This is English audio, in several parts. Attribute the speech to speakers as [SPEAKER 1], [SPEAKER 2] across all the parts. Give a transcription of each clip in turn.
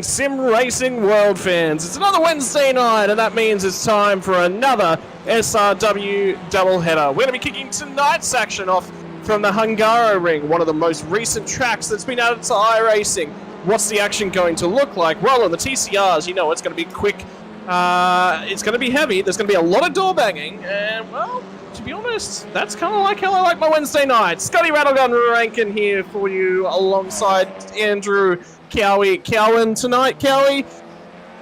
[SPEAKER 1] morning, sim racing world fans. It's another Wednesday night, and that means it's time for another SRW doubleheader. We're going to be kicking tonight's action off from the Hungaroring, one of the most recent tracks that's been added to iRacing. What's the action going to look like? Well, on the TCRs, you know it's going to be quick. It's going to be heavy. There's going to be a lot of door banging, and well, to be honest, that's kind of like how I like my Wednesday night. Scotty Rattlegun Rankin here for you alongside Andrew Cowan tonight. Cowie,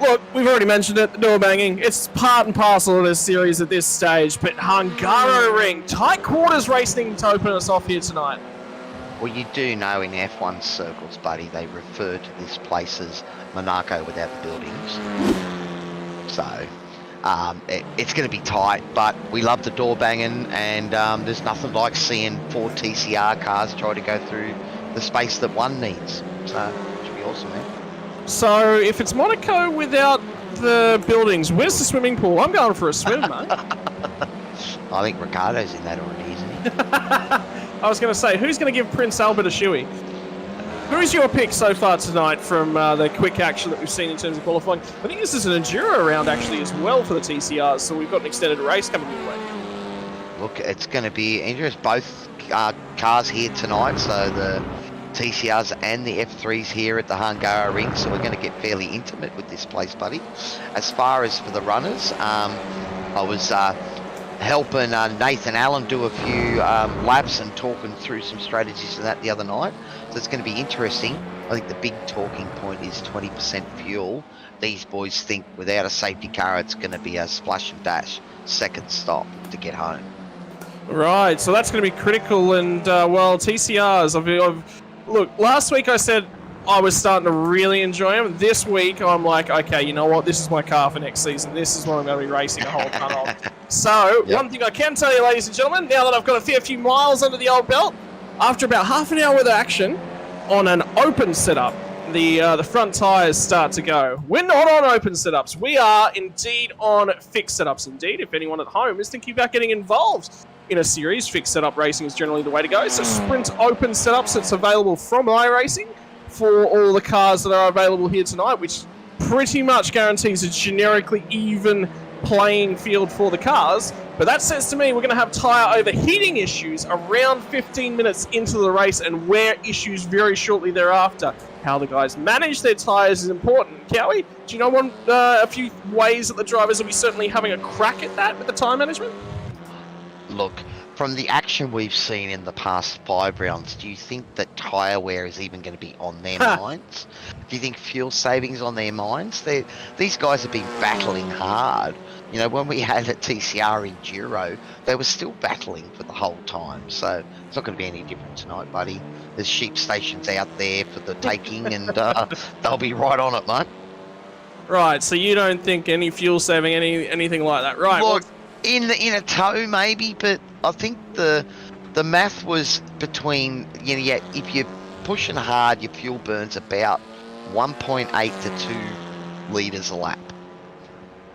[SPEAKER 1] look, we've already mentioned it, the door banging. It's part and parcel of this series at this stage, but Hungaroring, tight quarters racing to open us off here tonight.
[SPEAKER 2] Well, you do know in F1 circles, buddy, they refer to this place as Monaco without the buildings. So, it's going to be tight, but we love the door banging, and there's nothing like seeing 4 TCR cars try to go through the space that one needs. So, it should be awesome, man.
[SPEAKER 1] So, if it's Monaco without the buildings, where's the swimming pool? I'm going for a swim, mate.
[SPEAKER 2] I think Ricardo's in that already, isn't he?
[SPEAKER 1] I was going to say, who's going to give Prince Albert a shoey? Who's your pick so far tonight from the quick action that we've seen in terms of qualifying? I think this is an Enduro round actually as well for the TCRs, so we've got an extended race coming your way.
[SPEAKER 2] Look, it's going to be Andrew's both cars here tonight, so the TCRs and the F3s here at the Hungaroring, so we're going to get fairly intimate with this place, buddy. As far as for the runners, I was helping Nathan Allen do a few laps and talking through some strategies and that the other night. So it's going to be interesting. I think the big talking point is 20% fuel. These boys think without a safety car, it's going to be a splash and dash second stop to get home.
[SPEAKER 1] Right, so that's going to be critical. And well, TCRs. Look, last week I said I was starting to really enjoy them. This week I'm like, okay, you know what? This is my car for next season. This is what I'm going to be racing a whole ton of. So, One thing I can tell you, ladies and gentlemen, now that I've got a fair few miles under the old belt, after about half an hour worth of action on an open setup, the front tyres start to go. We're not on open setups. We are indeed on fixed setups. Indeed, if anyone at home is thinking about getting involved in a series, fixed setup racing is generally the way to go. So Sprint open setups, it's available from iRacing for all the cars that are available here tonight, which pretty much guarantees a generically even playing field for the cars. But that says to me we're going to have tyre overheating issues around 15 minutes into the race and wear issues very shortly thereafter. How the guys manage their tyres is important. Cowie, do you know a few ways that the drivers will be certainly having a crack at that with the tyre management?
[SPEAKER 2] Look, from the action we've seen in the past 5 rounds, do you think that tyre wear is even going to be on their minds? Do you think fuel savings on their minds? These guys have been battling hard. You know, when we had a TCR Enduro, they were still battling for the whole time. So it's not going to be any different tonight, buddy. There's sheep stations out there for the taking, and they'll be right on it, mate. Right,
[SPEAKER 1] so you don't think any fuel saving, anything like that, right?
[SPEAKER 2] Look, in a tow maybe, but I think the math was between, you know, yeah, if you're pushing hard, your fuel burns about 1.8 to 2 litres a lap.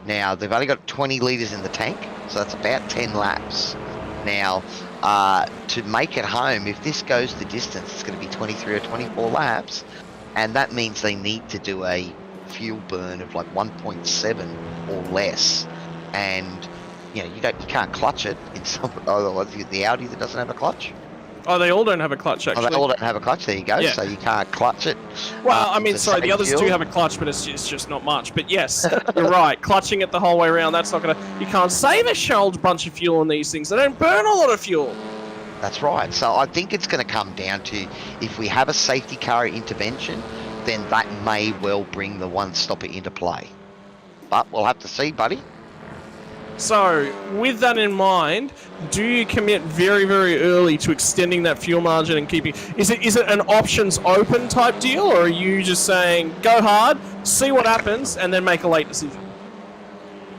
[SPEAKER 2] Now, they've only got 20 litres in the tank, so that's about 10 laps. Now, to make it home, if this goes the distance, it's going to be 23 or 24 laps, and that means they need to do a fuel burn of like 1.7 or less, and you know, you can't clutch it in some, otherwise the Audi that doesn't have a clutch.
[SPEAKER 1] Oh, they all don't have a clutch, actually.
[SPEAKER 2] Oh, they all don't have a clutch, there you go, so you can't clutch it.
[SPEAKER 1] Well, I mean, sorry, the others do have a clutch, but it's just not much. But yes, you're right, clutching it the whole way around, that's not going to... You can't save a shoulder bunch of fuel on these things. They don't burn a lot of fuel.
[SPEAKER 2] That's right. So I think it's going to come down to, if we have a safety car intervention, then that may well bring the one-stopper into play. But we'll have to see, buddy.
[SPEAKER 1] So, with that in mind, do you commit very, very early to extending that fuel margin and keeping... Is it an options open type deal, or are you just saying, go hard, see what happens, and then make a late decision?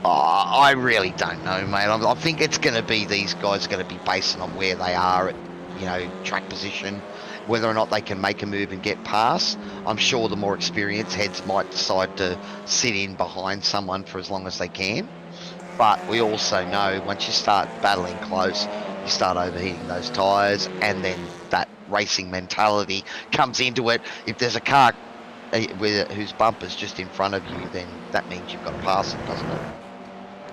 [SPEAKER 2] Oh, I really don't know, mate. I think it's going to be, these guys are going to be based on where they are at, you know, track position, whether or not they can make a move and get past. I'm sure the more experienced heads might decide to sit in behind someone for as long as they can. But we also know once you start battling close, you start overheating those tyres, and then that racing mentality comes into it. If there's a car whose bumper's just in front of you, then that means you've got to pass it, doesn't it?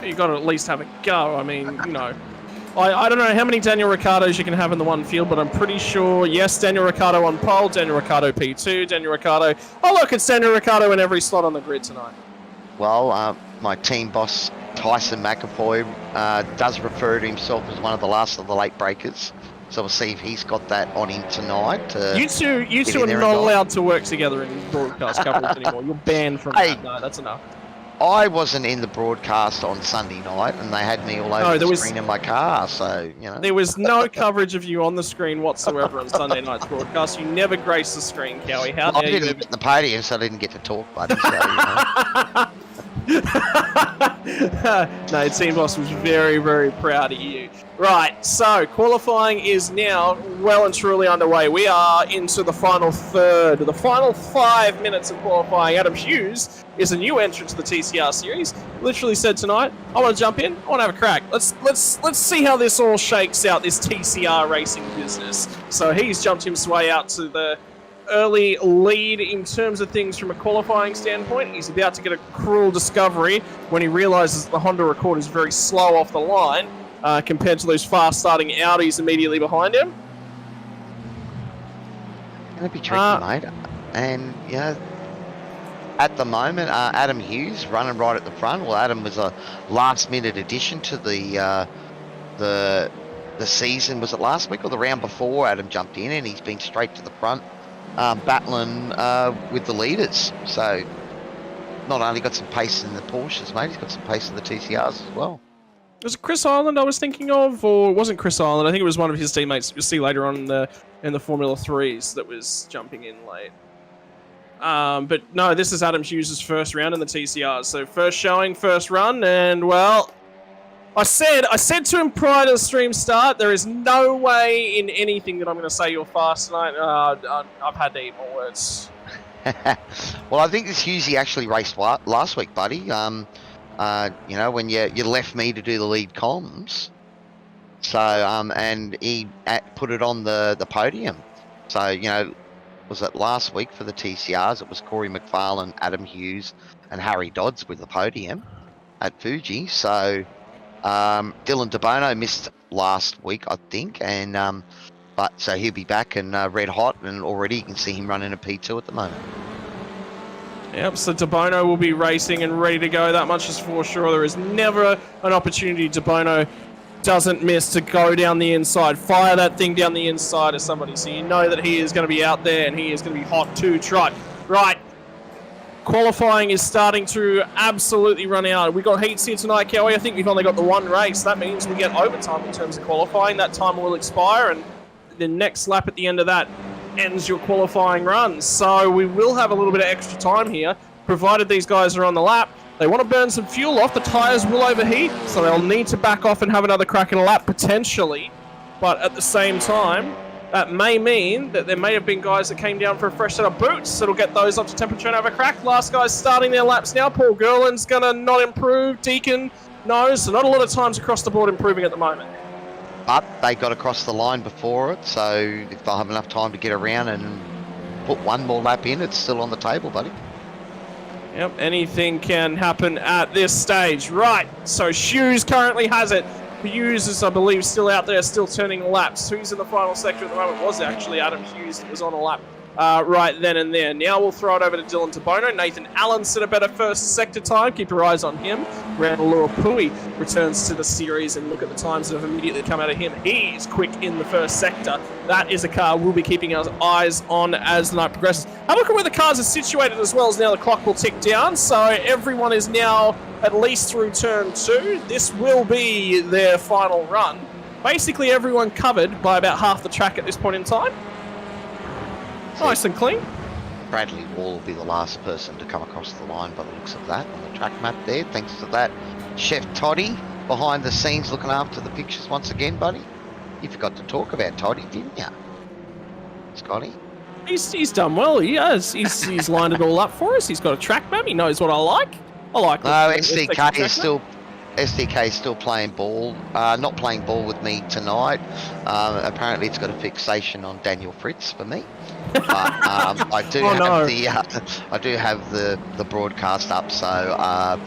[SPEAKER 1] You've got to at least have a go. I mean, you know, I don't know how many Daniel Ricciardos you can have in the one field, but I'm pretty sure, yes, Daniel Ricciardo on pole, Daniel Ricciardo P2, Daniel Ricciardo. Oh, look, it's Daniel Ricciardo in every slot on the grid tonight.
[SPEAKER 2] Well, my team boss, Tyson McAvoy, does refer to himself as one of the last of the late breakers. So we'll see if he's got that on him tonight.
[SPEAKER 1] You two are not allowed to work together in broadcast coverage anymore. You're banned from that. No, that's enough.
[SPEAKER 2] I wasn't in the broadcast on Sunday night, and they had me all over the screen in my car, so, you know.
[SPEAKER 1] There was no coverage of you on the screen whatsoever on Sunday night's broadcast. You never graced the screen, Cowie. How dare you?
[SPEAKER 2] I didn't get in the podium, so I didn't get to talk, buddy. So, you know.
[SPEAKER 1] No, Team Boss was very, very proud of you. Right, so qualifying is now well and truly underway. We are into the final third, the final 5 minutes of qualifying. Adam Hughes is a new entrant to the TCR series. Literally said tonight, I want to jump in, I want to have a crack. Let's see how this all shakes out, this TCR racing business. So he's jumped his way out to the early lead in terms of things from a qualifying standpoint. He's about to get a cruel discovery when he realizes the Honda record is very slow off the line compared to those fast-starting Audis immediately behind him.
[SPEAKER 2] Gonna be tricky, mate. And, you know, at the moment, Adam Hughes running right at the front. Well, Adam was a last-minute addition to the season. Was it last week or the round before? Adam jumped in, and he's been straight to the front, battling with the leaders. So, not only got some pace in the Porsches, mate, he's got some pace in the TCRs as well.
[SPEAKER 1] Was it Chris Island I was thinking of, or it wasn't Chris Island? I think it was one of his teammates you'll see later on in the Formula 3s that was jumping in late. But no, this is Adam Hughes' first round in the TCRs. So first showing, first run, and well, I said to him prior to the stream start, there is no way in anything that I'm going to say you're fast tonight. I've had to eat more words.
[SPEAKER 2] Well, I think this Hughesy actually raced last week, buddy. You know, when you left me to do the lead comms, so and he put it on the podium. So, you know, was it last week for the TCRs? It was Corey McFarlane, Adam Hughes, and Harry Dodds with the podium at Fuji. So Dylan DeBono missed last week, I think, and but so he'll be back and red hot, and already you can see him running a P2 at the moment.
[SPEAKER 1] Yep, so DeBono will be racing and ready to go. That much is for sure. There is never an opportunity DeBono doesn't miss to go down the inside, fire that thing down the inside of somebody. So you know that he is going to be out there and he is going to be hot to trot. Right, qualifying is starting to absolutely run out. We've got heats here tonight, Kelly. I think we've only got the one race. That means we get overtime in terms of qualifying. That time will expire, and the next lap at the end of that ends your qualifying run. So we will have a little bit of extra time here, provided these guys are on the lap. They want to burn some fuel off. The tyres will overheat, so they'll need to back off and have another crack at a lap, potentially. But at the same time, that may mean that there may have been guys that came down for a fresh set of boots, so it'll get those up to temperature and have a crack. Last guy's starting their laps now. Paul Gerland's going to not improve. Deacon, no. So not a lot of times across the board improving at the moment.
[SPEAKER 2] But they got across the line before it, so if they'll have enough time to get around and put one more lap in, it's still on the table, buddy.
[SPEAKER 1] Yep, anything can happen at this stage. Right, so Hughes currently has it. Hughes is, I believe, still out there, still turning laps. Who's in the final sector at the moment was actually Adam Hughes that was on a lap right then and there. Now we'll throw it over to Dylan Tabono. Nathan Allen set a better first sector time. Keep your eyes on him. Randall Pui returns to the series, and look at the times that have immediately come out of him. He's quick in the first sector. That is a car we'll be keeping our eyes on as the night progresses. Have a look at where the cars are situated as well, as now the clock will tick down. So everyone is now at least through turn 2. This will be their final run. Basically everyone covered by about half the track at this point in time. Nice and clean.
[SPEAKER 2] Bradley Wall will be the last person to come across the line by the looks of that on the track map there. Thanks to that, Chef Toddy behind the scenes looking after the pictures once again, buddy. You forgot to talk about Toddy, didn't you, Scotty?
[SPEAKER 1] He's done well. He has. He's lined it all up for us. He's got a track map. He knows what I like. I like.
[SPEAKER 2] No, SDK is still SDK is still playing ball, not playing ball with me tonight. Apparently, it's got a fixation on Daniel Fritz for me. But I do I do have the broadcast up, so.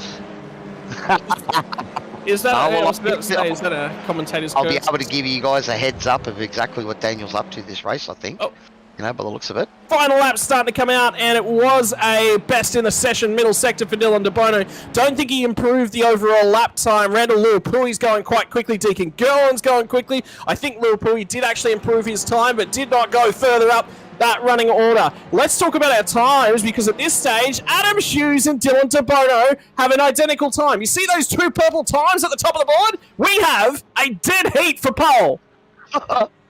[SPEAKER 1] Is that a commentator's
[SPEAKER 2] I'll
[SPEAKER 1] curse?
[SPEAKER 2] be able to give you guys a heads up of exactly what Daniel's up to this race, I think.
[SPEAKER 1] Oh.
[SPEAKER 2] You know, by the looks of it.
[SPEAKER 1] Final lap starting to come out, and it was a best in the session middle sector for Dylan De Bono. Don't think he improved the overall lap time. Randall Luapui's going quite quickly. Deacon Gerland's going quickly. I think Luapui did actually improve his time, but did not go further up that running order. Let's talk about our times, because at this stage, Adam Hughes and Dylan De Bono have an identical time. You see those two purple times at the top of the board? We have a dead heat for pole.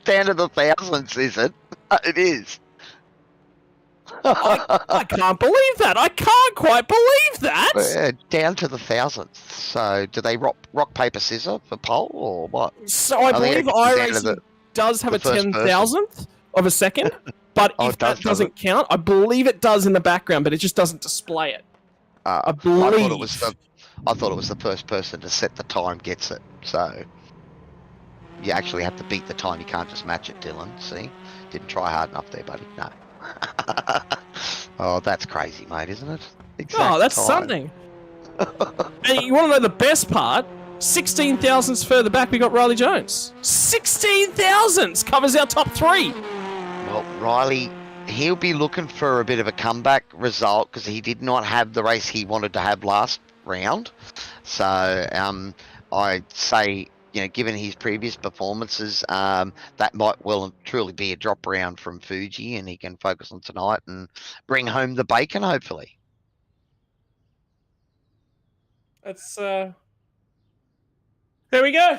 [SPEAKER 2] Down to the thousands, is it? It is.
[SPEAKER 1] I can't believe that. I can't quite believe that.
[SPEAKER 2] Down to the thousandth. So, do they rock paper, scissors for pole, or what?
[SPEAKER 1] So I believe iRacing does have a 10,000th of a second, but if that doesn't count, I believe it does in the background, but it just doesn't display it. I believe.
[SPEAKER 2] I thought it was the first person to set the time gets it. So you actually have to beat the time. You can't just match it, Dylan. See? Didn't try hard enough there, buddy. No. Oh, that's crazy, mate, isn't it?
[SPEAKER 1] Oh, that's something. And you want to know the best part? 16 thousandths further back, we got Riley Jones. 16 thousandths covers our top three.
[SPEAKER 2] Well, Riley, he'll be looking for a bit of a comeback result because he did not have the race he wanted to have last round. So I'd say, you know, given his previous performances, that might well and truly be a drop round from Fuji, and he can focus on tonight and bring home the bacon, hopefully.
[SPEAKER 1] That's there we go.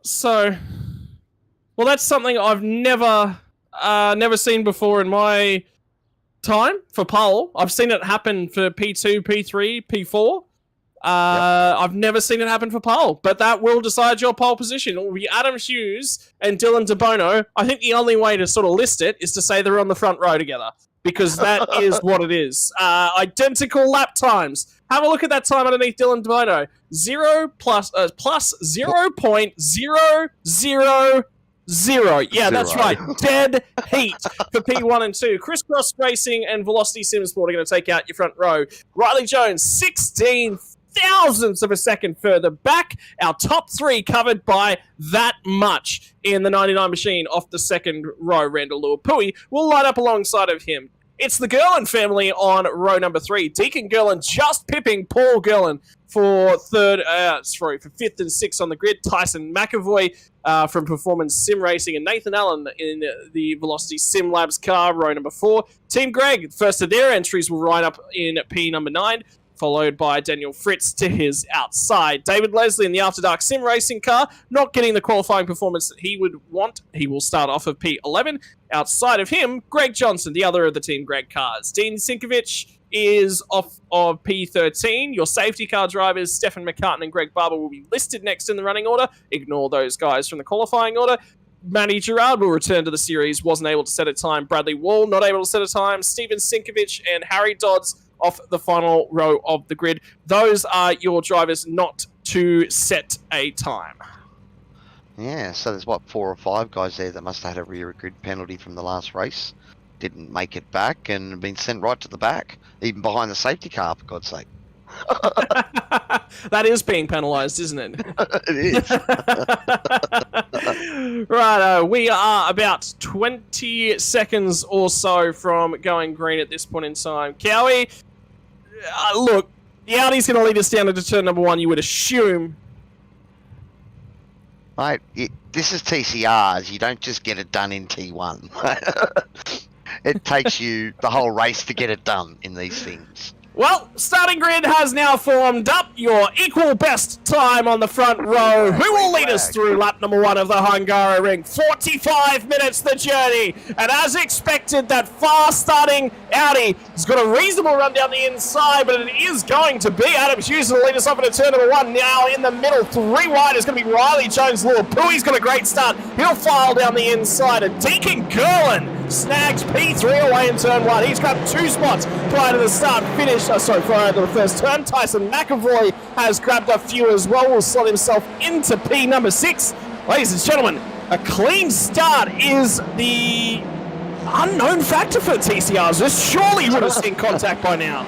[SPEAKER 1] So, well, that's something I've never seen before in my time for pole. I've seen it happen for P2, P3, P4. I've never seen it happen for pole, but that will decide your pole position. It will be Adam Hughes and Dylan De Bono. I think the only way to sort of list it is to say they're on the front row together, because that is what it is. Identical lap times. Have a look at that time underneath Dylan De Bono. Plus 0.000. Yeah, that's right. Dead heat for P1 and 2. Crisscross Racing and Velocity Simsport are going to take out your front row. Riley Jones, 16 thousandths of a second further back. Our top three covered by that much in the 99 machine off the second row. Randall Luapui will line up alongside of him. It's the Gerland family on row number 3. Deacon Gerland just pipping Paul Gerland for fifth and sixth on the grid. Tyson McAvoy from Performance Sim Racing and Nathan Allen in the Velocity Sim Labs car, row number 4. Team Greg, first of their entries, will line up in P number 9, followed by Daniel Fritz to his outside. David Leslie in the After Dark Sim Racing car, not getting the qualifying performance that he would want. He will start off of P11. Outside of him, Greg Johnson, the other of the Team Greg cars. Dean Sinkovich is off of P13. Your safety car drivers, Stefan McCartan and Greg Barber, will be listed next in the running order. Ignore those guys from the qualifying order. Matty Gerard will return to the series, wasn't able to set a time. Bradley Wall, not able to set a time. Steven Sinkovich and Harry Dodds off the final row of the grid. Those are your drivers not to set a time.
[SPEAKER 2] Yeah, so there's 4 or 5 guys there that must have had a rear grid penalty from the last race. Didn't make it back and been sent right to the back, even behind the safety car, for God's sake.
[SPEAKER 1] That is being penalised, isn't it?
[SPEAKER 2] It is.
[SPEAKER 1] Righto, we are about 20 seconds or so from going green at this point in time. Cowie, look, the Audi's going to lead us down into turn number 1, you would assume.
[SPEAKER 2] Mate, this is TCRs. You don't just get it done in T1. It takes you the whole race to get it done in these things.
[SPEAKER 1] Well, starting grid has now formed up. Your equal best time on the front row. Who will lead us through lap number 1 of the Hungaroring? 45 minutes the journey. And as expected, that fast-starting Audi has got a reasonable run down the inside, but it is going to be Adam Hughes will lead us up into turn number 1. Now in the middle, 3 wide is going to be Riley Jones. Luapui's got a great start. He'll file down the inside. And Deacon Gerland snags P3 away in turn 1. He's got 2 spots prior to the start finish. Prior to the first turn. Tyson McAvoy has grabbed a few as well. Will slot himself into P number 6. Ladies and gentlemen, a clean start is the unknown factor for TCRs. This surely would have seen contact by now.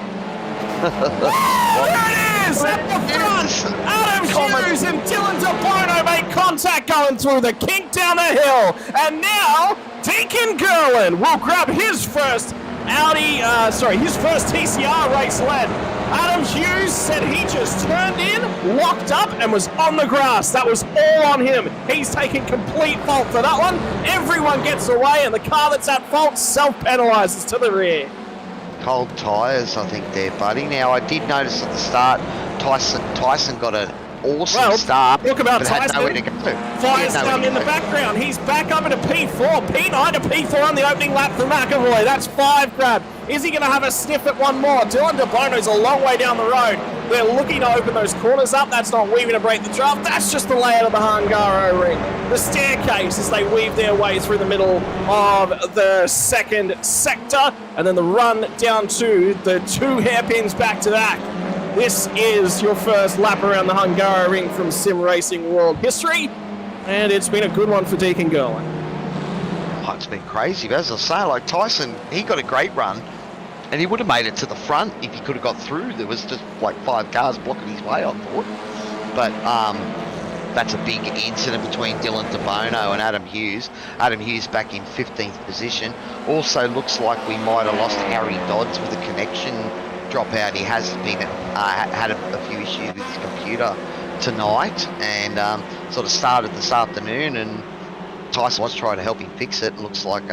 [SPEAKER 1] There it is! At the front! Adam Hughes and Dylan DeBono make contact going through the kink down the hill. And now, Deacon Gerlin will grab his first his first TCR race led. Adam Hughes said he just turned in, locked up, and was on the grass. That was all on him. He's taking complete fault for that one. Everyone gets away, and the car that's at fault self-penalises to the rear.
[SPEAKER 2] Cold tyres, I think there, buddy. Now, I did notice at the start, Tyson got an awesome start.
[SPEAKER 1] Talk about
[SPEAKER 2] but
[SPEAKER 1] Tyson.
[SPEAKER 2] had nowhere to go.
[SPEAKER 1] Fires down in the background. He's back up into P4. P9 to P4 on the opening lap for McAvoy. That's 5 grab. Is he going to have a sniff at one more? Dylan DeBono's a long way down the road. They're looking to open those corners up. That's not weaving to break the draft. That's just the layout of the Hungaroring. The staircase as they weave their way through the middle of the second sector. And then the run down to the 2 hairpins back to back. This is your first lap around the Hungaroring from Sim Racing World history. And it's been a good one for Deacon Gerlin.
[SPEAKER 2] Oh, it's been crazy. But as I say, like Tyson, he got a great run. And he would have made it to the front if he could have got through. There was just like 5 cars blocking his way, I thought. But that's a big incident between Dylan DeBono and Adam Hughes. Adam Hughes back in 15th position. Also looks like we might have lost Harry Dodds with a connection dropout. He has been had a few issues with his computer tonight and sort of started this afternoon, and Tyson was trying to help him fix it. Looks like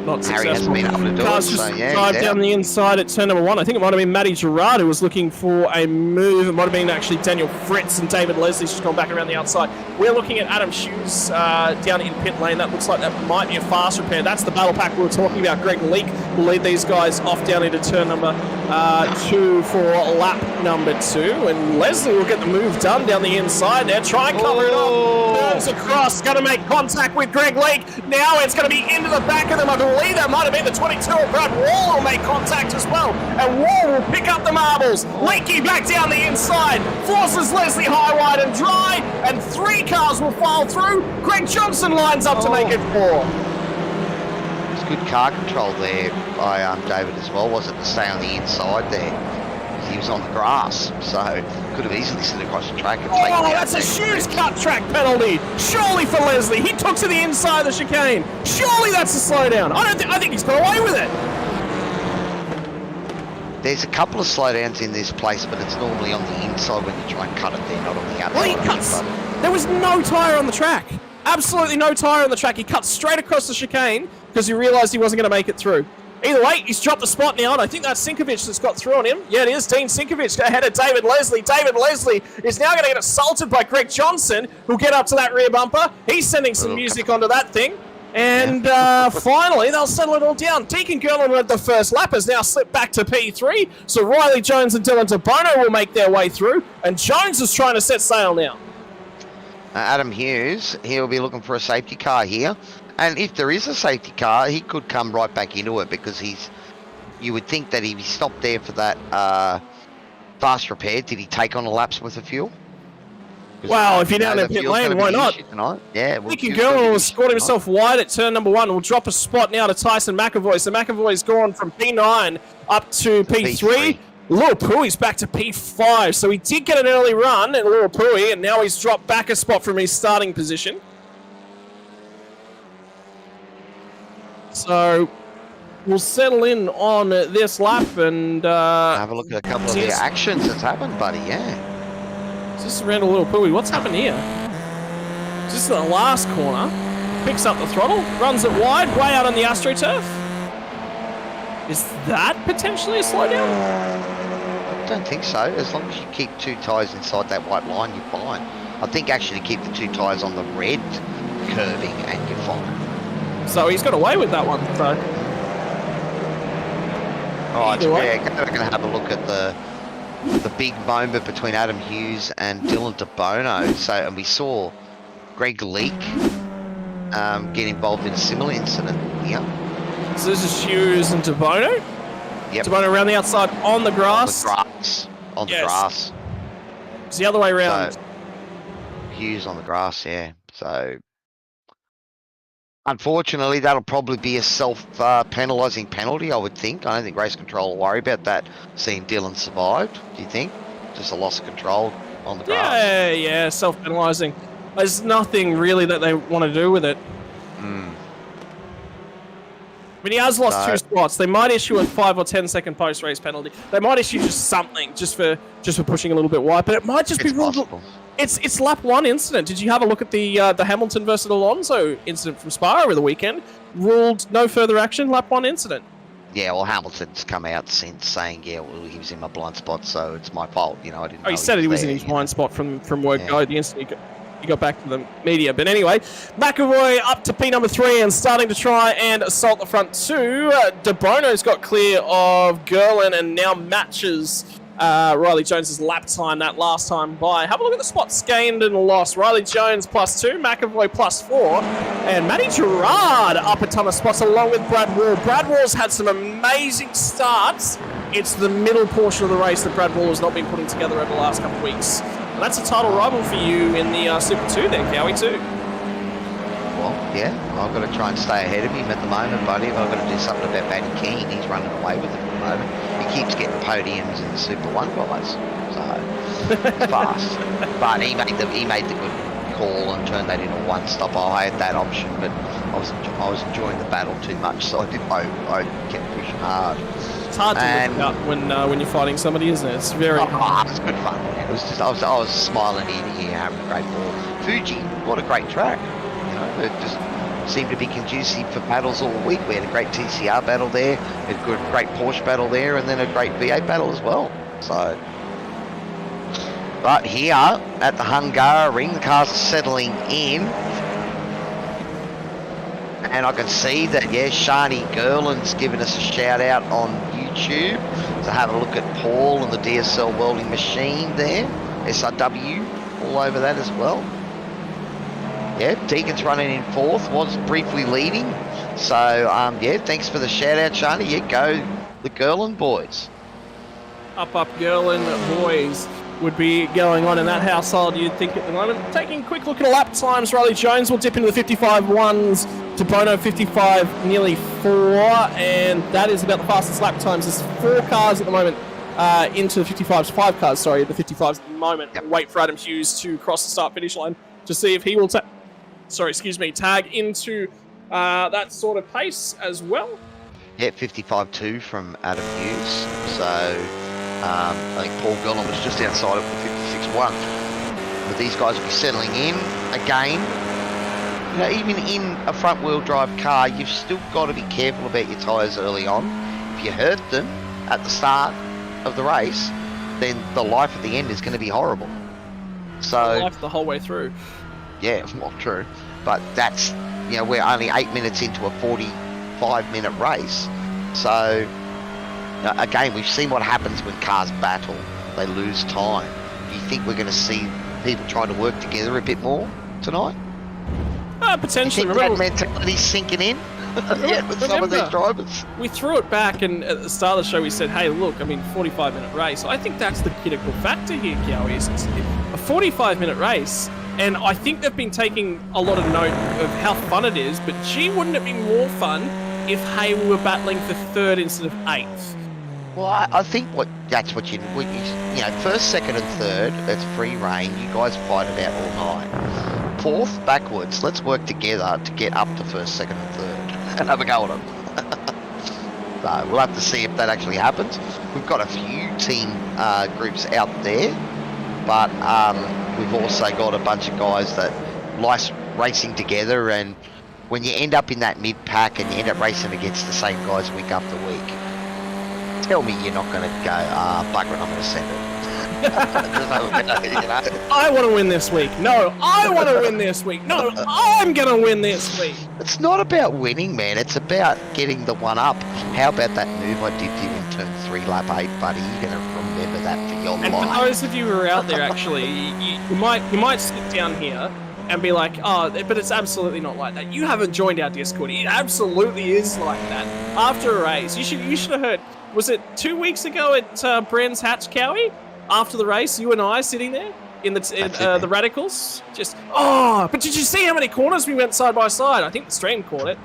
[SPEAKER 1] not
[SPEAKER 2] Harry
[SPEAKER 1] successful.
[SPEAKER 2] hasn't been able to do
[SPEAKER 1] Cars
[SPEAKER 2] it.
[SPEAKER 1] just
[SPEAKER 2] So yeah,
[SPEAKER 1] drive down the inside at turn number 1. I think it might have been Matty Gerard who was looking for a move. It might have been actually Daniel Fritz and David Leslie's just gone back around the outside. We're looking at Adam Hughes down in pit lane. That looks like that might be a fast repair. That's the battle pack we were talking about. Greg Leake will lead these guys off down into turn number 2 for lap number 2. And Leslie will get the move done down the inside there. Try and cover it off. Turns across. Going to make contact with Greg Leake. Now it's going to be into the back of them. I believe that might have been the 22 of Brad Wall will make contact as well. And Wall will pick up the marbles. Leakey back down the inside. Forces Leslie high, wide and dry. And 3 cars will file through. Greg Johnson lines up to make it 4.
[SPEAKER 2] It's good car control there by David as well, was it, to stay on the inside there? He was on the grass, so could have easily slid across the track and taken out.
[SPEAKER 1] That's a huge cut track penalty. Surely for Leslie. He took to the inside of the chicane. Surely that's a slowdown. I think he's got away with it.
[SPEAKER 2] There's a couple of slowdowns in this place, but it's normally on the inside when you try and cut it there, not on the outside.
[SPEAKER 1] Well, he cuts. There was no tyre on the track. Absolutely no tyre on the track. He cut straight across the chicane because he realised he wasn't going to make it through. Either way, he's dropped the spot now, and I think that's Sinkovic that's got through on him. Yeah, it is Dean Sinkovic ahead of David Leslie. David Leslie is now going to get assaulted by Greg Johnson, who'll get up to that rear bumper. He's sending some music onto that thing. And finally, they'll settle it all down. Deacon Gerlin led the first lap, has now slipped back to P3. So Riley Jones and Dylan DeBono will make their way through. And Jones is trying to set sail now.
[SPEAKER 2] Adam Hughes, he'll be looking for a safety car here. And if there is a safety car, he could come right back into it because you would think that if he stopped there for that fast repair, did he take on a lap's worth of fuel?
[SPEAKER 1] Well, if you're down in pit lane, why not?
[SPEAKER 2] Yeah.
[SPEAKER 1] Deacon Gerlin will scored himself wide at turn number 1. We'll drop a spot now to Tyson McAvoy. So McAvoy's gone from P9 up to P3. Lil Pooey's back to P5. So he did get an early run at Lil Pooey, and now he's dropped back a spot from his starting position. So we'll settle in on this lap and
[SPEAKER 2] have a look at a couple of the actions that's happened, buddy. Yeah.
[SPEAKER 1] Just around a Little Pooey. What's happened here? Just in the last corner. Picks up the throttle, runs it wide, way out on the AstroTurf. Is that potentially a slowdown?
[SPEAKER 2] I don't think so. As long as you keep 2 tyres inside that white line, you're fine. I think actually keep the 2 tyres on the red curving and you're fine.
[SPEAKER 1] So he's got away with that one. So.
[SPEAKER 2] Alright, so we're going to have a look at the big moment between Adam Hughes and Dylan DeBono. So, and we saw Greg Leake get involved in a similar incident here.
[SPEAKER 1] So this is Hughes and DeBono?
[SPEAKER 2] Yep.
[SPEAKER 1] DeBono around the outside on the grass.
[SPEAKER 2] On the grass.
[SPEAKER 1] It's the other way around.
[SPEAKER 2] So, Hughes on the grass, yeah. So, unfortunately, that'll probably be a self-penalising penalty, I would think. I don't think race control will worry about that, seeing Dylan survived. Do you think? Just a loss of control on the grass?
[SPEAKER 1] Yeah, self-penalising. There's nothing really that they want to do with it. I mean, he has lost 2 spots. They might issue a 5 or 10 second post-race penalty. They might issue just something, just for pushing a little bit wide. But it might just be ruled. It's lap 1 incident. Did you have a look at the Hamilton versus Alonso incident from Spa over the weekend? Ruled no further action. Lap 1 incident.
[SPEAKER 2] Yeah, well, Hamilton's come out since saying, yeah, well, he was in my blind spot, so it's my fault. You know, I didn't.
[SPEAKER 1] Oh, he said he was in his blind spot from word go. The instant he got back to the media. But anyway, McAvoy up to P number 3 and starting to try and assault the front 2. DeBono's got clear of Gerlin and now matches Riley Jones's lap time that last time by. Have a look at the spots gained and lost. Riley Jones +2, McAvoy +4, and Matty Gerard up a ton of spots along with Brad Wall. Brad Wall's had some amazing starts. It's the middle portion of the race that Brad Wall has not been putting together over the last couple of weeks. And that's a title rival for you in the Super 2 there, Cowie, too.
[SPEAKER 2] Well, yeah, I've got to try and stay ahead of him at the moment, buddy. I've got to do something about Matty Keane. He's running away with it at the moment. He keeps getting podiums in the Super 1 guys, so it's fast. But he made the good call and turned that into a 1-stop. I had that option, but I was enjoying the battle too much, so I kept pushing hard.
[SPEAKER 1] It's hard to look up when you're fighting somebody, isn't it? It's very hard.
[SPEAKER 2] It's good fun, man. It was just I was smiling ear to ear, having a great ball. Fuji, what a great track. You know, it just seemed to be conducive for battles all week. We had a great TCR battle there, a great Porsche battle there, and then a great V8 battle as well. So, but here at the Hungaroring, the cars are settling in. And I can see that, yeah, Shani Gerland's given us a shout out on YouTube. So have a look at Paul and the DSL welding machine there. SRW all over that as well. Yeah, Deacon's running in 4th, was briefly leading. So, yeah, thanks for the shout out, Shani. Yeah, go the Gerland boys.
[SPEAKER 1] Up, Gerland boys would be going on in that household, you'd think, at the moment. Taking a quick look at lap times, Riley Jones will dip into the 55.1s, DeBono 55, nearly 4, and that is about the fastest lap times. There's 4 cars at the moment into the 55s, 5 cars, sorry, the 55s at the moment.
[SPEAKER 2] Yep.
[SPEAKER 1] Wait for Adam Hughes to cross the start-finish line to see if he will tag into that sort of pace as well.
[SPEAKER 2] Yeah, 55.2 from Adam Hughes, so I think Paul Gerland was just outside of the 56.1. But these guys will be settling in again. You know, even in a front-wheel drive car, you've still got to be careful about your tyres early on. If you hurt them at the start of the race, then the life at the end is going to be horrible. So
[SPEAKER 1] life the whole way through.
[SPEAKER 2] Yeah, well, true. But that's, you know, we're only 8 minutes into a 45-minute race. So again, we've seen what happens when cars battle. They lose time. Do you think we're going to see people trying to work together a bit more tonight?
[SPEAKER 1] Potentially.
[SPEAKER 2] Do you think that mentality's sinking in? Yeah, with some of these drivers.
[SPEAKER 1] We threw it back, and at the start of the show we said, hey, look, I mean, 45-minute race. I think that's the critical factor here, Cowie. It's a 45-minute race, and I think they've been taking a lot of note of how fun it is, but gee, wouldn't it be more fun if, hey, we were battling for 3rd instead of 8th?
[SPEAKER 2] Well, I think that's what you know, 1st, 2nd and 3rd, it's free reign. You guys fight it out all night. 4th, backwards. Let's work together to get up to 1st, 2nd and 3rd and have a go at them. So we'll have to see if that actually happens. We've got a few team groups out there, but we've also got a bunch of guys that like racing together, and when you end up in that mid-pack and you end up racing against the same guys week after week, tell me you're not going to go, bugger it, I'm going to send it.
[SPEAKER 1] I want to win this week. No, I want to win this week. No, I'm going to win this week.
[SPEAKER 2] It's not about winning, man. It's about getting the one up. How about that move I did to you in turn 3, lap 8, buddy? You're going to remember that for your life.
[SPEAKER 1] And for those of you who are out there, actually, you might sit down here and be like, oh, but it's absolutely not like that. You haven't joined our Discord. It absolutely is like that. After a race, you should have heard was it 2 weeks ago at Brands Hatch Cowie? After the race, you and I sitting there in the Radicals. But did you see how many corners we went side by side? I think the stream caught it.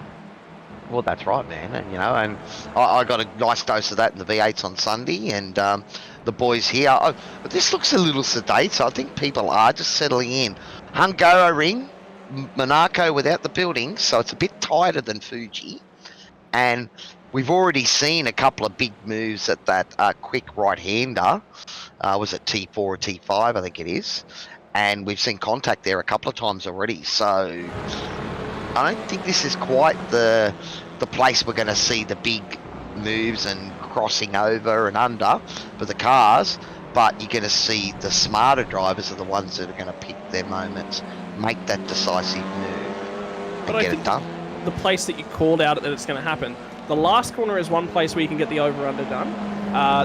[SPEAKER 2] Well, that's right, man. And, you know, and I got a nice dose of that in the V8s on Sunday, and the boys here. But this looks a little sedate, so I think people are just settling in. Hungaroring, Monaco without the buildings, so it's a bit tighter than Fuji. And we've already seen a couple of big moves at that quick right-hander. Was it T4 or T5, I think it is. And we've seen contact there a couple of times already, so I don't think this is quite the place we're going to see the big moves and crossing over and under for the cars, but you're going to see the smarter drivers are the ones that are going to pick their moments, make that decisive move, and get it done.
[SPEAKER 1] The place that you called out that it's going to happen, the last corner is one place where you can get the over-under done.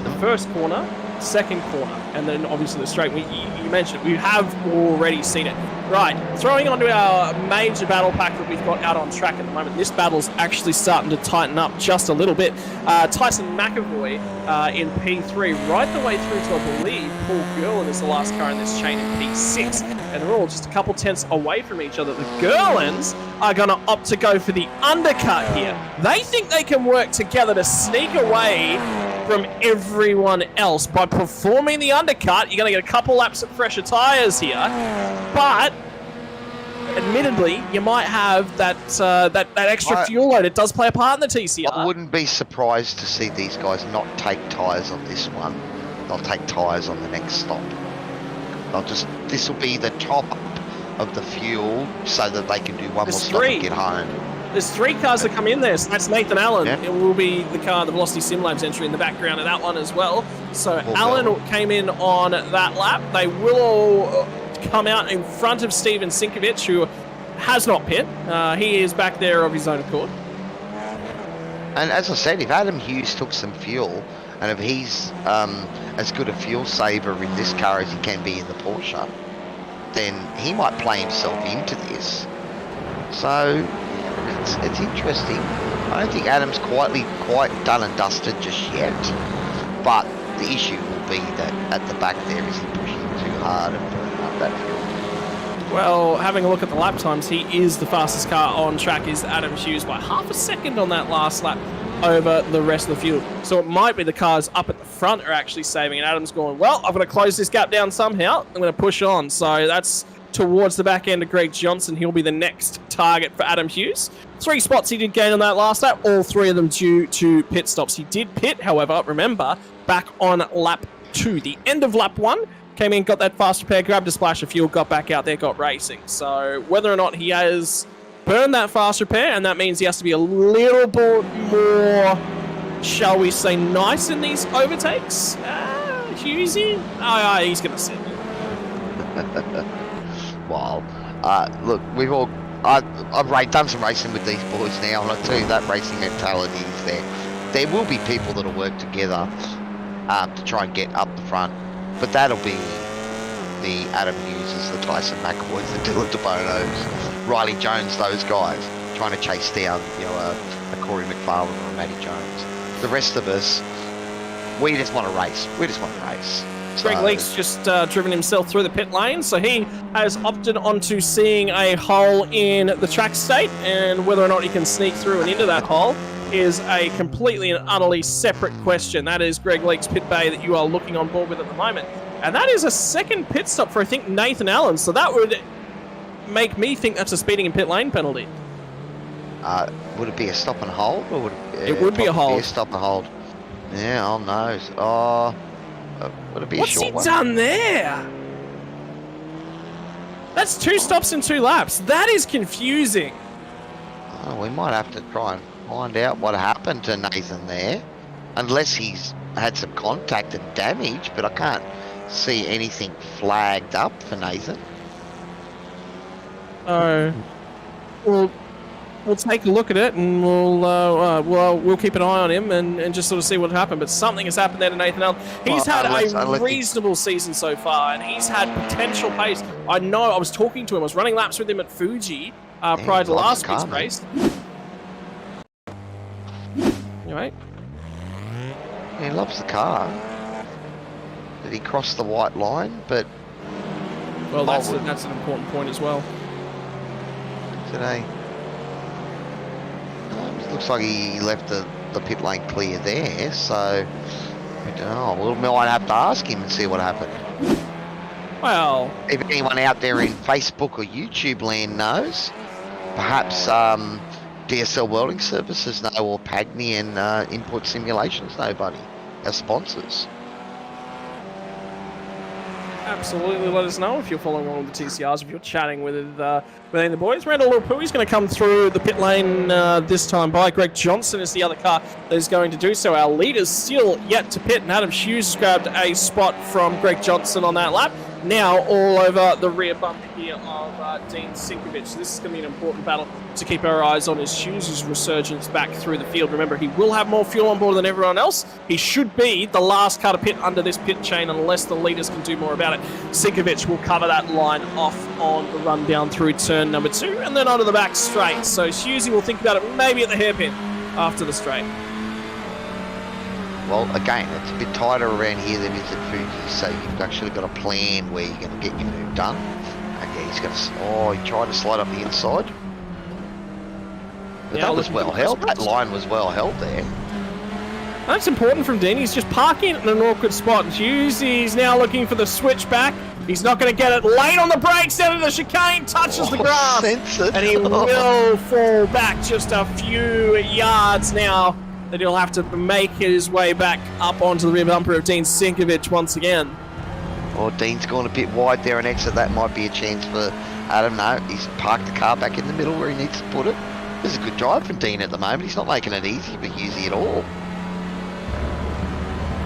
[SPEAKER 1] The first corner, second corner, and then obviously the straight. You mentioned it. We have already seen it. Right, throwing onto our major battle pack that we've got out on track at the moment. This battle's actually starting to tighten up just a little bit. Tyson McAvoy in P3, right the way through to, I believe, Paul Gerland is the last car in this chain in P6. And they're all just a couple tenths away from each other. The Gerlands are going to opt to go for the undercut here. They think they can work together to sneak away from everyone else. By performing the undercut, you're going to get a couple laps of fresher tyres here. But admittedly, you might have that extra fuel load. It does play a part in the TCR.
[SPEAKER 2] I wouldn't be surprised to see these guys not take tyres on this one. They'll take tyres on the next stop. This will be the top of the fuel so that they can do one more stop and get home.
[SPEAKER 1] There's 3 cars that come in there, so that's Nathan Allen. Yeah. It will be the car, the Velocity Simlabs entry in the background of that one as well. So Allen came in on that lap. They will all come out in front of Steven Sinkovic, who has not pit. He is back there of his own accord.
[SPEAKER 2] And as I said, if Adam Hughes took some fuel, and if he's as good a fuel saver in this car as he can be in the Porsche, then he might play himself into this. So it's interesting. I don't think Adam's quite done and dusted just yet, but the issue will be that at the back there is he pushing too hard and burning up that fuel.
[SPEAKER 1] Well, having a look at the lap times, he is the fastest car on track, is Adam Hughes, by half a second on that last lap over the rest of the field. So it might be the cars up at the front are actually saving, and Adam's going, well, I'm going to close this gap down somehow. I'm going to push on. So that's towards the back end of Greg Johnson. He'll be the next target for Adam Hughes. 3 spots he did gain on that last lap, all 3 of them due to pit stops. He did pit, however, remember, back on lap 2. The end of lap 1, came in, got that fast repair, grabbed a splash of fuel, got back out there, got racing. So whether or not he has burned that fast repair, and that means he has to be a little bit more, shall we say, nice in these overtakes. Hughesy? He's going to sit.
[SPEAKER 2] Well, look, I've done some racing with these boys now, and I tell you that racing mentality is there. There will be people that'll work together to try and get up the front, but that'll be the Adam Hughes, the Tyson McAvoys, the Dylan DeBonos, Riley Jones, those guys trying to chase down, a Corey McFarlane or a Matty Jones. The rest of us, we just want to race.
[SPEAKER 1] Greg Leake's just driven himself through the pit lane, so he has opted onto seeing a hole in the track state, and whether or not he can sneak through and into that hole is a completely and utterly separate question. That is Greg Leake's pit bay that you are looking on board with at the moment. And that is a second pit stop for, I think, Nathan Allen, so that would make me think that's a speeding in pit lane penalty.
[SPEAKER 2] Would it be a stop and hold, or would
[SPEAKER 1] it would be a hold?
[SPEAKER 2] Be a stop and hold. Yeah, I'll know. Would it be a short one?
[SPEAKER 1] What's he done there? That's 2 stops and 2 laps. That is confusing.
[SPEAKER 2] We might have to try and find out what happened to Nathan there, unless he's had some contact and damage, but I can't see anything flagged up for Nathan.
[SPEAKER 1] We'll take a look at it, and we'll keep an eye on him and just sort of see what happened. But something has happened there to Nathan Allen. He's had a reasonable season so far, and he's had potential pace. I know. I was talking to him. I was running laps with him at Fuji prior to last week's race. Anyway.
[SPEAKER 2] He loves the car. Did he cross the white line? But
[SPEAKER 1] well, that's an important point as well.
[SPEAKER 2] Today, looks like he left the pit lane clear there. So I don't know. We might have to ask him and see what happened.
[SPEAKER 1] Well,
[SPEAKER 2] if anyone out there in Facebook or YouTube land knows, perhaps DSL Welding Services know, or Pagnian Imports Simulations know, buddy. Our sponsors.
[SPEAKER 1] Absolutely, let us know if you're following along with the TCRs, if you're chatting with any of the boys. Randall Lilpooey's going to come through the pit lane this time by. Greg Johnson is the other car that is going to do so. Our leader's still yet to pit, and Adam Hughes grabbed a spot from Greg Johnson on that lap. Now all over the rear bumper here of Dean Sinkovich. So this is going to be an important battle to keep our eyes on as Hughes' resurgence back through the field. Remember, he will have more fuel on board than everyone else. He should be the last car to pit under this pit chain unless the leaders can do more about it. Sinkovich will cover that line off on the run down through turn number 2 and then onto the back straight. So Hughes will think about it maybe at the hairpin after the straight.
[SPEAKER 2] Well, again, it's a bit tighter around here than it is at Fuji, so you've actually got a plan where you're going to get your move done. And yeah, he's going to... he tried to slide up the inside. But
[SPEAKER 1] yeah,
[SPEAKER 2] that was well held. That line was well held there.
[SPEAKER 1] That's important from Dean. He's just parking in an awkward spot. Hughes is now looking for the switchback. He's not going to get it. Late on the brakes, down to the chicane, touches the grass.
[SPEAKER 2] Censored.
[SPEAKER 1] And he will fall back just a few yards now. That he'll have to make his way back up onto the rear bumper of Dean Sinkovich once again.
[SPEAKER 2] Oh, Dean's gone a bit wide there and exit. That might be a chance for Adam. No, he's parked the car back in the middle where he needs to put it. This is a good drive from Dean at the moment. He's not making it easy for Hughesy at all.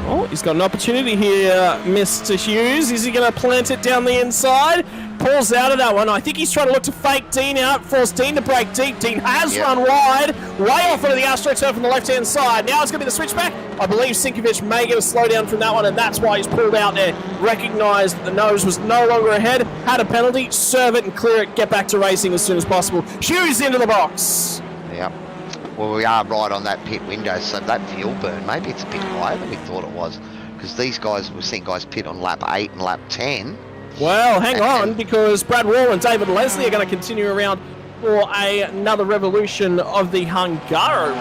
[SPEAKER 1] Oh, he's got an opportunity here, Mr. Hughes. Is he going to plant it down the inside? Pulls out of that one. I think he's trying to look to fake Dean out, force Dean to break deep. Dean has run wide, way off into the ASTRUCKS turf on the left-hand side. Now it's going to be the switchback. I believe Sinkovich may get a slowdown from that one, and that's why he's pulled out there. Recognised that the nose was no longer ahead, had a penalty, serve it and clear it, get back to racing as soon as possible. Hughes into the box.
[SPEAKER 2] Yep. Well, we are right on that pit window, so that fuel burn, maybe it's a bit higher than we thought it was, because these guys, we've seen guys pit on lap 8 and lap 10.
[SPEAKER 1] Well, hang on, because Brad Wall and David Leslie are going to continue around for another revolution of the Hungaroring.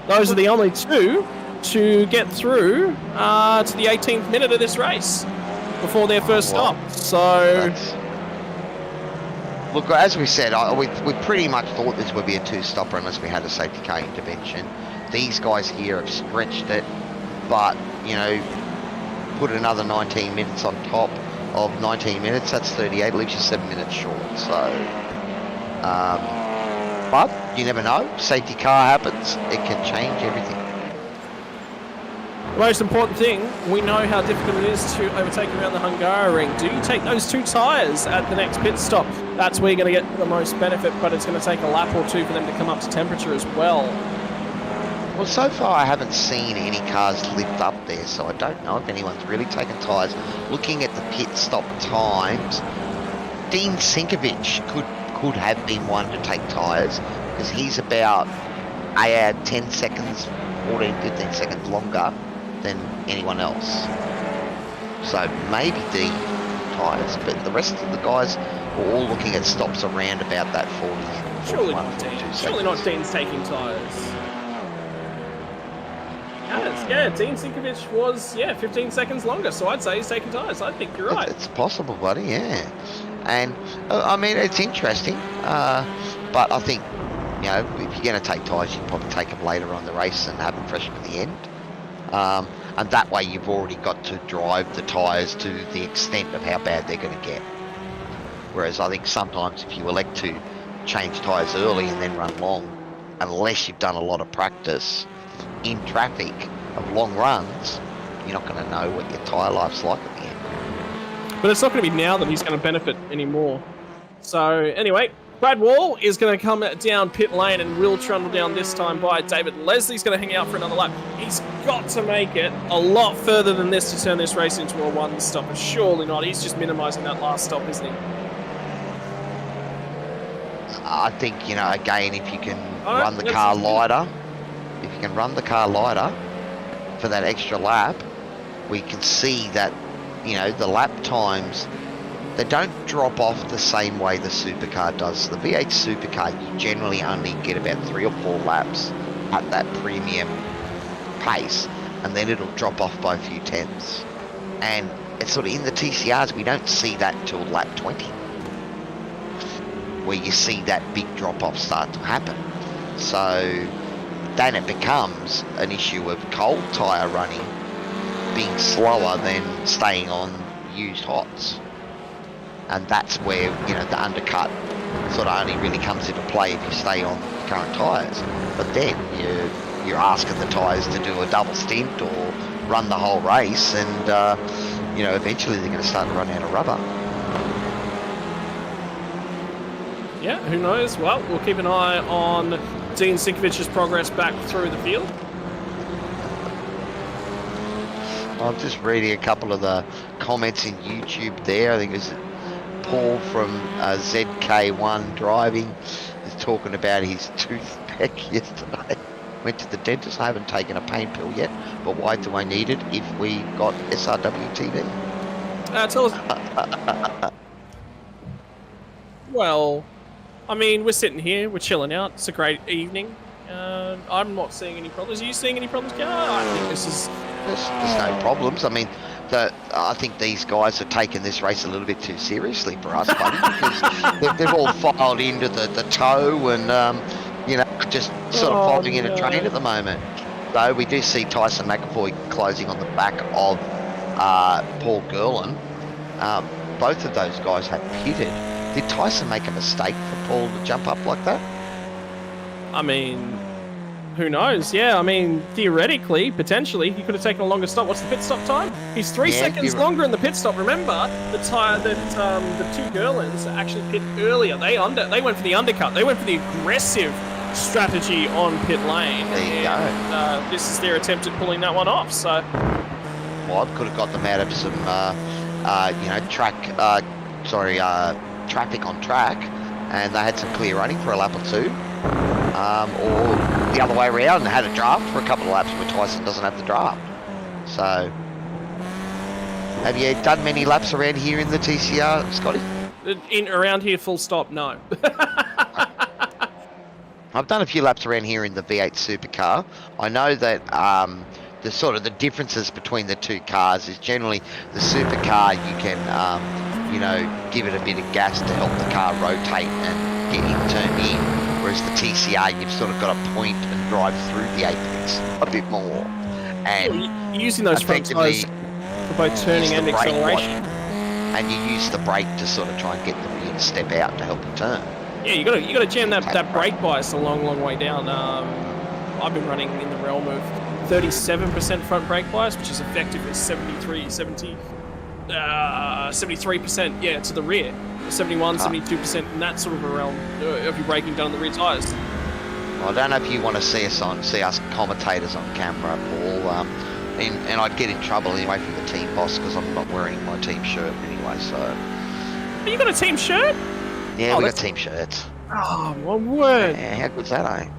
[SPEAKER 1] Those are the only two to get through to the 18th minute of this race before their first stop. So...
[SPEAKER 2] Look, as we said, we pretty much thought this would be a two-stopper unless we had a safety car intervention. These guys here have stretched it, but, you know, put another 19 minutes on top of 19 minutes, that's 38, leaves you 7 minutes short. So, but you never know. Safety car happens, it can change everything.
[SPEAKER 1] The most important thing, we know how difficult it is to overtake around the Hungaroring. Do you take those 2 tyres at the next pit stop? That's where you're going to get the most benefit, but it's going to take a lap or 2 for them to come up to temperature as well.
[SPEAKER 2] Well, so far I haven't seen any cars lift up there, so I don't know if anyone's really taken tyres. Looking at the pit stop times, Dean Sinkovich could have been one to take tyres, because he's about 10 seconds, 14, 15 seconds longer than anyone else. So maybe Dean tyres, but the rest of the guys were all looking at stops around about that 40.
[SPEAKER 1] Surely not Dean. Surely not Dean's taking tyres. Yeah, Dean Sinkovich was, 15 seconds longer, so I'd say he's taking tyres. I think you're right.
[SPEAKER 2] It's possible, buddy, yeah. And, I mean, it's interesting, but I think, you know, if you're going to take tyres, you'd probably take them later on the race and have them fresh for the end. And that way you've already got to drive the tyres to the extent of how bad they're going to get. Whereas I think sometimes if you elect to change tyres early and then run long, unless you've done a lot of practice in traffic of long runs, you're not going to know what your tyre life's like at the end.
[SPEAKER 1] But it's not going to be now that he's going to benefit anymore. So anyway, Brad Wall is going to come down pit lane and will trundle down this time by. David Leslie's going to hang out for another lap. He's got to make it a lot further than this to turn this race into a one-stopper. Surely not. He's just minimising that last stop, isn't he?
[SPEAKER 2] I think, you know, again, if you can run the car lighter, for that extra lap, we can see that, you know, the lap times, they don't drop off the same way the supercar does. The V8 supercar, you generally only get about 3 or 4 laps at that premium pace, and then it'll drop off by a few tenths. And it's sort of in the TCRs, we don't see that until lap 20, where you see that big drop off start to happen. So then it becomes an issue of cold tyre running being slower than staying on used hots. And that's where, you know, the undercut sort of only really comes into play if you stay on current tyres. But then you're asking the tyres to do a double stint or run the whole race, and you know, eventually they're going to start to run out of rubber.
[SPEAKER 1] Yeah, who knows? Well, we'll keep an eye on Dean Sinkovic's progress back through the field.
[SPEAKER 2] I'm just reading a couple of the comments in YouTube there. I think it was Paul from ZK1 Driving is talking about his tooth back yesterday. Went to the dentist. I haven't taken a pain pill yet, but why do I need it if we got SRW TV?
[SPEAKER 1] Tell us. Well, I mean, we're sitting here, we're chilling out. It's a great evening. I'm not seeing any problems. Are you seeing any problems, Gar? I think this is...
[SPEAKER 2] There's no problems. I mean, I think these guys are taking this race a little bit too seriously for us, buddy, because they've all filed into the toe and, you know, just sort of folding in a train at the moment. Though we do see Tyson McAvoy closing on the back of Paul Gerlin. Both of those guys had pitted. Did Tyson make a mistake for Paul to jump up like that?
[SPEAKER 1] I mean, who knows? Yeah, I mean, theoretically, potentially, he could have taken a longer stop. What's the pit stop time? He's 3 seconds longer in the pit stop. Remember, the tyre that the two Gerlins actually pit earlier. They went for the undercut. They went for the aggressive strategy on pit lane.
[SPEAKER 2] There you go.
[SPEAKER 1] This is their attempt at pulling that one off. So,
[SPEAKER 2] well, it could have got them out of some, you know, traffic on track, and they had some clear running for a lap or two. Or the other way around, and had a draft for a couple of laps where Tyson doesn't have the draft. So, have you done many laps around here in the TCR, Scotty?
[SPEAKER 1] Around here, full stop, no.
[SPEAKER 2] I've done a few laps around here in the V8 supercar. I know that the sort of the differences between the two cars is generally the supercar you can, you know, give it a bit of gas to help the car rotate and get in, turn in. Whereas the TCR, you've sort of got to point and drive through the apex a bit more. And
[SPEAKER 1] using those front tires for both turning and acceleration.
[SPEAKER 2] And you use the brake to sort of try and get the rear to step out to help you turn.
[SPEAKER 1] Yeah, you got to jam that brake bias a long way down. I've been running in the realm of 37% front brake bias, which is effective at 73%, yeah, to the rear. 71, 72% in that sort of a realm of you braking down the rear tyres.
[SPEAKER 2] Well, I don't know if you want to see us commentators on camera, Paul. And I'd get in trouble anyway from the team boss because I'm not wearing my team shirt anyway. So.
[SPEAKER 1] You got a team shirt?
[SPEAKER 2] Yeah, we got team shirts.
[SPEAKER 1] Oh, my word!
[SPEAKER 2] Yeah, how good's that, eh?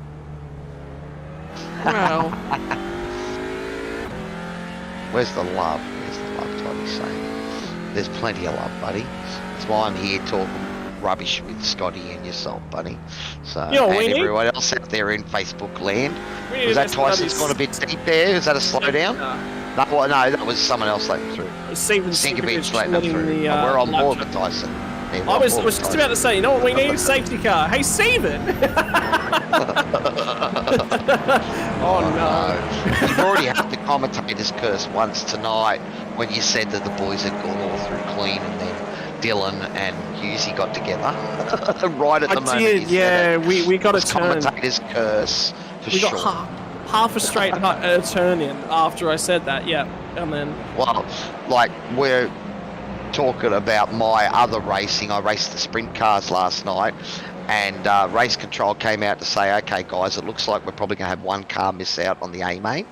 [SPEAKER 1] Well.
[SPEAKER 2] Where's the love? Where's the love, Toddy's saying? There's plenty of love, buddy. That's why I'm here talking rubbish with Scotty and yourself, buddy. So, and everyone else out there in Facebook land. Was that Tyson's gone a bit deep there? Is that a slowdown? No, that was someone else letting through. Sinkovich letting them through. We're on board with Tyson. Yeah,
[SPEAKER 1] I was just about to say, you know what we need? Safety car. Hey, Steven! Oh, no.
[SPEAKER 2] You've already had the commentator's curse once tonight when you said that the boys had gone all through clean and then Dylan and Husey got together. Right at the moment.
[SPEAKER 1] Did, yeah. We got a turn.
[SPEAKER 2] Commentator's curse, for sure.
[SPEAKER 1] We got half a straight turn in after I said that, yeah. And then...
[SPEAKER 2] Well, like, we're talking about my other racing. I raced the sprint cars last night, and race control came out to say, okay guys, it looks like we're probably going to have one car miss out on the A main.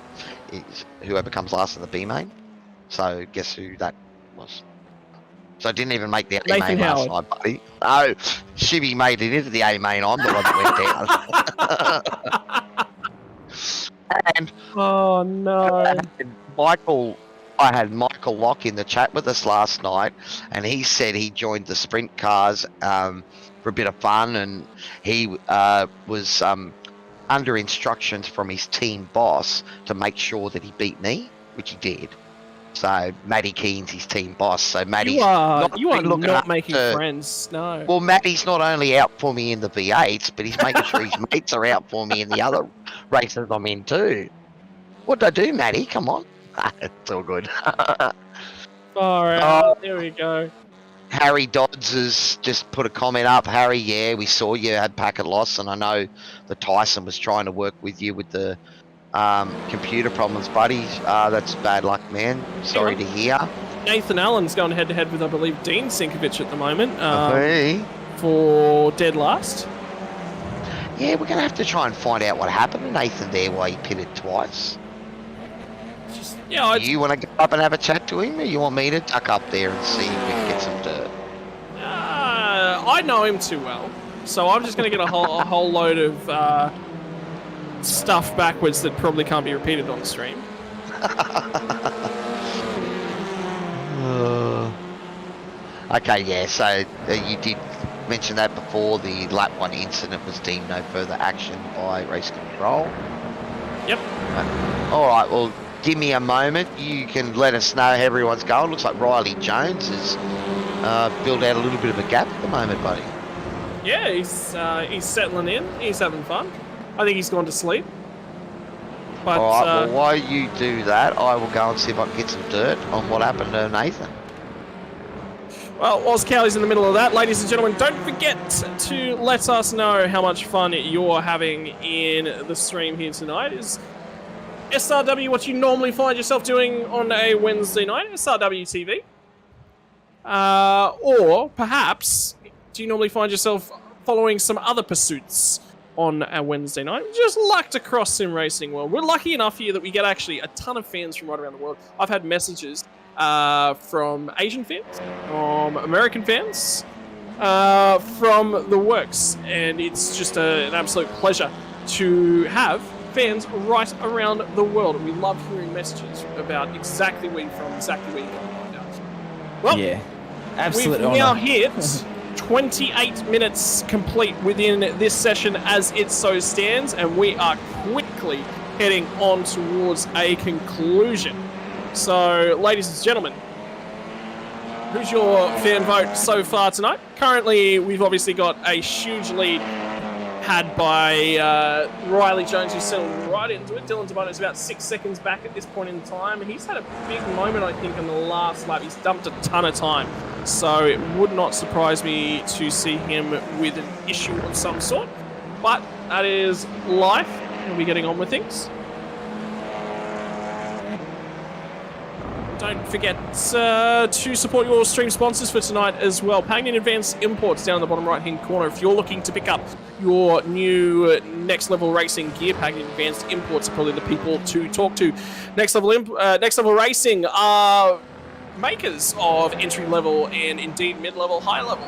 [SPEAKER 2] Whoever comes last in the B main. So guess who that was? So I didn't even make the A main last night, buddy. Oh, Shibby made it into the A main. I'm the one that went down. And
[SPEAKER 1] Oh no.
[SPEAKER 2] Michael, I had Michael Locke in the chat with us last night, and he said he joined the sprint cars for a bit of fun, and he was under instructions from his team boss to make sure that he beat me, which he did. So Matty Keen's his team boss. So Matty's
[SPEAKER 1] You are
[SPEAKER 2] looking
[SPEAKER 1] not
[SPEAKER 2] up
[SPEAKER 1] making
[SPEAKER 2] to-
[SPEAKER 1] friends. No.
[SPEAKER 2] Well, Matty's not only out for me in the V8s, but he's making sure his mates are out for me in the other races I'm in too. What'd I do, Matty? Come on. It's all good.
[SPEAKER 1] Far out. There we go.
[SPEAKER 2] Harry Dodds has just put a comment up. Harry, yeah, we saw you had packet loss, and I know that Tyson was trying to work with you with the computer problems, buddy. That's bad luck, man. Sorry to hear.
[SPEAKER 1] Nathan Allen's going head-to-head with, I believe, Dean Sinkovich at the moment
[SPEAKER 2] Okay.
[SPEAKER 1] for dead last.
[SPEAKER 2] Yeah, we're going to have to try and find out what happened to Nathan there while he pitted twice.
[SPEAKER 1] Yeah,
[SPEAKER 2] Do you want to go up and have a chat to him, or you want me to duck up there and see if we can get some dirt?
[SPEAKER 1] I know him too well, so I'm just going to get a whole load of stuff backwards that probably can't be repeated on stream.
[SPEAKER 2] Okay, yeah, so you did mention that before. The lap 1 incident was deemed no further action by race control.
[SPEAKER 1] Yep.
[SPEAKER 2] Alright, well, give me a moment. You can let us know how everyone's going. Looks like Riley Jones has built out a little bit of a gap at the moment, buddy.
[SPEAKER 1] Yeah, he's settling in. He's having fun. I think he's gone to sleep. But,
[SPEAKER 2] Alright, well, while you do that, I will go and see if I can get some dirt on what happened to Nathan.
[SPEAKER 1] Well, whilst Cowley's in the middle of that, ladies and gentlemen, don't forget to let us know how much fun you're having in the stream here tonight. Is SRW what you normally find yourself doing on a Wednesday night? SRW TV? Or perhaps, do you normally find yourself following some other pursuits on a Wednesday night? Just lucked across sim racing world. We're lucky enough here that we get actually a ton of fans from right around the world. I've had messages from Asian fans, from American fans, from the works, and it's just an absolute pleasure to have fans right around the world, and we love hearing messages about exactly where you're from, exactly where you're going to find out. Well,
[SPEAKER 3] yeah, absolute
[SPEAKER 1] we've now
[SPEAKER 3] honour.
[SPEAKER 1] hit 28 minutes complete within this session as it so stands, and we are quickly heading on towards a conclusion. So, ladies and gentlemen, who's your fan vote so far tonight? Currently, we've obviously got a huge lead had by Riley Jones, who settled right into it. Dylan DeBono's about 6 seconds back at this point in time. He's had a big moment, I think, in the last lap. He's dumped a ton of time. So it would not surprise me to see him with an issue of some sort. But that is life. We'll be getting on with things. Don't forget to support your stream sponsors for tonight as well. Pagnian Imports down in the bottom right-hand corner. If you're looking to pick up your new Next Level Racing gear, Pagnian Advanced Imports are probably the people to talk to. Next Level Racing are makers of entry-level and indeed mid-level, high-level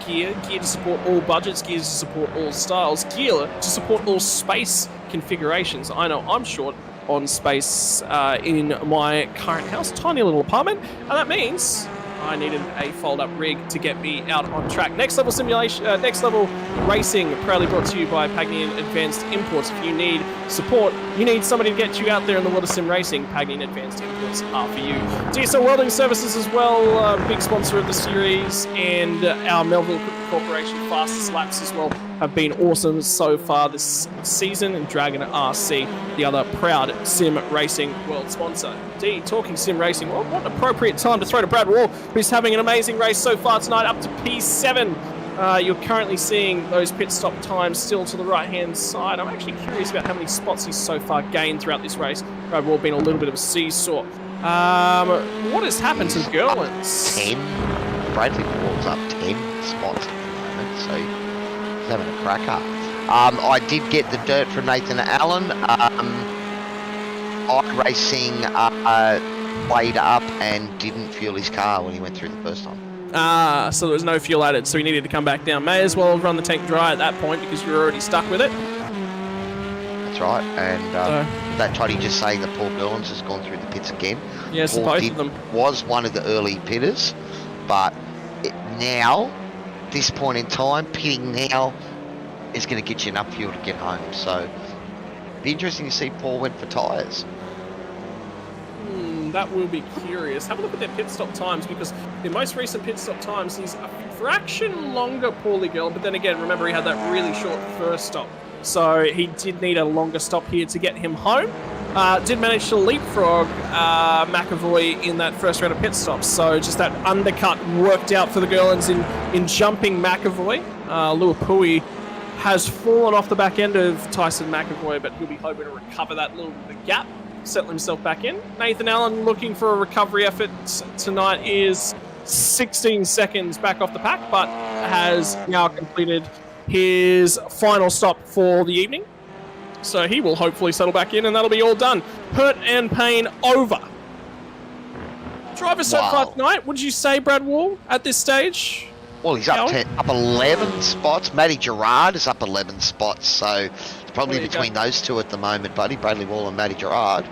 [SPEAKER 1] gear to support all budgets, gear to support all styles, gear to support all space configurations. I know I'm short on space in my current house, tiny little apartment, and that means I needed a fold-up rig to get me out on track. Next Level Simulation, Next Level Racing, proudly brought to you by Pagnian Advanced Imports. If you need support, you need somebody to get you out there in the world of sim racing, Pagnian Advanced Imports are for you. DSL Welding Services as well, big sponsor of the series, and our Melville Corporation Fastest Laps as well have been awesome so far this season, and Dragon RC, the other proud sim racing world sponsor. Indeed, talking sim racing, well, what an appropriate time to throw to Brad Wall, who's having an amazing race so far tonight, up to P7. You're currently seeing those pit stop times still to the right-hand side. I'm actually curious about how many spots he's so far gained throughout this race. Brad Wall being a little bit of a seesaw. What has happened to Gerlins?
[SPEAKER 2] 10. Bradley Wall's up 10 spots at the moment, so he's having a cracker. I did get the dirt from Nathan Allen. iRacing played up and didn't fuel his car when he went through the first time.
[SPEAKER 1] So there was no fuel added, so he needed to come back down. May as well run the tank dry at that point because you're already stuck with it.
[SPEAKER 2] That's right? And that Toddy just saying that Paul Gerlins has gone through the pits again.
[SPEAKER 1] Yes,
[SPEAKER 2] Paul
[SPEAKER 1] both of them.
[SPEAKER 2] Was one of the early pitters, but now, this point in time, pitting now is going to get you enough fuel to get home. So, it'd be interesting to see Paul went for tyres.
[SPEAKER 1] That will be curious. Have a look at their pit stop times, because the most recent pit stop times, he's a fraction longer, Paulie Girl, but then again, remember he had that really short first stop. So he did need a longer stop here to get him home. Did manage to leapfrog McAvoy in that first round of pit stops. So just that undercut worked out for the Gerlins in jumping McAvoy. Luapui has fallen off the back end of Tyson McAvoy, but he'll be hoping to recover that little bit of gap, settle himself back in. Nathan Allen looking for a recovery effort tonight is 16 seconds back off the pack, but has now completed his final stop for the evening. So he will hopefully settle back in, and that'll be all done. Hurt and pain over. Driver so far tonight, would you say, Brad Wall, at this stage?
[SPEAKER 2] Well, he's up 11 spots. Matty Gerard is up 11 spots, so it's probably between those two at the moment, buddy. Bradley Wall and Matty Gerard.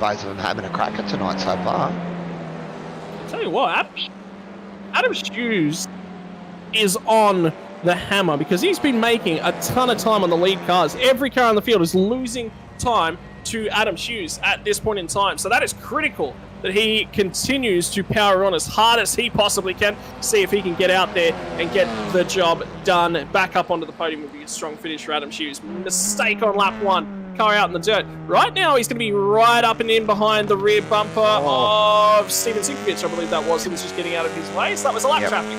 [SPEAKER 2] Both of them having a cracker tonight so far.
[SPEAKER 1] I'll tell you what, Adam Hughes is on the hammer, because he's been making a ton of time on the lead cars. Every car in the field is losing time to Adam Hughes at this point in time. So that is critical that he continues to power on as hard as he possibly can, see if he can get out there and get the job done. Back up onto the podium would be a strong finish for Adam Hughes. Mistake on lap 1. Car out in the dirt. Right now, he's going to be right up and in behind the rear bumper of Steven Sinkovich, I believe that was. He was just getting out of his way. So that was a lap traffic.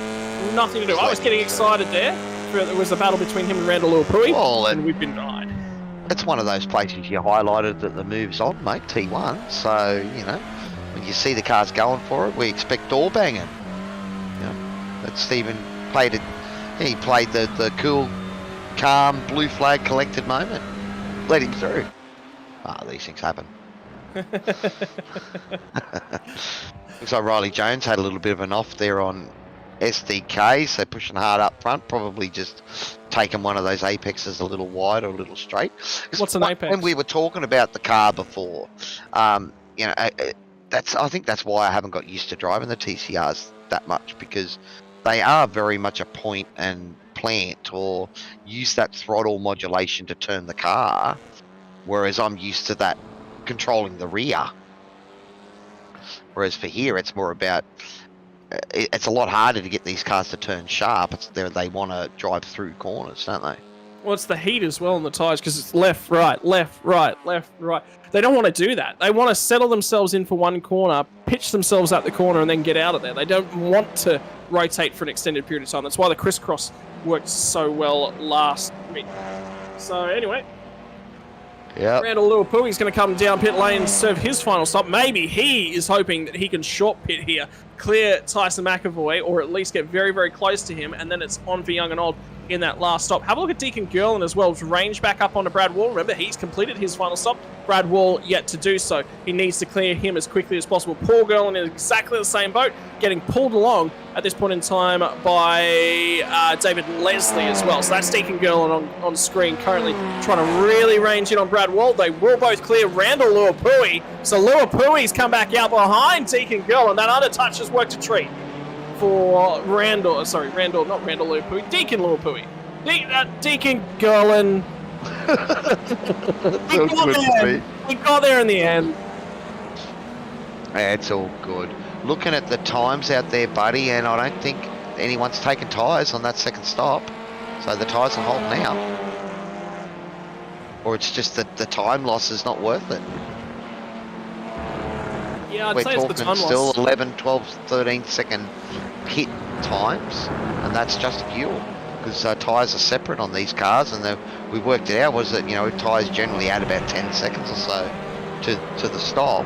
[SPEAKER 1] Nothing to do. I was getting excited there. There was a battle between him and Randall Luapui, and we've been denied.
[SPEAKER 2] It's one of those places you highlighted that the move's on, mate, T1. So, you know, when you see the cars going for it, we expect door banging. You know, that Stephen played it. He played the cool, calm, blue flag collected moment. Let him through. These things happen. Looks like Riley Jones had a little bit of an off there on SDK, so pushing hard up front, probably just taking one of those apexes a little wide or a little straight.
[SPEAKER 1] What's an apex?
[SPEAKER 2] When we were talking about the car before, you know, I think that's why I haven't got used to driving the TCRs that much, because they are very much a point and plant, or use that throttle modulation to turn the car, whereas I'm used to that controlling the rear. Whereas for here, it's more about, it's a lot harder to get these cars to turn sharp. They want to drive through corners, don't they?
[SPEAKER 1] Well, it's the heat as well on the tyres, because it's left, right, left, right, left, right. They don't want to do that. They want to settle themselves in for one corner, pitch themselves out the corner, and then get out of there. They don't want to rotate for an extended period of time. That's why the crisscross worked so well last week. So anyway, Randall Luapui is going to come down pit lane and serve his final stop. Maybe he is hoping that he can short pit here, clear Tyson McAvoy, or at least get very, very close to him, and then it's on for young and old in that last stop. Have a look at Deacon Gerlin as well. Range back up onto Brad Wall. Remember, he's completed his final stop. Brad Wall yet to do so. He needs to clear him as quickly as possible. Paul Gerlin in exactly the same boat, getting pulled along at this point in time by David Leslie as well. So that's Deacon Gerlin on screen, currently trying to really range in on Brad Wall. They will both clear Randall Luapui. So Luapui's come back out behind Deacon Gerlin. That undertouch has worked a treat for Deacon Luapui. Deacon Gerlin. We got there in the end.
[SPEAKER 2] Yeah, it's all good. Looking at the times out there, buddy, and I don't think anyone's taken tyres on that second stop. So the tyres are holding out. Or it's just that the time loss is not worth it.
[SPEAKER 1] Yeah, I'd
[SPEAKER 2] We're
[SPEAKER 1] say it's the
[SPEAKER 2] talking
[SPEAKER 1] time
[SPEAKER 2] still
[SPEAKER 1] loss.
[SPEAKER 2] 11, 12, 13 second pit times, and that's just fuel. Because tyres are separate on these cars, and we worked it out, was that, you know, tyres generally add about 10 seconds or so to the stop.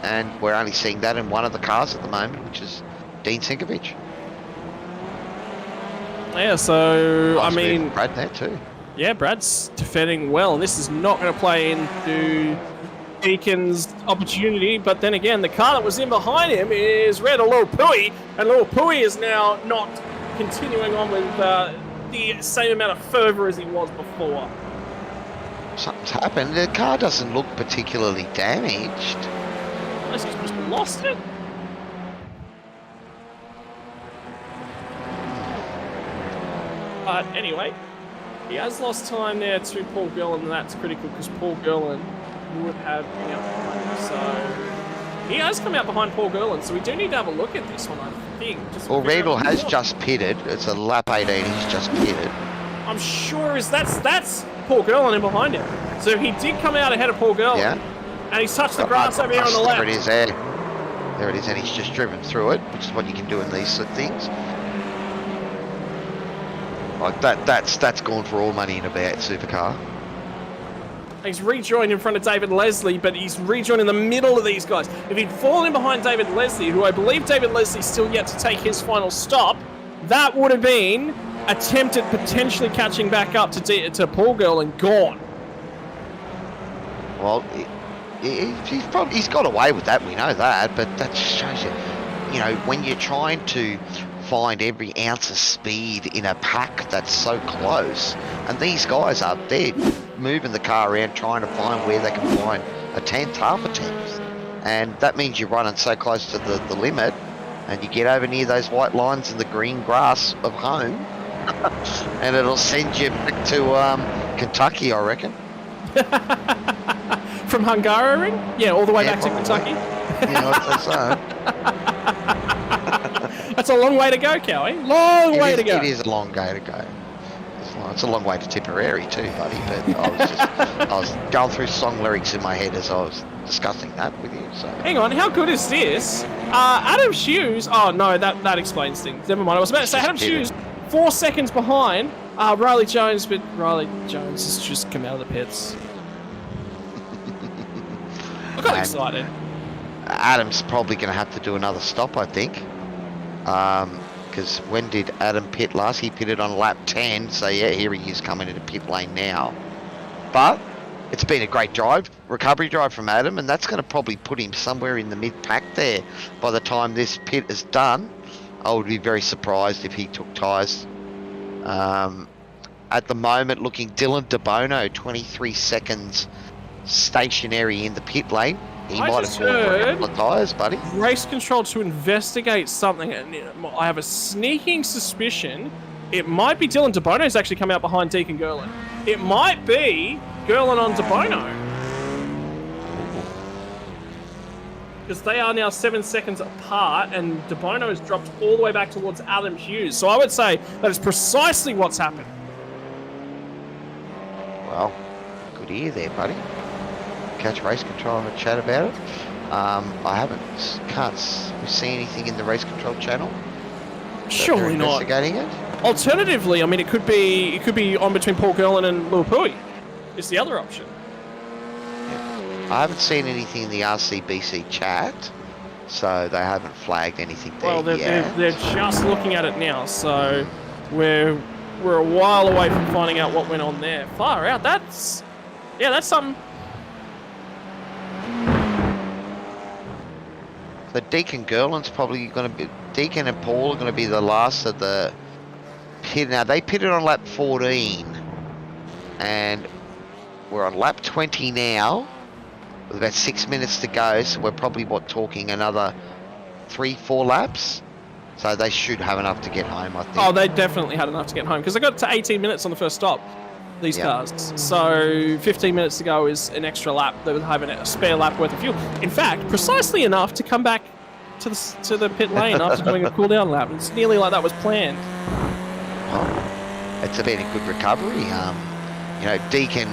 [SPEAKER 2] And we're only seeing that in one of the cars at the moment, which is Dean Sinkovich.
[SPEAKER 1] Yeah, so,
[SPEAKER 2] Nice
[SPEAKER 1] I mean...
[SPEAKER 2] Brad there too.
[SPEAKER 1] Yeah, Brad's defending well, and this is not going to play into Deacon's opportunity, but then again, the car that was in behind him is Randall Luapui, and Luapui is now not continuing on with the the same amount of fervour as he was before.
[SPEAKER 2] Something's happened. The car doesn't look particularly damaged.
[SPEAKER 1] Unless he's just lost it. But anyway, he has lost time there to Paul Gerlin, and that's critical because Paul Gerlin would have been out behind him. So he has come out behind Paul Gerlin, so we do need to have a look at this one, I think.
[SPEAKER 2] Well, Riedel has just pitted. It's a lap 18. He's just pitted.
[SPEAKER 1] I'm sure that's Paul Gerlin in behind him. So he did come out ahead of Paul Gerlin.
[SPEAKER 2] Yeah.
[SPEAKER 1] And he's touched the grass over here on the left.
[SPEAKER 2] There it is there. There it is, and he's just driven through it, which is what you can do in these sort of things. Like that's gone for all money in a bad supercar.
[SPEAKER 1] He's rejoined in front of David Leslie, but he's rejoined in the middle of these guys. If he'd fallen in behind David Leslie, who I believe David Leslie's still yet to take his final stop, that would have been attempt at potentially catching back up to Paul Gerlin and gone.
[SPEAKER 2] Well, he's got away with that, we know that, but that just shows you know, when you're trying to find every ounce of speed in a pack that's so close, and these guys are there moving the car around trying to find where they can find a tenth, half a tenth, and that means you're running so close to the limit, and you get over near those white lines in the green grass of home, and it'll send you back to Kentucky, I reckon.
[SPEAKER 1] From Hungaroring? Yeah, all the way back to Kentucky.
[SPEAKER 2] Yeah, I'd say so.
[SPEAKER 1] That's a long way to go, Cowie. Long way to go.
[SPEAKER 2] It is a long way to go. It's a long way to Tipperary too, buddy. But I was going through song lyrics in my head as I was discussing that with you. So
[SPEAKER 1] hang on, how good is this? Adam Hughes. Oh no, that explains things. Never mind. I was about to say Adam Hughes, 4 seconds behind Riley Jones, but Riley Jones has just come out of the pits. I got excited.
[SPEAKER 2] Adam's probably going to have to do another stop, I think. Because when did Adam pit last? He pitted on lap 10, so yeah, here he is coming into pit lane now. But it's been a great drive, recovery drive from Adam, and that's going to probably put him somewhere in the mid-pack there by the time this pit is done. I would be very surprised if he took tyres. At the moment, looking Dylan DeBono, 23 seconds stationary in the pit lane. He might have gone for a couple of tyres, buddy.
[SPEAKER 1] Race control to investigate something, and I have a sneaking suspicion it might be Dylan DeBono's actually come out behind Deacon Gerlin. It might be Gerlin on DeBono. Because they are now 7 seconds apart, and DeBono has dropped all the way back towards Adam Hughes. So I would say that is precisely what's happened.
[SPEAKER 2] Well, good ear there, buddy. Catch race control and chat about it. I can't see anything in the race control channel.
[SPEAKER 1] Surely not.
[SPEAKER 2] Investigating it.
[SPEAKER 1] Alternatively, I mean, it could be on between Paul Gerlin and Luapui. It's the other option.
[SPEAKER 2] Yeah. I haven't seen anything in the RCBC chat, so they haven't flagged anything there.
[SPEAKER 1] Well, they're just looking at it now, so we're a while away from finding out what went on there. Far out. That's something.
[SPEAKER 2] So Deacon Gerlin's probably going to be... Deacon and Paul are going to be the last of the pit. Now, they pitted on lap 14. And we're on lap 20 now. With about 6 minutes to go. So we're probably, talking another 3-4 laps? So they should have enough to get home, I think.
[SPEAKER 1] Oh, they definitely had enough to get home. Because they got to 18 minutes on the first stop. These cars. So 15 minutes to go is an extra lap. They would have a spare lap worth of fuel. In fact, precisely enough to come back to the pit lane after doing a cool down lap. It's nearly like that was planned.
[SPEAKER 2] Oh, it's been a good recovery. Deacon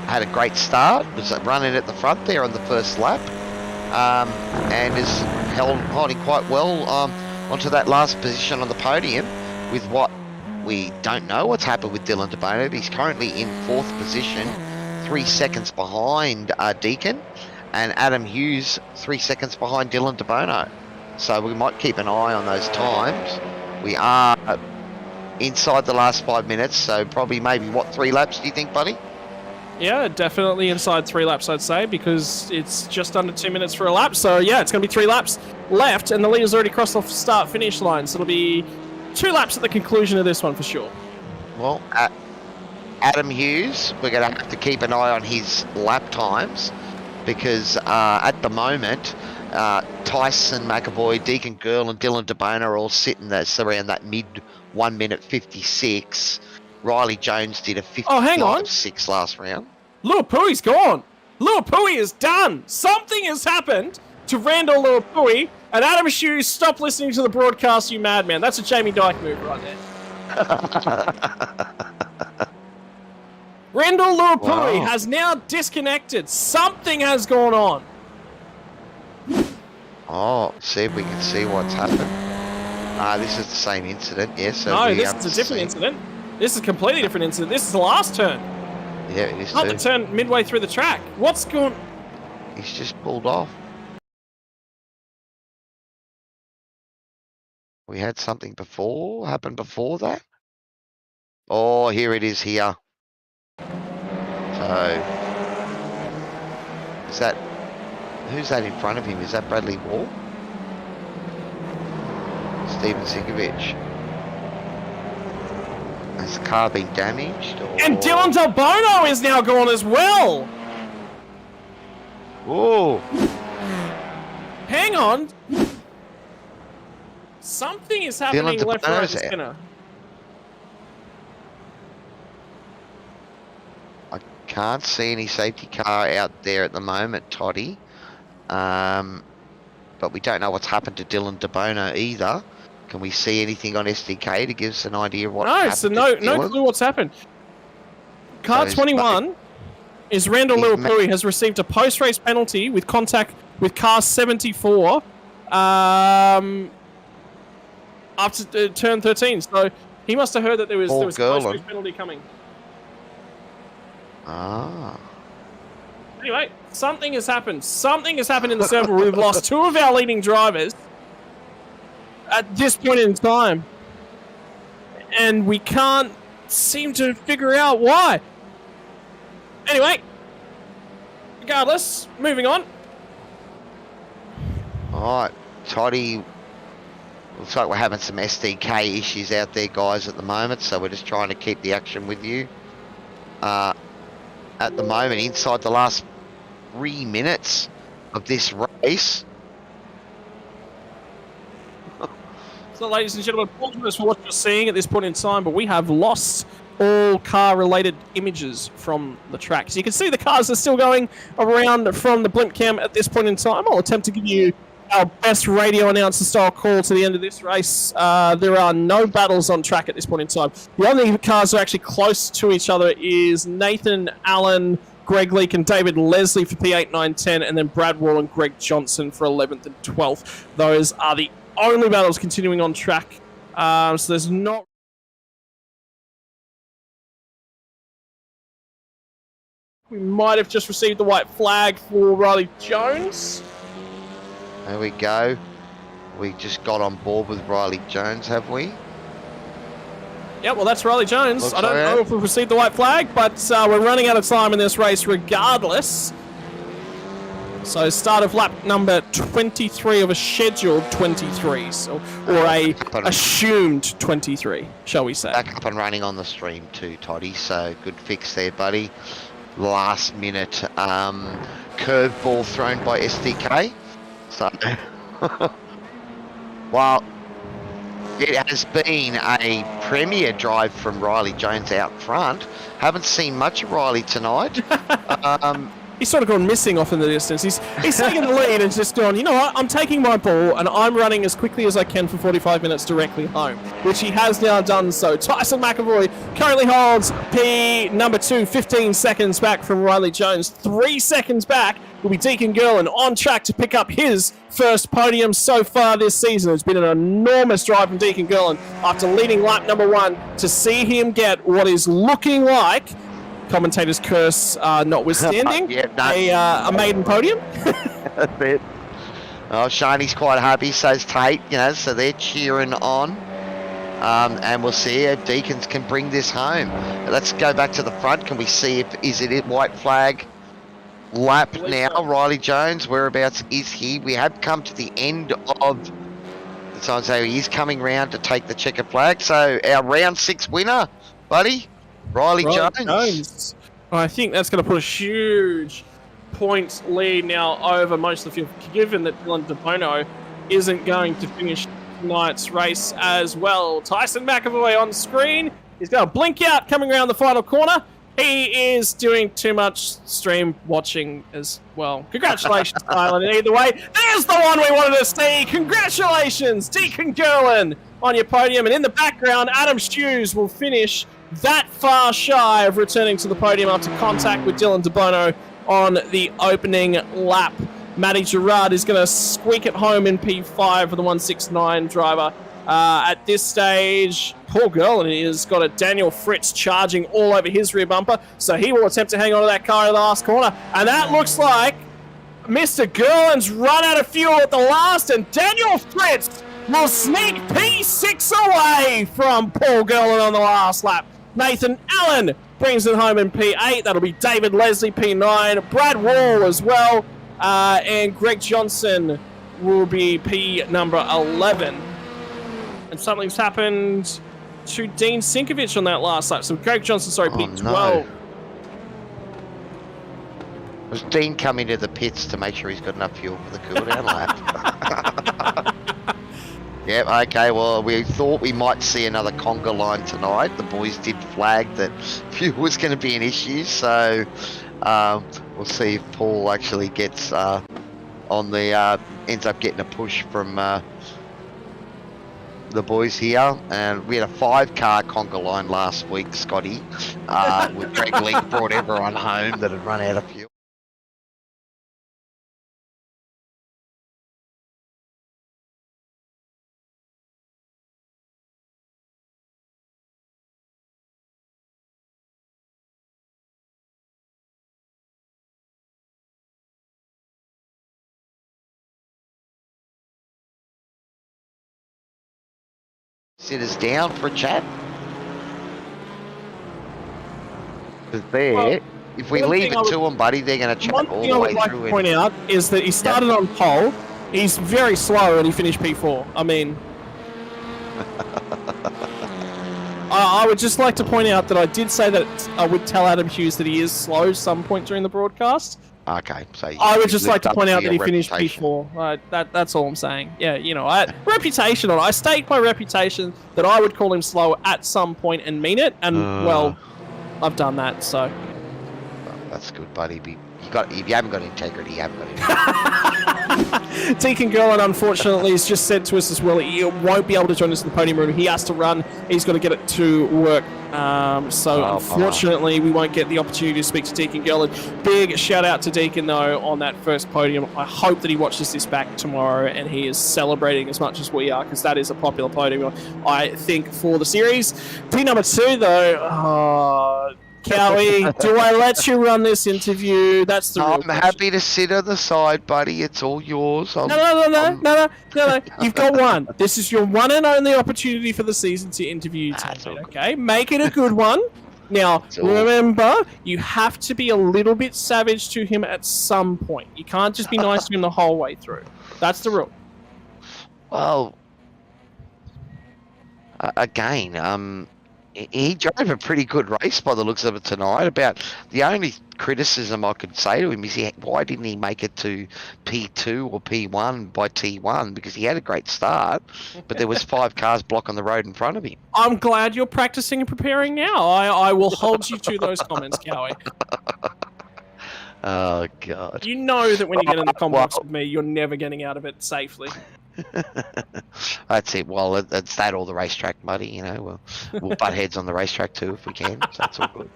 [SPEAKER 2] had a great start. Was running at the front there on the first lap, and is holding quite well onto that last position on the podium. With what we don't know what's happened with Dylan DeBono. He's currently in 4th position, 3 seconds behind Deacon, and Adam Hughes 3 seconds behind Dylan DeBono. So we might keep an eye on those times. We are inside the last 5 minutes, so probably maybe 3 laps do you think, buddy?
[SPEAKER 1] Yeah, definitely inside 3 laps, I'd say, because it's just under 2 minutes for a lap. So yeah, it's going to be 3 laps left, and the leader's already crossed off the start-finish line. So it'll be 2 laps at the conclusion of this one for sure.
[SPEAKER 2] Well, Adam Hughes, we're going to have to keep an eye on his lap times because at the moment, Tyson McAvoy, Deacon Girl, and Dylan DeBona are all sitting there around that mid 1 minute 56. Riley Jones did a 55.6 last round.
[SPEAKER 1] Luapui's gone. Luapui is done. Something has happened to Randall Luapui, and Adam Hughes, stop listening to the broadcast, you madman. That's a Jamie Dyke move right there. Randall Luapui has now disconnected. Something has gone on.
[SPEAKER 2] Oh, see if we can see what's happened. This is the same incident, yes. Yeah, so
[SPEAKER 1] no, this is a different incident. This is a completely different incident. This is the last turn.
[SPEAKER 2] Yeah, it is.
[SPEAKER 1] Not the turn midway through the track. What's going?
[SPEAKER 2] He's just pulled off. We had something happen before that. Oh, here it is here. So, who's that in front of him? Is that Bradley Wall? Steven Sinkovich. Has the car been damaged? Or...
[SPEAKER 1] And Dylan Del Bono is now gone as well.
[SPEAKER 2] Whoa.
[SPEAKER 1] Hang on. Something is happening left, right, and center.
[SPEAKER 2] I can't see any safety car out there at the moment, Toddy. But we don't know what's happened to Dylan DeBona either. Can we see anything on SDK to give us an idea of what happened?
[SPEAKER 1] No, so no clue what's happened. Car 21 is Randall Luapui has received a post-race penalty with contact with car 74 after turn 13. So he must have heard that there was a post-race penalty coming. Anyway, something has happened. Something has happened in the circle. We've lost two of our leading drivers at this point in time, and we can't seem to figure out why. Anyway, regardless, moving on.
[SPEAKER 2] Alright, Toddy, looks like we're having some SDK issues out there, guys, at the moment, so we're just trying to keep the action with you. At the moment, inside the last 3 minutes of this race.
[SPEAKER 1] So, ladies and gentlemen, apologies for what you're seeing at this point in time, but we have lost all car-related images from the track. So you can see the cars are still going around from the blimp cam at this point in time. I'll attempt to give you our best radio announcer style call to the end of this race. There are no battles on track at this point in time. The only cars that are actually close to each other is Nathan Allen, Greg Leake and David Leslie for P8, 9, 10, and then Brad Wall and Greg Johnson for 11th and 12th. Those are the only battles continuing on track. So there's not... We might have just received the white flag for Riley Jones.
[SPEAKER 2] There we go. We just got on board with Riley Jones, have we?
[SPEAKER 1] Yeah, well, that's Riley Jones. I don't know if we've received the white flag, but we're running out of time in this race regardless. So start of lap number 23 of a scheduled 23, so, or a assumed 23, shall we say.
[SPEAKER 2] Back up and running on the stream too, Toddy, so good fix there, buddy. Last minute curveball thrown by SDK. So, well, it has been a premier drive from Riley Jones out front. Haven't seen much of Riley tonight.
[SPEAKER 1] He's sort of gone missing off in the distance. He's taking the lead and just gone, you know what, I'm taking my ball and I'm running as quickly as I can for 45 minutes directly home, which he has now done so. Tyson McAvoy currently holds P number 2, 15 seconds back from Riley Jones. 3 seconds back will be Deacon Gerlin, on track to pick up his first podium so far this season. It's been an enormous drive from Deacon Gerlin after leading lap number 1 to see him get what is looking like, commentator's curse notwithstanding, a maiden podium.
[SPEAKER 2] That's it. Oh, Shani's quite happy, so's Tate, you know, so they're cheering on. And we'll see if Deacons can bring this home. Let's go back to the front. Can we see is it white flag lap now? Riley Jones, whereabouts is he? We have come to the end of the time, so he is coming round to take the checker flag. So our round 6 winner, buddy. Riley
[SPEAKER 1] Right,
[SPEAKER 2] Jones.
[SPEAKER 1] I think that's going to put a huge points lead now over most of the field, given that Dylan DeBono isn't going to finish tonight's race as well. Tyson McAvoy on screen. He's going to blink out coming around the final corner. He is doing too much stream watching as well. Congratulations, Tyler. Either way, there's the one we wanted to see. Congratulations, Deacon Gerlin on your podium. And in the background, Adam Hughes will finish that far shy of returning to the podium after contact with Dylan DeBono on the opening lap. Matty Gerard is going to squeak it home in P5 for the 169 driver. At this stage, Paul Gerlin has got a Daniel Fritz charging all over his rear bumper, so he will attempt to hang on to that car in the last corner. And that looks like Mr. Gerlin's run out of fuel at the last, and Daniel Fritz will sneak P6 away from Paul Gerlin on the last lap. Nathan Allen brings it home in P8. That'll be David Leslie, P9. Brad Wall as well. And Greg Johnson will be P number 11. And something's happened to Dean Sinkovich on that last lap. So Greg Johnson, sorry, P12.
[SPEAKER 2] No. Was Dean coming to the pits to make sure he's got enough fuel for the cool-down lap? Yep, okay, well, we thought we might see another conga line tonight. The boys did flag that fuel was going to be an issue, so we'll see if Paul actually gets on the, ends up getting a push from the boys here. And we had a 5-car conga line last week, Scotty, with Greg Link brought everyone home that had run out of fuel. Sit us down for a chat. Because there,
[SPEAKER 1] Well,
[SPEAKER 2] if we
[SPEAKER 1] one
[SPEAKER 2] leave
[SPEAKER 1] thing
[SPEAKER 2] it to them, buddy, they're going to chat
[SPEAKER 1] One
[SPEAKER 2] all
[SPEAKER 1] thing
[SPEAKER 2] the
[SPEAKER 1] I
[SPEAKER 2] way
[SPEAKER 1] would like
[SPEAKER 2] through.
[SPEAKER 1] to point out is that he started on pole. He's very slow and he finished P4. I mean, I would just like to point out that I did say that I would tell Adam Hughes that he is slow some point during the broadcast.
[SPEAKER 2] Okay, so
[SPEAKER 1] I would just like to point out that he
[SPEAKER 2] your
[SPEAKER 1] finished
[SPEAKER 2] reputation.
[SPEAKER 1] P4. That's all I'm saying. Yeah, you know, reputation. I staked my reputation that I would call him slow at some point and mean it, and well, I've done that. So
[SPEAKER 2] Well, that's good, buddy. If you haven't got integrity, you haven't got integrity.
[SPEAKER 1] Deacon Gerlin, unfortunately, has just said to us as well he won't be able to join us in the podium room. He has to run. He's got to get it to work. Unfortunately, we won't get the opportunity to speak to Deacon Gerlin. Big shout out to Deacon, though, on that first podium. I hope that he watches this back tomorrow and he is celebrating as much as we are, because that is a popular podium, I think, for the series. P number 2, though. Cowie, do I let you run this interview? That's the real
[SPEAKER 2] I'm
[SPEAKER 1] question.
[SPEAKER 2] happy to sit on the side, buddy. It's all yours.
[SPEAKER 1] No. You've got one. This is your one and only opportunity for the season to interview Tony, okay? Make it a good one. Now, remember, you have to be a little bit savage to him at some point. You can't just be nice to him the whole way through. That's the rule.
[SPEAKER 2] Well, again, he drove a pretty good race by the looks of it tonight. About the only criticism I could say to him is why didn't he make it to P2 or P1 by T1? Because he had a great start, but there was 5 cars blocking the road in front of him.
[SPEAKER 1] I'm glad you're practicing and preparing now. I will hold you to those comments, Cowie.
[SPEAKER 2] Oh, God.
[SPEAKER 1] You know that when you get in the comments with me, you're never getting out of it safely.
[SPEAKER 2] That's it. Well, it's that or the racetrack, buddy. You know, we'll butt heads on the racetrack too if we can. So that's all good.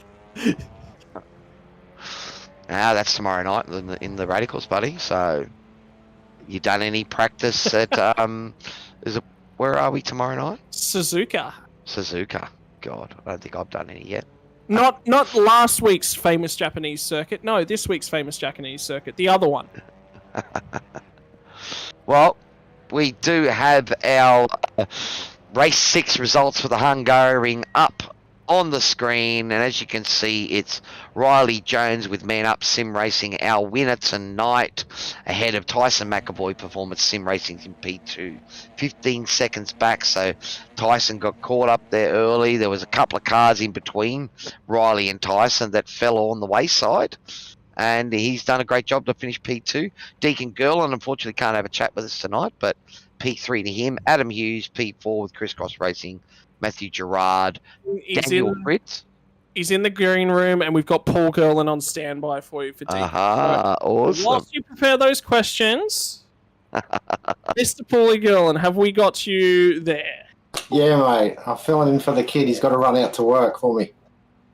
[SPEAKER 2] That's tomorrow night in the Radicals, buddy. So, you done any practice at where are we tomorrow night?
[SPEAKER 1] Suzuka.
[SPEAKER 2] God, I don't think I've done any yet.
[SPEAKER 1] Not last week's famous Japanese circuit. No, this week's famous Japanese circuit. The other one.
[SPEAKER 2] Well, we do have our race 6 results for the Hungaroring up on the screen, and as you can see, it's Riley Jones with Man Up Sim Racing, our winner tonight, ahead of Tyson McAvoy Performance Sim Racing in P2, 15 seconds back. So Tyson got caught up there early. There was a couple of cars in between Riley and Tyson that fell on the wayside, and he's done a great job to finish P2. Deacon Gerland unfortunately can't have a chat with us tonight, but P3 to him. Adam Hughes, P4 with Crisscross Racing, Matthew Gerard, Daniel Fritz.
[SPEAKER 1] He's in the green room, and we've got Paul Gerland on standby for you for Deacon.
[SPEAKER 2] Awesome.
[SPEAKER 1] Whilst you prepare those questions, Mr. Paulie Gerland, have we got you there?
[SPEAKER 3] Yeah, mate. I'm filling in for the kid. He's got to run out to work for me.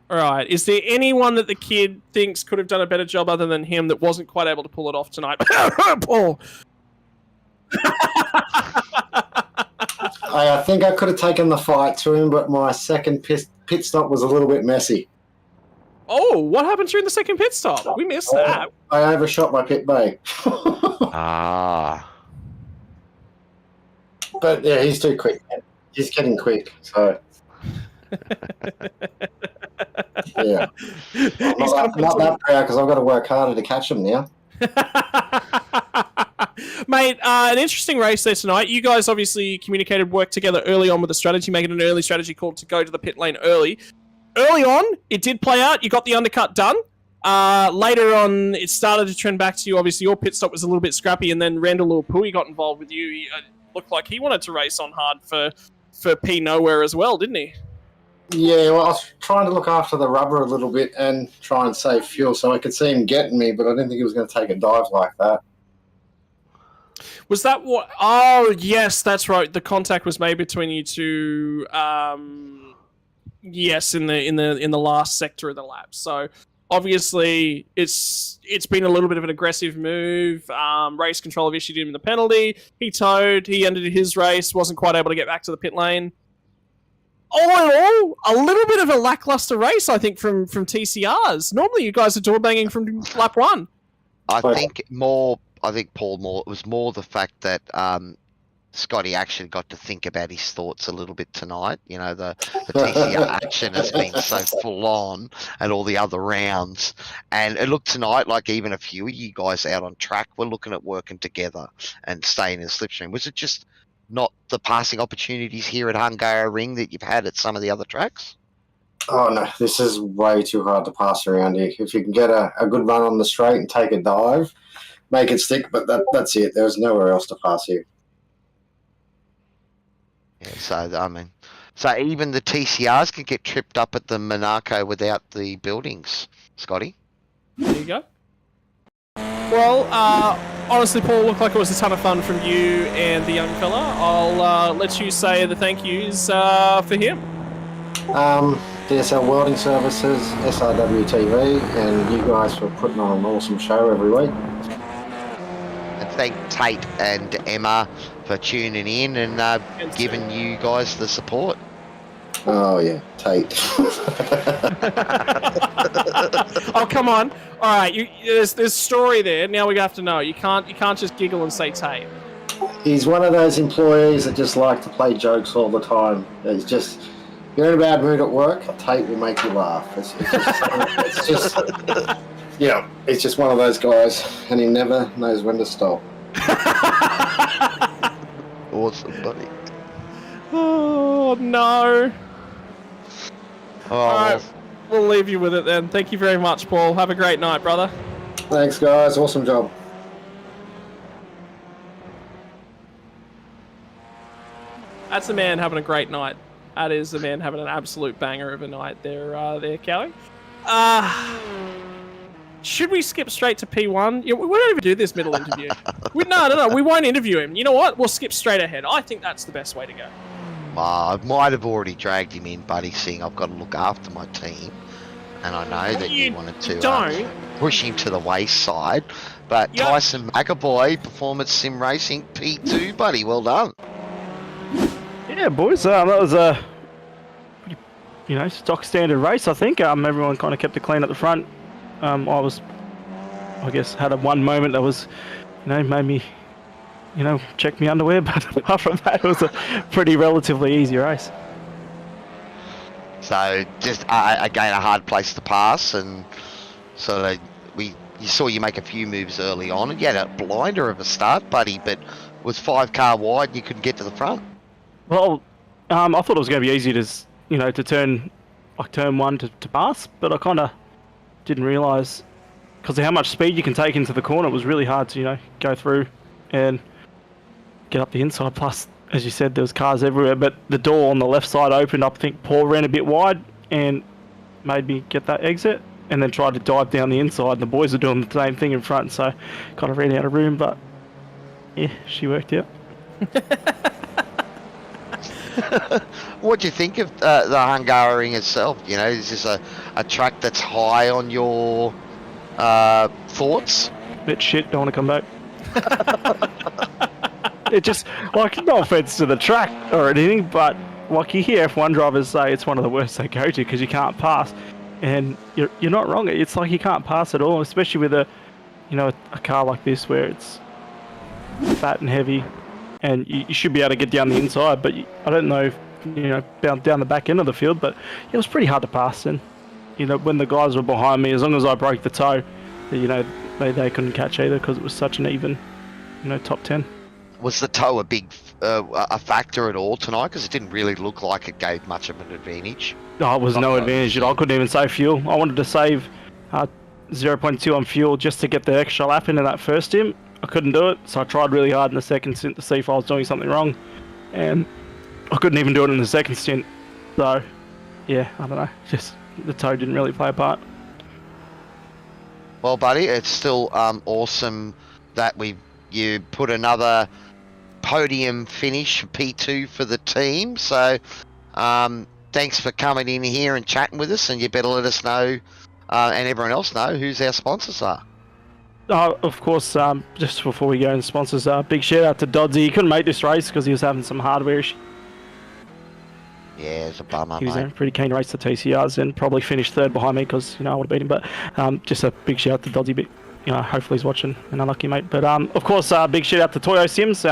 [SPEAKER 1] All right. Is there anyone that the kid thinks could have done a better job other than him that wasn't quite able to pull it off tonight? Paul.
[SPEAKER 3] I think I could have taken the fight to him, but my second pit stop was a little bit messy.
[SPEAKER 1] Oh, what happened during the second pit stop? We missed that.
[SPEAKER 3] I overshot my pit bay. But yeah, he's too quick. He's getting quick, so... yeah. I'm not that proud because I've got to work harder to catch him now.
[SPEAKER 1] Mate, an interesting race there tonight. You guys obviously communicated, worked together early on with the strategy, making an early strategy call to go to the pit lane early. Early on, it did play out. You got the undercut done. Later on, it started to trend back to you. Obviously, your pit stop was a little bit scrappy, and then Randall Lilpui got involved with you. He looked like he wanted to race on hard for P Nowhere as well, didn't he?
[SPEAKER 3] Yeah, well, I was trying to look after the rubber a little bit and try and save fuel so I could see him getting me, but I didn't think he was going to take a dive like that.
[SPEAKER 1] Was that what? Oh, yes, that's right. The contact was made between you two. Yes, in the last sector of the lap. So obviously, it's been a little bit of an aggressive move. Race control have issued him the penalty. He towed. He ended his race. Wasn't quite able to get back to the pit lane. All in all, a little bit of a lackluster race, I think, from TCRs. Normally, you guys are door banging from lap one.
[SPEAKER 2] I think Paul, it was more the fact that Scotty actually got to think about his thoughts a little bit tonight. You know, the TCR action has been so full on at all the other rounds. And it looked tonight like even a few of you guys out on track were looking at working together and staying in the slipstream. Was it just not the passing opportunities here at Hungaroring that you've had at some of the other tracks?
[SPEAKER 3] Oh, no, this is way too hard to pass around here. If you can get a good run on the straight and take a dive, make it stick, but that's it. There's nowhere else to pass here.
[SPEAKER 2] Yeah, so even the TCRs can get tripped up at the Monaco without the buildings, Scotty.
[SPEAKER 1] There you go. Well, honestly, Paul, looked like it was a ton of fun from you and the young fella. I'll let you say the thank yous for him.
[SPEAKER 3] DSL Welding Services, SRW TV, and you guys for putting on an awesome show every week.
[SPEAKER 2] And thank Tate and Emma for tuning in and giving you guys the support.
[SPEAKER 3] Oh, yeah, Tate.
[SPEAKER 1] Oh, come on. All right, there's story there. Now we have to know. You can't just giggle and say Tate.
[SPEAKER 3] He's one of those employees that just like to play jokes all the time. He's just... You're in a bad mood at work, Tate will make you laugh. It's just one of those guys, and he never knows when to stop.
[SPEAKER 2] Awesome, buddy.
[SPEAKER 1] Oh, no. All right, we'll leave you with it then. Thank you very much, Paul. Have a great night, brother.
[SPEAKER 3] Thanks, guys. Awesome job.
[SPEAKER 1] That's the man having a great night. That is the man having an absolute banger of a night there, Cowie. Should we skip straight to P1? Yeah, we won't even do this middle interview. No, we won't interview him. You know what? We'll skip straight ahead. I think that's the best way to go.
[SPEAKER 2] I might have already dragged him in, buddy, seeing I've got to look after my team. And I know that you wanted to push him to the wayside. But yep. Tyson McAvoy, Performance Sim Racing, P2, buddy. Well done.
[SPEAKER 4] Yeah, boys, that was a pretty, stock standard race, I think. Everyone kind of kept it clean at the front. I guess, had one moment that was, made me, check my underwear. But apart from that, it was a pretty relatively easy race.
[SPEAKER 2] So just again a hard place to pass, and so you saw you make a few moves early on, and you had a blinder of a start, buddy, but was 5 car wide and you couldn't get to the front.
[SPEAKER 4] Well, I thought it was going to be easy to turn one to pass, but I kind of didn't realise because of how much speed you can take into the corner. It was really hard to go through and get up the inside. Plus, as you said, there was cars everywhere, but the door on the left side opened up. I think Paul ran a bit wide and made me get that exit, and then tried to dive down the inside. And the boys are doing the same thing in front, so kind of ran out of room. But yeah, she worked out.
[SPEAKER 2] What do you think of the Hungaroring itself? Is this a track that's high on your thoughts?
[SPEAKER 4] Bit shit, don't want to come back. It just, no offense to the track or anything, but you hear F1 drivers say it's one of the worst they go to because you can't pass, and you're not wrong. It's like you can't pass at all, especially with a car like this where it's fat and heavy, and you should be able to get down the inside, but I don't know if, down the back end of the field, but it was pretty hard to pass. And when the guys were behind me, as long as I broke the toe, they couldn't catch either because it was such an even top 10.
[SPEAKER 2] Was the toe a big a factor at all tonight? Because it didn't really look like it gave much of an advantage.
[SPEAKER 4] No, it was no advantage at all. I couldn't even save fuel. I wanted to save 0.2 on fuel just to get the extra lap into that first stint. I couldn't do it, so I tried really hard in the second stint to see if I was doing something wrong, and I couldn't even do it in the second stint. So, yeah, I don't know. Just the toe didn't really play a part.
[SPEAKER 2] Well, buddy, it's still awesome that you put another podium finish, P2 for the team. So, thanks for coming in here and chatting with us, and you better let us know, and everyone else know, who's our sponsors are.
[SPEAKER 4] Of course, just before we go into sponsors, big shout out to Dodsy. He couldn't make this race because he was having some hardware issues.
[SPEAKER 2] Yeah, it's a bummer,
[SPEAKER 4] He was
[SPEAKER 2] mate.
[SPEAKER 4] having a pretty keen race to TCRs and probably finished third behind me because I would have beat him. But just a big shout out to Dodsy. Hopefully he's watching, and unlucky, mate. But of course, big shout out to Toyo Sims,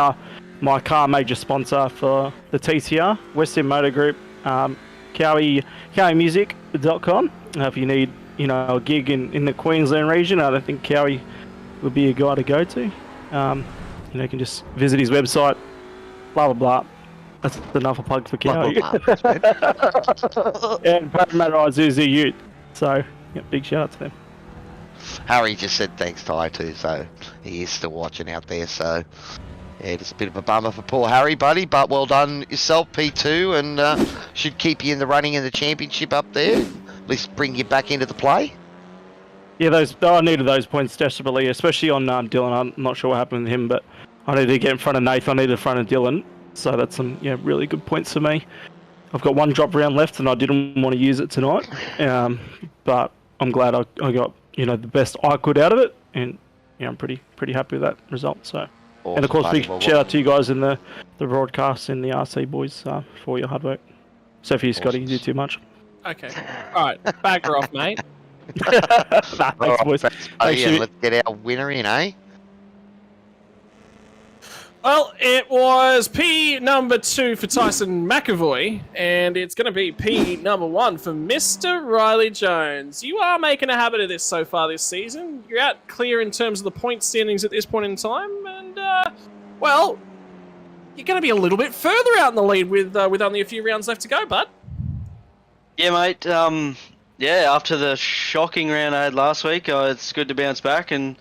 [SPEAKER 4] my car major sponsor for the TCR, West End Motor Group, CowieMusic.com. If you need a gig in the Queensland region, I don't think Cowie would be a guy to go to. You can just visit his website, blah blah blah. That's enough a plug for Cowie. And Parramatta Isuzu Ute. So yeah, big shout out to them.
[SPEAKER 2] Harry just said thanks, Ty, too, so he is still watching out there. So yeah, just a bit of a bummer for poor Harry, buddy, but well done yourself, P2, and should keep you in the running in the championship up there. At least bring you back into the play.
[SPEAKER 4] Yeah, I needed those points desperately, especially on Dylan. I'm not sure what happened with him, but I needed to get in front of Nath. I needed in front of Dylan, so that's some really good points for me. I've got one drop round left, and I didn't want to use it tonight, but I'm glad I got the best I could out of it, and I'm pretty happy with that result. So,
[SPEAKER 2] Awesome,
[SPEAKER 4] and of course,
[SPEAKER 2] buddy.
[SPEAKER 4] big shout out to you guys in the broadcast and the RC boys for your hard work. So for you, Scotty, you did too much.
[SPEAKER 1] Okay. All right. Back her off, mate.
[SPEAKER 4] Thanks, boys.
[SPEAKER 2] Let's get our winner in, eh?
[SPEAKER 1] Well, it was P number 2 for Tyson McAvoy, and it's going to be P number 1 for Mr. Riley Jones. You are making a habit of this so far this season. You're out clear in terms of the point standings at this point in time, and, well, you're going to be a little bit further out in the lead with only a few rounds left to go, bud.
[SPEAKER 5] Yeah, mate. After the shocking round I had last week, it's good to bounce back, and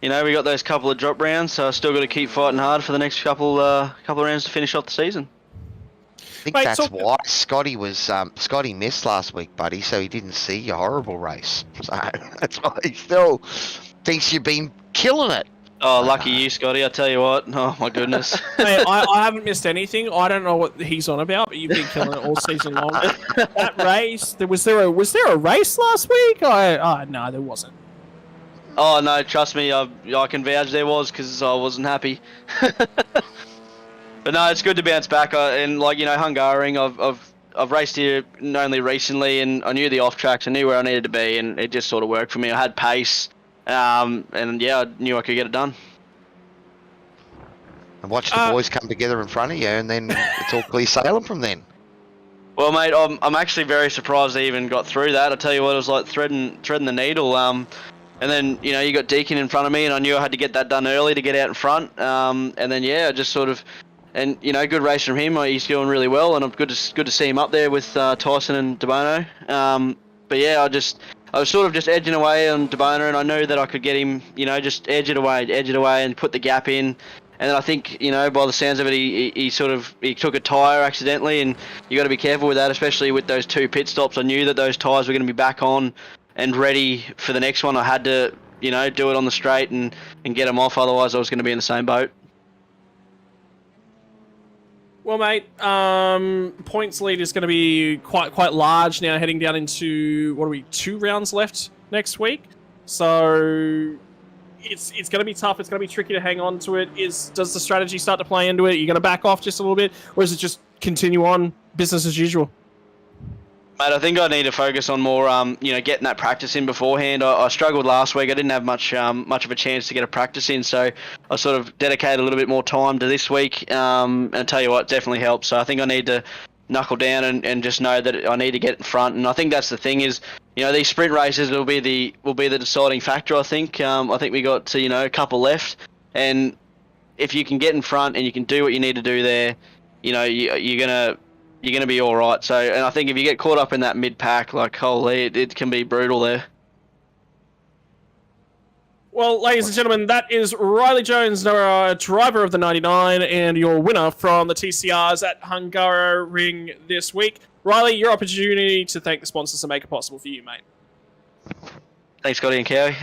[SPEAKER 5] we got those couple of drop rounds, so I still got to keep fighting hard for the next couple of rounds to finish off the season.
[SPEAKER 2] I think that's why Scotty missed last week, buddy, so he didn't see your horrible race. So that's why he still thinks you've been killing it.
[SPEAKER 5] Oh, lucky you, Scotty, I tell you what. Oh, my goodness.
[SPEAKER 1] Hey, I haven't missed anything. I don't know what he's on about, but you've been killing it all season long. That race, was there a race last week? No, there wasn't.
[SPEAKER 5] Oh, no, trust me, I can vouch there was, because I wasn't happy. But no, it's good to bounce back, and Hungaroring, I've raced here only recently, and I knew the off tracks, I knew where I needed to be, and it just sort of worked for me. I had pace, and yeah, I knew I could get it done.
[SPEAKER 2] And watch the boys come together in front of you, and then it's all clear sailing from then.
[SPEAKER 5] Well, mate, I'm actually very surprised I even got through that. I tell you what, it was like threading the needle. And then you got Deacon in front of me, and I knew I had to get that done early to get out in front. And then I just sort of, and good race from him. He's doing really well, and I'm good to see him up there with Tyson and DeBono. But yeah, I was sort of just edging away on DeBono, and I knew that I could get him, just edge it away, and put the gap in. And then I think, by the sounds of it, he took a tyre accidentally, and you got to be careful with that, especially with those 2 pit stops. I knew that those tyres were going to be back on and ready for the next one. I had to, do it on the straight and get them off, otherwise I was going to be in the same boat.
[SPEAKER 1] Well, mate, points lead is going to be quite large now, heading down into 2 rounds left next week. So it's going to be tough. It's going to be tricky to hang on to it. Does the strategy start to play into it? Are you going to back off just a little bit, or is it just continue on business as usual?
[SPEAKER 5] Mate, I think I need to focus on more, getting that practice in beforehand. I struggled last week. I didn't have much of a chance to get a practice in, so I sort of dedicated a little bit more time to this week. And I tell you what, it definitely helped. So I think I need to knuckle down and just know that I need to get in front. And I think that's the thing is, these sprint races will be the deciding factor. I think we got a couple left, and if you can get in front and you can do what you need to do there, you're gonna be all right. So, and I think if you get caught up in that mid pack, like holy, it can be brutal there.
[SPEAKER 1] Well, ladies and gentlemen, that is Riley Jones, driver of the 99, and your winner from the TCRs at Hungaroring this week. Riley, your opportunity to thank the sponsors to make it possible for you, mate.
[SPEAKER 5] Thanks, Scotty and Cowie.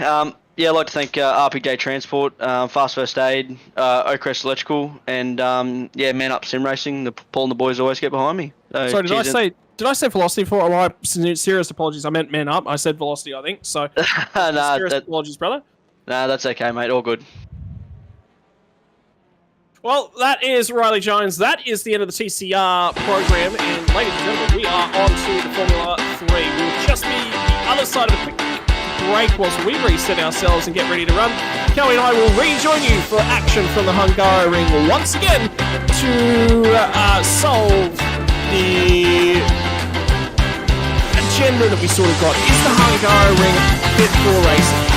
[SPEAKER 5] I'd like to thank RPJ Transport, Fast First Aid, Oakrest Electrical, and Man Up Sim Racing. Paul and the boys always get behind me.
[SPEAKER 1] Sorry, did I say Velocity before? Oh, serious apologies. I meant Man Up. I said Velocity, I think. So, serious apologies, brother.
[SPEAKER 5] Nah, that's okay, mate. All good.
[SPEAKER 1] Well, that is Riley Jones. That is the end of the TCR program. And ladies and gentlemen, we are on to the Formula 3. We'll just be the other side of a quick break whilst we reset ourselves and get ready to run. Kelly and I will rejoin you for action from the Hungaroring once again to solve the agenda that we sort of got. Is the Hungaroring fit for racing?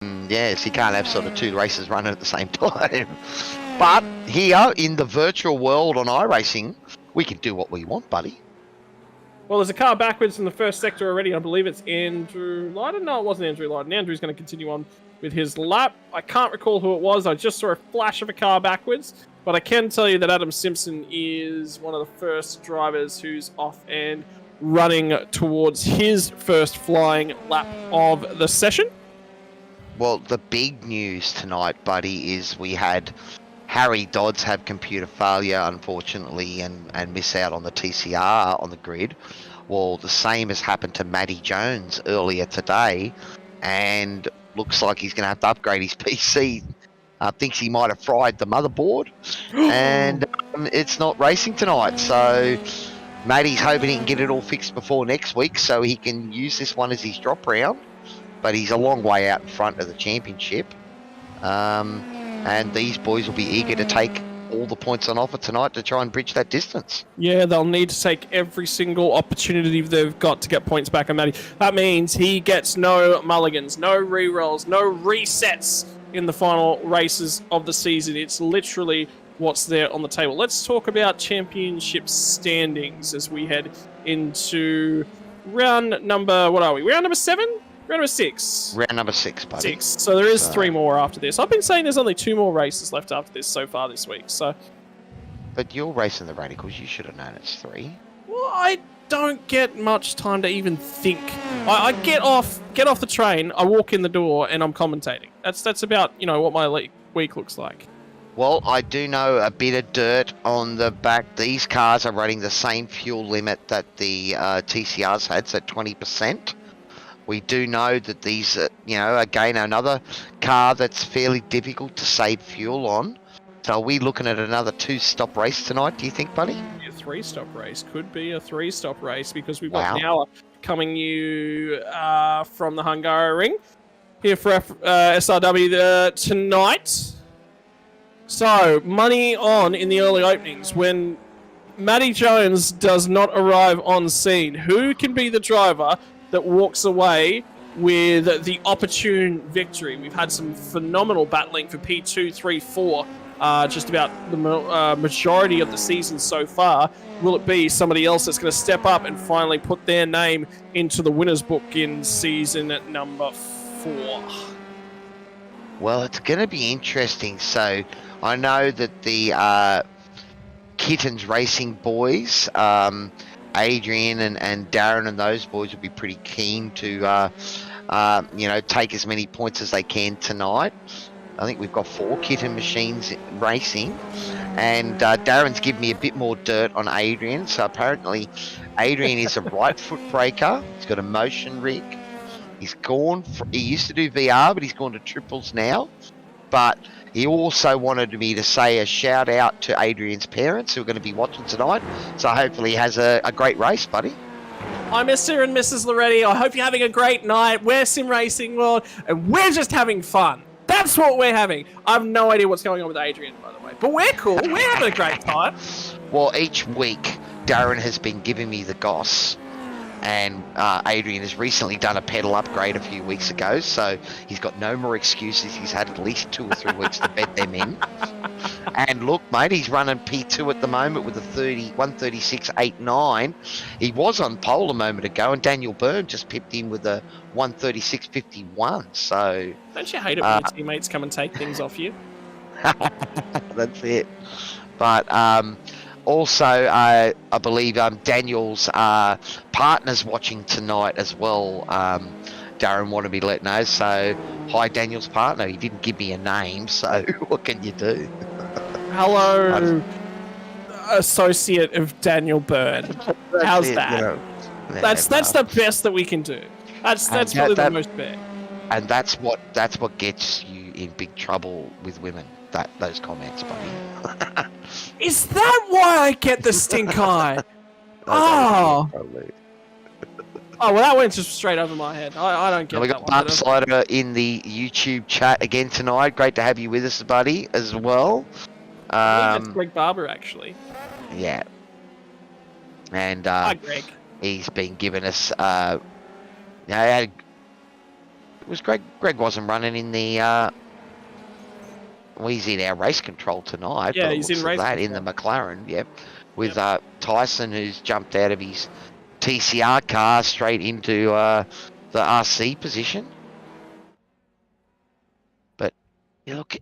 [SPEAKER 2] Yes, you can't have sort of two races running at the same time. But here in the virtual world on iRacing, we can do what we want, buddy.
[SPEAKER 1] Well, there's a car backwards in the first sector already. I believe it's Andrew Lyden. No, it wasn't Andrew Lyden. Andrew's going to continue on with his lap. I can't recall who it was. I just saw a flash of a car backwards. But I can tell you that Adam Simpson is one of the first drivers who's off and running towards his first flying lap of the session.
[SPEAKER 2] Well, the big news tonight, buddy, is we had Harry Dodds have computer failure, unfortunately, and miss out on the TCR on the grid. Well, the same has happened to Matty Jones earlier today, and looks like he's going to have to upgrade his PC. Thinks he might have fried the motherboard, and it's not racing tonight. So Matty's hoping he can get it all fixed before next week so he can use this one as his drop round. But he's a long way out in front of the championship. And these boys will be eager to take all the points on offer tonight to try and bridge that distance.
[SPEAKER 1] Yeah, they'll need to take every single opportunity they've got to get points back on Matty. That means he gets no mulligans, no re-rolls, no resets in the final races of the season. It's literally what's there on the table. Let's talk about championship standings as we head into round number, what are we? Round number 7? Round number 6.
[SPEAKER 2] Round number 6, buddy.
[SPEAKER 1] 6. So there is 3 more after this. I've been saying there's only 2 more races left after this so far this week. So,
[SPEAKER 2] but you're racing the Radicals. You should have known it's 3.
[SPEAKER 1] well, I don't get much time to even think. I get off the train, I walk in the door, and I'm commentating. That's about what my week looks like.
[SPEAKER 2] Well, I do know a bit of dirt on the back. These cars are running the same fuel limit that the TCRs had, so 20%. We do know that these, again, another car that's fairly difficult to save fuel on. So are we looking at another 2-stop race tonight, do you think, buddy?
[SPEAKER 1] A 3-stop race. Could be a 3-stop race because we've got Noah coming you from the Hungaroring here for SRW tonight. So, money on in the early openings. When Matty Jones does not arrive on scene, who can be the driver that walks away with the opportune victory? We've had some phenomenal battling for P2, 3, 4, just about the majority of the season so far. Will it be somebody else that's going to step up and finally put their name into the winner's book in season number 4?
[SPEAKER 2] Well, it's going to be interesting. So I know that the Kittens Racing boys, Adrian and Darren and those boys will be pretty keen to, take as many points as they can tonight. I think we've got 4 Kitten machines racing, and Darren's given me a bit more dirt on Adrian. So apparently, Adrian is a right foot braker. He's got a motion rig. He used to do VR, but he's gone to triples now. But he also wanted me to say a shout out to Adrian's parents who are going to be watching tonight. So hopefully he has a great race, buddy.
[SPEAKER 1] Hi, Mr. and Mrs. Loretti. I hope you're having a great night. We're Sim Racing World, and we're just having fun. That's what we're having. I have no idea what's going on with Adrian, by the way. But we're cool. We're having a great time.
[SPEAKER 2] Well, each week, Darren has been giving me the goss. And Adrian has recently done a pedal upgrade a few weeks ago, so he's got no more excuses. He's had at least 2 or 3 weeks to bed them in. And look, mate, he's running P2 at the moment with a 136.89. He was on pole a moment ago, and Daniel Byrne just pipped in with a 136.51. So
[SPEAKER 1] don't you hate it when your teammates come and take things off you?
[SPEAKER 2] That's it. But also, I believe Daniel's partner's watching tonight as well. Darren wanted me to let know. So, hi, Daniel's partner. He didn't give me a name, so what can you do?
[SPEAKER 1] Hello, associate of Daniel Byrne. How's that? That's the best that we can do. That's probably the most fair.
[SPEAKER 2] And that's what gets you in big trouble with women. Those comments, buddy.
[SPEAKER 1] Is that why I get the stink eye? Oh, well, that went just straight over my head. I don't get
[SPEAKER 2] we
[SPEAKER 1] that
[SPEAKER 2] got
[SPEAKER 1] one.
[SPEAKER 2] Bob Slider in the YouTube chat again tonight. Great to have you with us, buddy, as well.
[SPEAKER 1] I think that's Greg Barber, actually.
[SPEAKER 2] Yeah. And
[SPEAKER 1] Hi, Greg.
[SPEAKER 2] he's been giving us, had was Greg. Greg wasn't running in the. Well, he's in our race control tonight.
[SPEAKER 1] Yeah,
[SPEAKER 2] by the
[SPEAKER 1] he's in
[SPEAKER 2] looks of
[SPEAKER 1] race
[SPEAKER 2] that, in the McLaren. Yep, with Tyson, who's jumped out of his TCR car straight into the RC position. But you look,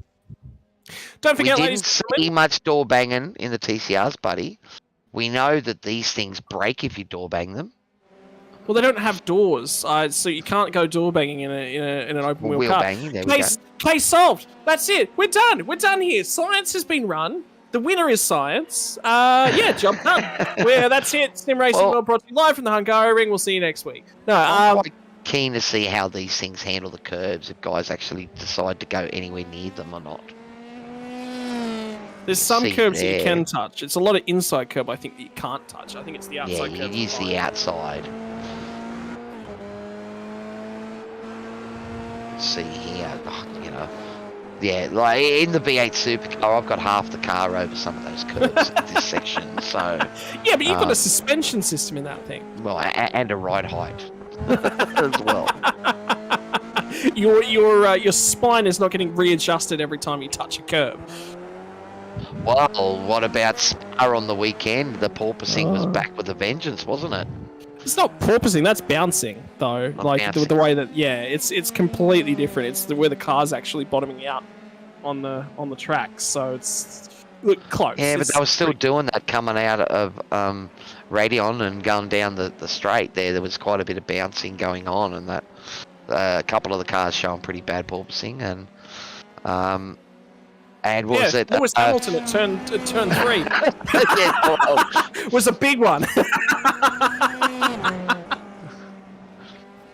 [SPEAKER 1] Don't
[SPEAKER 2] we
[SPEAKER 1] forget,
[SPEAKER 2] didn't
[SPEAKER 1] ladies and
[SPEAKER 2] see much door banging in the TCRs, buddy. We know that these things break if you door bang them.
[SPEAKER 1] well, they don't have doors, so you can't go door banging in an open wheel
[SPEAKER 2] Wheel
[SPEAKER 1] car.
[SPEAKER 2] banging, there we go.
[SPEAKER 1] Case solved. That's it. We're done. We're done here. Science has been run. The winner is science. Job done. That's it. Sim Racing World brought to you live from the Hungaroring. We'll see you next week.
[SPEAKER 2] I'm quite keen to see how these things handle the curbs, if guys actually decide to go anywhere near them or not.
[SPEAKER 1] There's some
[SPEAKER 2] See
[SPEAKER 1] curbs that
[SPEAKER 2] there.
[SPEAKER 1] you can touch. It's a lot of inside curb, I think, that you can't touch. I think it's the
[SPEAKER 2] Yeah,
[SPEAKER 1] outside
[SPEAKER 2] you
[SPEAKER 1] curb.
[SPEAKER 2] use the outside. Let's see here, yeah, like in the V8 Supercar, I've got half the car over some of those curbs in this section, so...
[SPEAKER 1] Yeah, but you've got a suspension system in that thing.
[SPEAKER 2] Well, and a ride height as well.
[SPEAKER 1] Your spine is not getting readjusted every time you touch a curb.
[SPEAKER 2] Well, what about Spa on the weekend? The porpoising was back with a vengeance, wasn't it?
[SPEAKER 1] It's not porpoising, that's bouncing, though.
[SPEAKER 2] Bouncing.
[SPEAKER 1] The way that, it's completely different. It's where the car's actually bottoming out on the tracks, so it's close.
[SPEAKER 2] Yeah, but they were still doing that coming out of Radion and going down the straight there. There was quite a bit of bouncing going on, and that a couple of the cars showing pretty bad porpoising, and what was it?
[SPEAKER 1] Lewis Hamilton at turn 3
[SPEAKER 2] Yeah, well,
[SPEAKER 1] was a big one.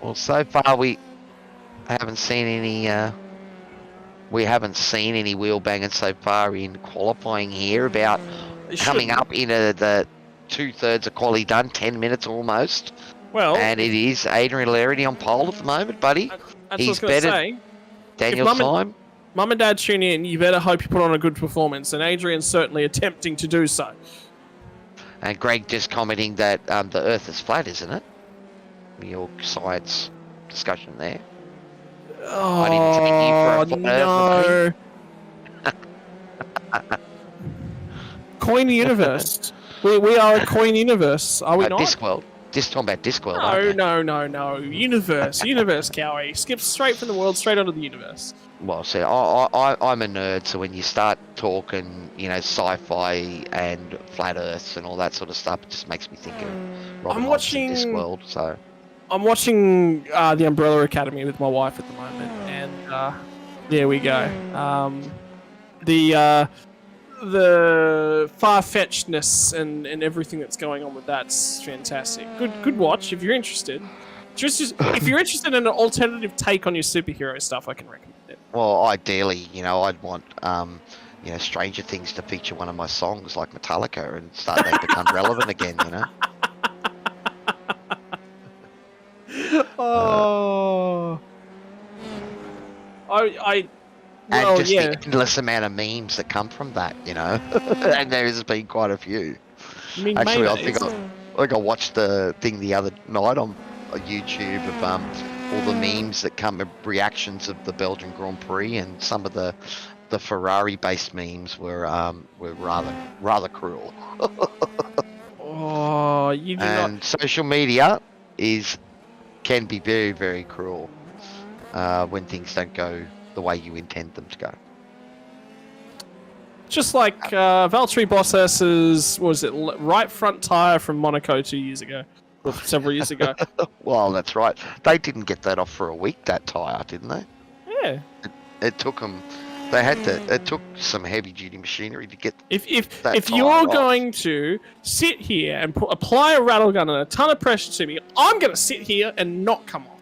[SPEAKER 2] well, so far we haven't seen any. We haven't seen any wheel banging so far in qualifying here. About coming up into the 2/3 of quali done, 10 minutes almost.
[SPEAKER 1] Well,
[SPEAKER 2] And it is Adrian Larity on pole at the moment, buddy.
[SPEAKER 1] that's what
[SPEAKER 2] He's
[SPEAKER 1] I was going to
[SPEAKER 2] better
[SPEAKER 1] say.
[SPEAKER 2] Daniel
[SPEAKER 1] Mum and-
[SPEAKER 2] Syme.
[SPEAKER 1] Mum and Dad tune in, you better hope you put on a good performance, and Adrian's certainly attempting to do so.
[SPEAKER 2] And Greg just commenting that the Earth is flat, isn't it? Your science discussion there.
[SPEAKER 1] Oh,
[SPEAKER 2] I didn't take you for a flat
[SPEAKER 1] no. Coin universe. We are a coin universe, are we not?
[SPEAKER 2] Discworld. Just talking about Discworld. aren't we?
[SPEAKER 1] No. Universe, Cowie. Skip straight from the world, straight onto the universe.
[SPEAKER 2] Well, see, I'm a nerd, so when you start talking, sci-fi and flat Earths and all that sort of stuff, it just makes me think of Robin Hobbs and Discworld. So
[SPEAKER 1] I'm watching the Umbrella Academy with my wife at the moment, and there we go. The far-fetchedness and everything that's going on with that's fantastic. Good watch if you're interested. Just if you're interested in an alternative take on your superhero stuff, I can recommend it.
[SPEAKER 2] well, ideally, I'd want Stranger Things to feature one of my songs like Metallica and start that become relevant again.
[SPEAKER 1] Oh,
[SPEAKER 2] And
[SPEAKER 1] well,
[SPEAKER 2] just
[SPEAKER 1] yeah.
[SPEAKER 2] the endless amount of memes that come from that, and there's been quite a few.
[SPEAKER 1] You mean
[SPEAKER 2] Actually,
[SPEAKER 1] mayonnaise?
[SPEAKER 2] I think I watched the thing the other night on YouTube of all the memes that come, reactions of the Belgian Grand Prix, and some of the Ferrari-based memes were rather cruel.
[SPEAKER 1] Oh, you do
[SPEAKER 2] And
[SPEAKER 1] not.
[SPEAKER 2] social media can be very, very cruel when things don't go the way you intend them to go.
[SPEAKER 1] Just like Valtteri Bottas's, what was it, right front tire from Monaco 2 years ago, or several years ago.
[SPEAKER 2] Well, that's right. They didn't get that off for a week, that tyre, didn't they?
[SPEAKER 1] Yeah.
[SPEAKER 2] It took them. They had to. It took some heavy-duty machinery to get.
[SPEAKER 1] If
[SPEAKER 2] that
[SPEAKER 1] you're
[SPEAKER 2] tyre off.
[SPEAKER 1] going to sit here and apply a rattle gun and a ton of pressure to me, I'm going to sit here and not come off.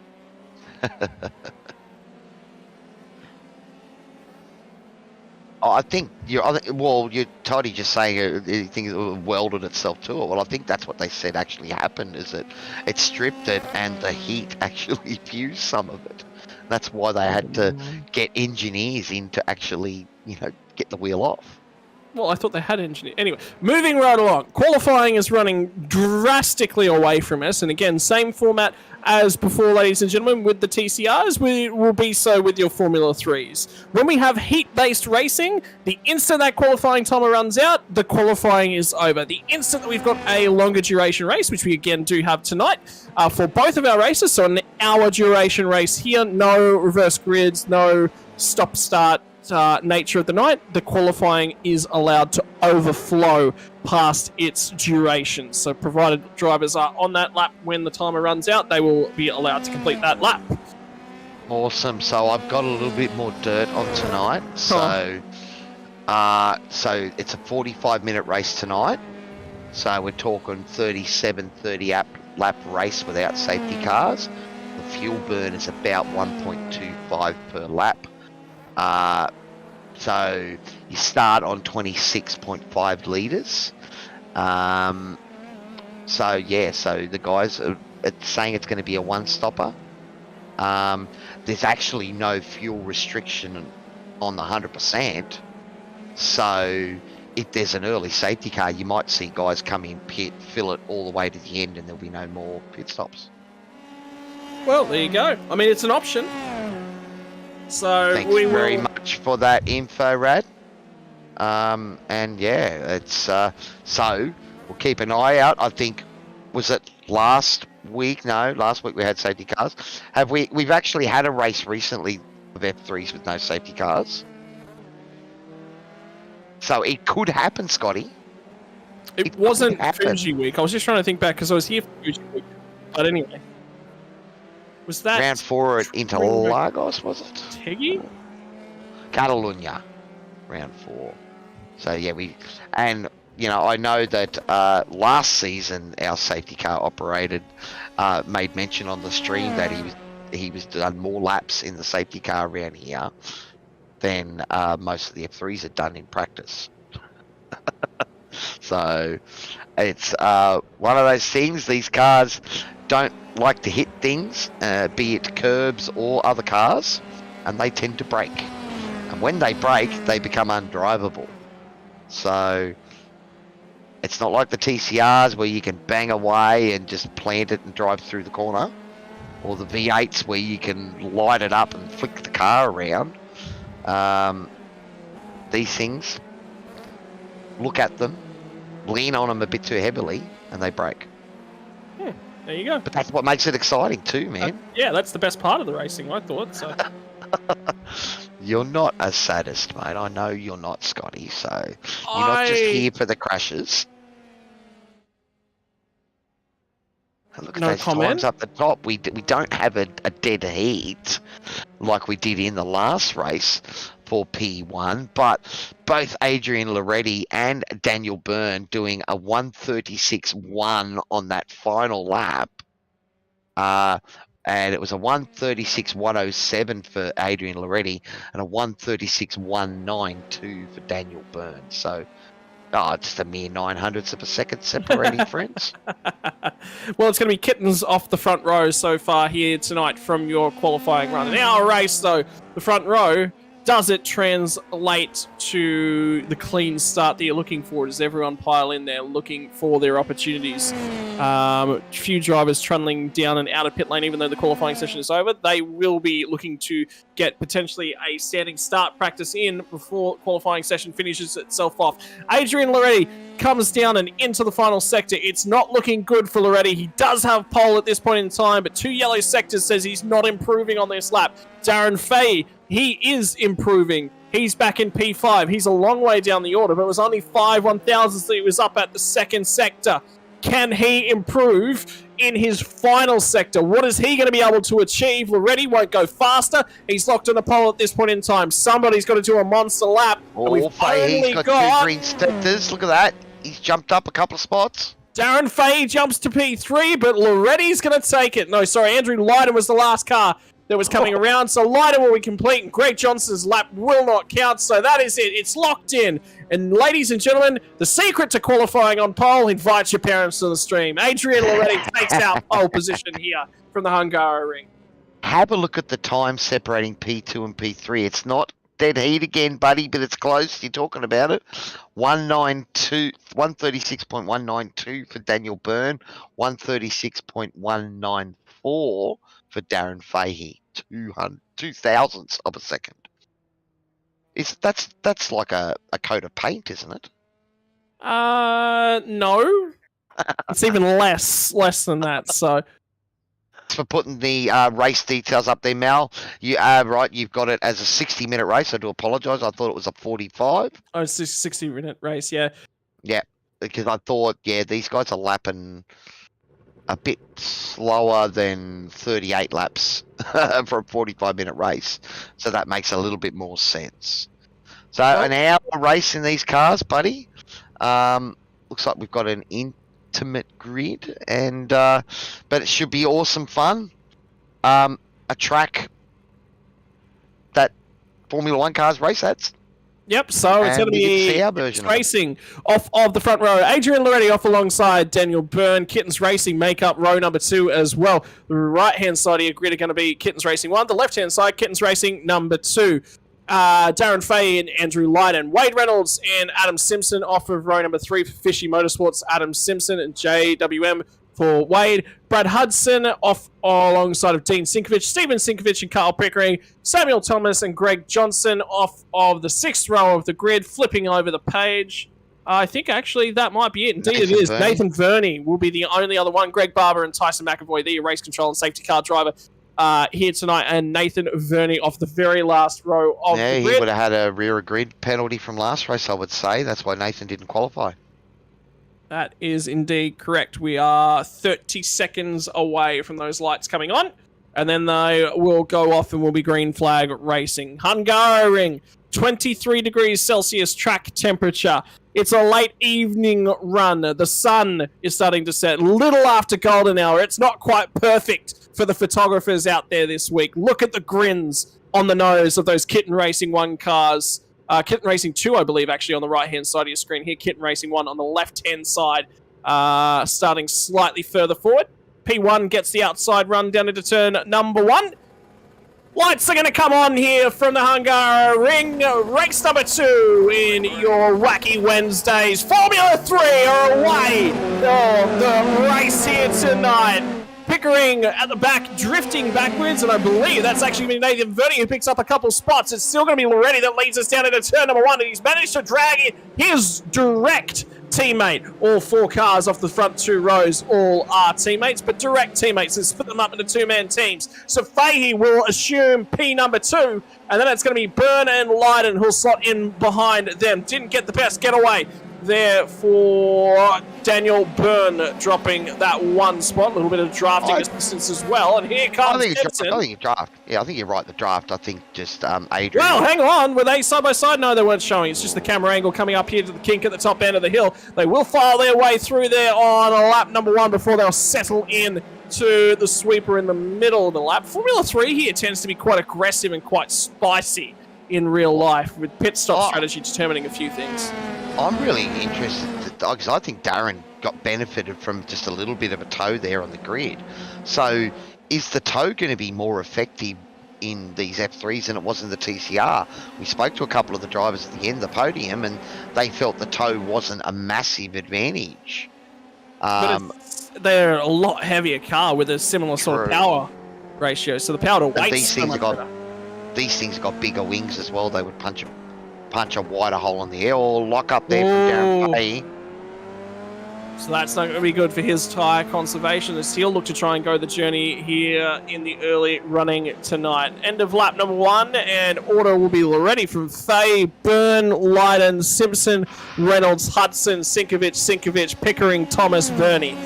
[SPEAKER 2] I think you're totally just saying you think it welded itself to it. Well, I think that's what they said actually happened, is that it stripped it and the heat actually fused some of it. That's why they had to get engineers in to actually, get the wheel off.
[SPEAKER 1] Well, I thought they had engineer. Anyway, moving right along. Qualifying is running drastically away from us. And again, same format as before, ladies and gentlemen, with the TCRs. We will be so with your Formula 3s. When we have heat-based racing, the instant that qualifying timer runs out, the qualifying is over. The instant that we've got a longer duration race, which we again do have tonight for both of our races, so an hour duration race here, no reverse grids, no stop-start, nature of the night, the qualifying is allowed to overflow past its duration. So provided drivers are on that lap when the timer runs out, they will be allowed to complete that lap.
[SPEAKER 2] Awesome. So I've got a little bit more dirt on tonight. So it's a 45-minute race tonight. So we're talking 30 lap race without safety cars. The fuel burn is about 1.25 per lap. So you start on 26.5 litres. So the guys are saying it's going to be a one-stopper. There's actually no fuel restriction on the 100%. So if there's an early safety car, you might see guys come in pit, fill it all the way to the end, and there'll be no more pit stops.
[SPEAKER 1] Well, there you go. I mean, it's an option. So
[SPEAKER 2] Thanks very much for that info, Rad. And yeah, it's so we'll keep an eye out. I think, was it last week? No, last week we had safety cars. We've actually had a race recently of F3s with no safety cars. So it could happen, Scotty.
[SPEAKER 1] It wasn't Fuji week. I was just trying to think back because I was here for Fuji week. But anyway. Was that
[SPEAKER 2] round 4 at Interlagos, was it?
[SPEAKER 1] Teggy?
[SPEAKER 2] Catalunya, round 4. So yeah, I know that last season our safety car operator made mention on the stream that he was done more laps in the safety car around here than most of the F3s had done in practice. So it's one of those things. These cars don't like to hit things, be it curbs or other cars, and they tend to break. And when they break, they become undrivable. So it's not like the TCRs where you can bang away and just plant it and drive through the corner, or the V8s where you can light it up and flick the car around. These things, look at them, lean on them a bit too heavily, and they break.
[SPEAKER 1] There you go.
[SPEAKER 2] But that's what makes it exciting too, man.
[SPEAKER 1] Yeah, that's the best part of the racing, I thought. So.
[SPEAKER 2] You're not a sadist, mate. I know you're not, Scotty. So you're not just here for the crashes. And look at those times up the top. We don't have a dead heat like we did in the last race for P1, but both Adrian Loretti and Daniel Byrne doing a 1:36.1 on that final lap. And it was a 1:36.107 for Adrian Loretti and a 1:36.192 for Daniel Byrne. So, just a mere 900ths of a second separating friends.
[SPEAKER 1] Well, it's going to be kittens off the front row so far here tonight from your qualifying run. In our race, though, the front row, does it translate to the clean start that you're looking for? Does everyone pile in there looking for their opportunities? Few drivers trundling down and out of pit lane, even though the qualifying session is over. They will be looking to get potentially a standing start practice in before qualifying session finishes itself off. Adrian Loretti comes down and into the final sector. It's not looking good for Loretti. He does have pole at this point in time, but 2 yellow sectors says he's not improving on this lap. Darren Fay, he is improving. He's back in P5. He's a long way down the order, but it was only 5 1,000ths that he was up at the second sector. Can he improve in his final sector? What is he going to be able to achieve? Loretti won't go faster. He's locked on the pole at this point in time. Somebody's got to do a monster lap.
[SPEAKER 2] Fay, he's got 2 green sectors. Look at that. He's jumped up a couple of spots.
[SPEAKER 1] Darren Fay jumps to P3, but Loretti's going to take it. No, sorry, Andrew Lydon was the last car that was coming around, so Lydon will be complete, and Greg Johnson's lap will not count, so that is it. It's locked in. And ladies and gentlemen, the secret to qualifying on pole, invite your parents to the stream. Adrian Loretti takes out pole position here from the Hungaroring.
[SPEAKER 2] Have a look at the time separating P2 and P3. It's not dead heat again, buddy, but it's close. You're talking about it. 136.192 for Daniel Byrne, 136.194 for Darren Fahey. 2 thousandths of a second. That's like a coat of paint, isn't it?
[SPEAKER 1] No. It's even less than that. So
[SPEAKER 2] For putting the race details up there, Mal. You are right. You've got it as a 60-minute race. I do apologise. I thought it was a 45.
[SPEAKER 1] oh, it's a 60-minute race. Yeah.
[SPEAKER 2] Yeah, because I thought, these guys are lapping a bit slower than 38 laps for a 45-minute race. So that makes a little bit more sense. So an hour race in these cars, buddy. Looks like we've got an intimate grid, and but it should be awesome fun. A track that Formula One cars race at.
[SPEAKER 1] Yep, so it's going to be racing off of the front row. Adrian Loretti off alongside Daniel Byrne. Kittens Racing make up row number 2 as well. The right-hand side of your grid are going to be Kittens Racing 1. The left-hand side, Kittens Racing number 2. Darren Fahey and Andrew Lyden. Wade Reynolds and Adam Simpson off of row number 3 for Fishy Motorsports. Adam Simpson and JWM for Wade. Brad Hudson off alongside of Dean Sinkovich, Stephen Sinkovich and Carl Pickering. Samuel Thomas and Greg Johnson off of the 6th row of the grid, flipping over the page. I think actually that might be it. Indeed it is. Nathan Verney will be the only other one. Greg Barber and Tyson McAvoy, the race control and safety car driver, here tonight. And Nathan Verney off the very last row of the grid.
[SPEAKER 2] Yeah, he would have had a rear grid penalty from last race, I would say. That's why Nathan didn't qualify.
[SPEAKER 1] That is indeed correct. We are 30 seconds away from those lights coming on, and then they will go off and will be green flag racing. Hungaroring, 23 degrees Celsius track temperature. It's a late evening run. The sun is starting to set little after golden hour. It's not quite perfect for the photographers out there this week. Look at the grins on the nose of those Kitten Racing 1 cars. Kitten Racing 2, I believe, actually, on the right-hand side of your screen here. Kitten Racing 1 on the left-hand side, starting slightly further forward. P1 gets the outside run down into turn number 1. Lights are going to come on here from the Hungaroring. Race number 2 in your wacky Wednesdays. Formula 3 are away. Oh, the race here tonight. Pickering at the back, drifting backwards, and I believe that's actually going to be Nathan Verney who picks up a couple spots. It's still going to be Loretti that leads us down into turn number 1, and he's managed to drag his direct teammate. All 4 cars off the front 2 rows, all are teammates, but direct teammates, and split them up into 2-man teams. So Fahey will assume P number 2, and then it's going to be Byrne and Lyden who'll slot in behind them. Didn't get the best getaway there for Daniel Byrne, dropping that 1 spot. A little bit of drafting assistance as well. And here comes Edson.
[SPEAKER 2] I think you draft. Yeah, I think you're right. The draft. I think just Adrian.
[SPEAKER 1] Well, hang on. Were they side by side? No, they weren't showing. It's just the camera angle coming up here to the kink at the top end of the hill. They will file their way through there on lap number 1 before they'll settle in to the sweeper in the middle of the lap. Formula 3 here tends to be quite aggressive and quite spicy in real life, with pit stop strategy determining a few things.
[SPEAKER 2] I'm really interested because I think Darren got benefited from just a little bit of a tow there on the grid. So is the tow going to be more effective in these F3s than it was in the TCR? We spoke to a couple of the drivers at the end of the podium, and they felt the tow wasn't a massive advantage.
[SPEAKER 1] They're a lot heavier car with a similar sort of power ratio, so the power to weight.
[SPEAKER 2] These things got bigger wings as well. They would punch a wider hole in the air, or lock up there from Darren Fahey.
[SPEAKER 1] So that's not going to be good for his tyre conservation, as he'll look to try and go the journey here in the early running tonight. End of lap number 1, and order will be Loretti from Fahey, Byrne, Lyden, Simpson, Reynolds, Hudson, Sinkovich, Pickering, Thomas, Verney.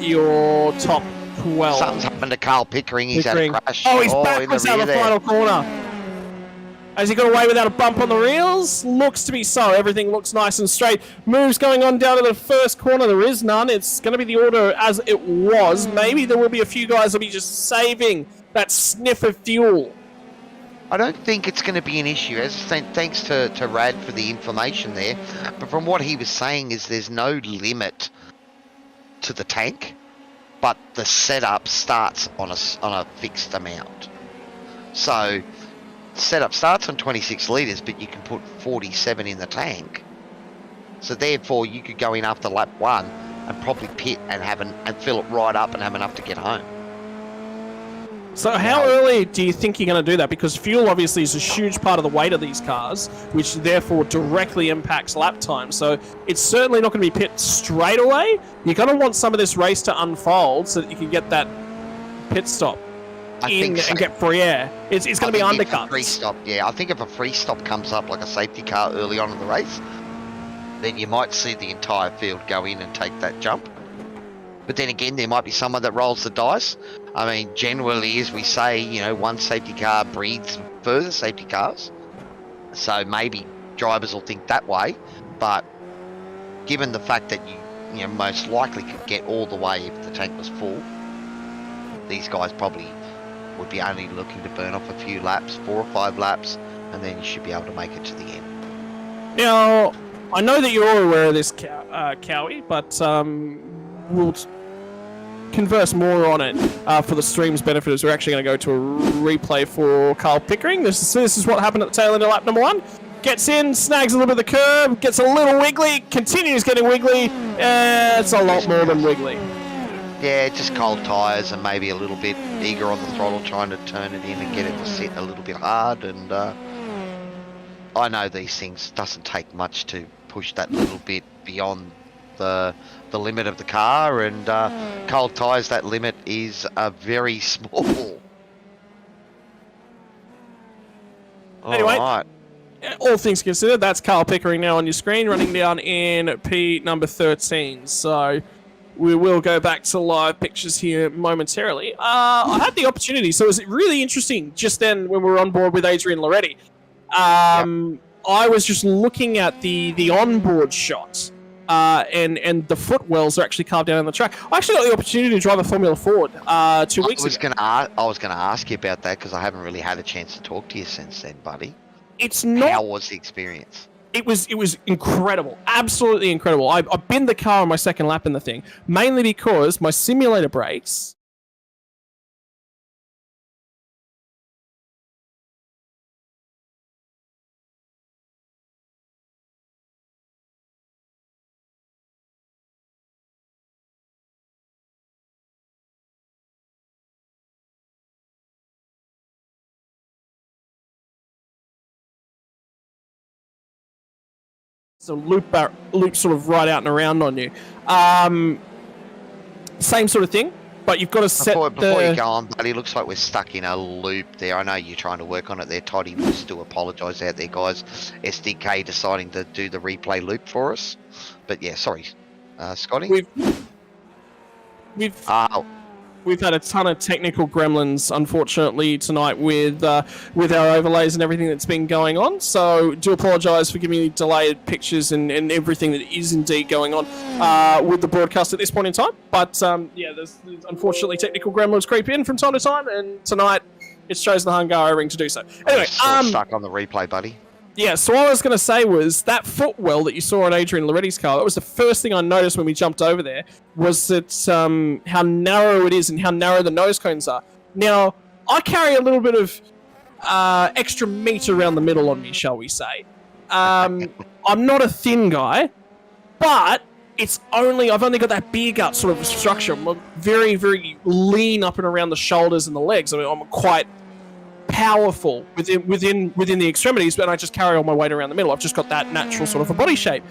[SPEAKER 1] Your top 12.
[SPEAKER 2] Something's happened to Carl Pickering. He's had a crash.
[SPEAKER 1] Oh, he's backwards out the final corner. Has he got away without a bump on the reels? Looks to be so. Everything looks nice and straight. Moves going on down to the first corner. There is none. It's going to be the order as it was. Maybe there will be a few guys that will be just saving that sniff of fuel.
[SPEAKER 2] I don't think it's going to be an issue. As I said, thanks to Rad for the information there. But from what he was saying is there's no limit to the tank, but the setup starts on a fixed amount. So setup starts on 26 litres, but you can put 47 in the tank. So therefore, you could go in after lap 1 and probably pit and fill it right up and have enough to get home.
[SPEAKER 1] So how early do you think you're going to do that? Because fuel obviously is a huge part of the weight of these cars, which therefore directly impacts lap time. So it's certainly not going to be pit straight away. You're going to want some of this race to unfold so that you can get that pit stop and get free air. It's going to be undercuts.
[SPEAKER 2] Free stop, yeah. I think if a free stop comes up like a safety car early on in the race, then you might see the entire field go in and take that jump. But then again, there might be someone that rolls the dice. I mean, generally, as we say, you know, one safety car breeds further safety cars. So maybe drivers will think that way. But given the fact that you know, most likely could get all the way if the tank was full, these guys probably would be only looking to burn off a few laps, 4 or 5 laps, and then you should be able to make it to the end.
[SPEAKER 1] Now, I know that you're all aware of this, Cowie, but we'll converse more on it for the stream's benefit, as we're actually going to go to a replay for Carl Pickering. This is what happened at the tail end of lap number 1. Gets in, snags a little bit of the curb, gets a little wiggly, continues getting wiggly. It's a lot more than wiggly.
[SPEAKER 2] Yeah, just cold tyres and maybe a little bit eager on the throttle, trying to turn it in and get it to sit a little bit hard. And I know these things doesn't take much to push that little bit beyond the limit of the car, and cold tyres, that limit is very small.
[SPEAKER 1] Anyway,
[SPEAKER 2] Alright.
[SPEAKER 1] all things considered, that's Carl Pickering now on your screen, running down in P number 13. So we will go back to live pictures here momentarily. I had the opportunity, so it was really interesting just then when we were on board with Adrian Loretti. I was just looking at the onboard shot. And the footwells are actually carved down on the track. I actually got the opportunity to drive a Formula Ford 2 weeks ago.
[SPEAKER 2] I was going to ask you about that because I haven't really had a chance to talk to you since then, buddy.
[SPEAKER 1] It's not.
[SPEAKER 2] How was the experience?
[SPEAKER 1] It was incredible, absolutely incredible. I binned the car on my second lap in the thing, mainly because my simulator brakes. So loop sort of right out and around on you. Same sort of thing, but you've got to set
[SPEAKER 2] before you go on, buddy, looks like we're stuck in a loop there. I know you're trying to work on it there, Toddy. We do apologise out there, guys. SDK deciding to do the replay loop for us. But yeah, sorry, Scotty.
[SPEAKER 1] We've had a ton of technical gremlins, unfortunately, tonight with our overlays and everything that's been going on. So do apologise for giving you delayed pictures and everything that is indeed going on with the broadcast at this point in time. But yeah, there's unfortunately technical gremlins creep in from time to time, and tonight it's chosen the Hungaroring to do so. Anyway,
[SPEAKER 2] stuck on the replay, buddy.
[SPEAKER 1] Yeah, so what I was going to say was that footwell that you saw on Adrian Loretti's car, that was the first thing I noticed when we jumped over there, was that how narrow it is and how narrow the nose cones are. Now, I carry a little bit of extra meat around the middle on me, shall we say. I'm not a thin guy, but I've only got that beer gut sort of structure. I'm very, very lean up and around the shoulders and the legs. I mean, I'm quite powerful within the extremities, but I just carry all my weight around the middle. I've just got that natural sort of a body shape.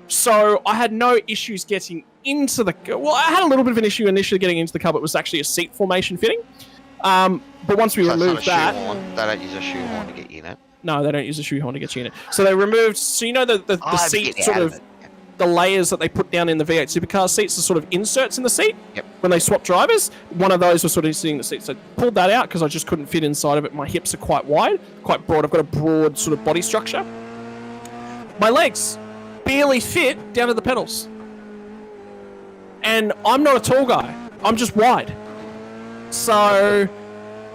[SPEAKER 1] So I had no issues getting into the... Well, I had a little bit of an issue initially getting into the car, but it was actually a seat formation fitting. But once we removed that...
[SPEAKER 2] They don't use a shoehorn to get you in it.
[SPEAKER 1] No, they don't use a shoehorn to get you in it. So they removed... So you know the seat sort of... The layers that they put down in the V8 Supercar seats are sort of inserts in the seat.
[SPEAKER 2] Yep.
[SPEAKER 1] When they swap drivers, one of those was sort of sitting in the seat. So I pulled that out because I just couldn't fit inside of it. My hips are quite wide, quite broad. I've got a broad sort of body structure. My legs barely fit down to the pedals. And I'm not a tall guy. I'm just wide. So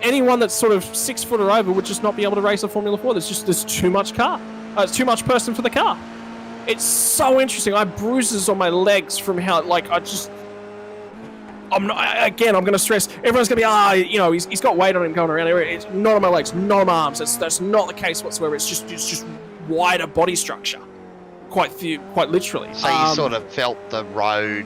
[SPEAKER 1] anyone that's sort of 6 foot or over would just not be able to race a Formula 4. There's too much car. It's too much person for the car. It's so interesting. I have bruises on my legs from how, like, I'm not. Again, I'm going to stress. Everyone's going to be, he's got weight on him going around. It's not on my legs, not on my arms. That's not the case whatsoever. It's just wider body structure, quite literally.
[SPEAKER 2] So you sort of felt the road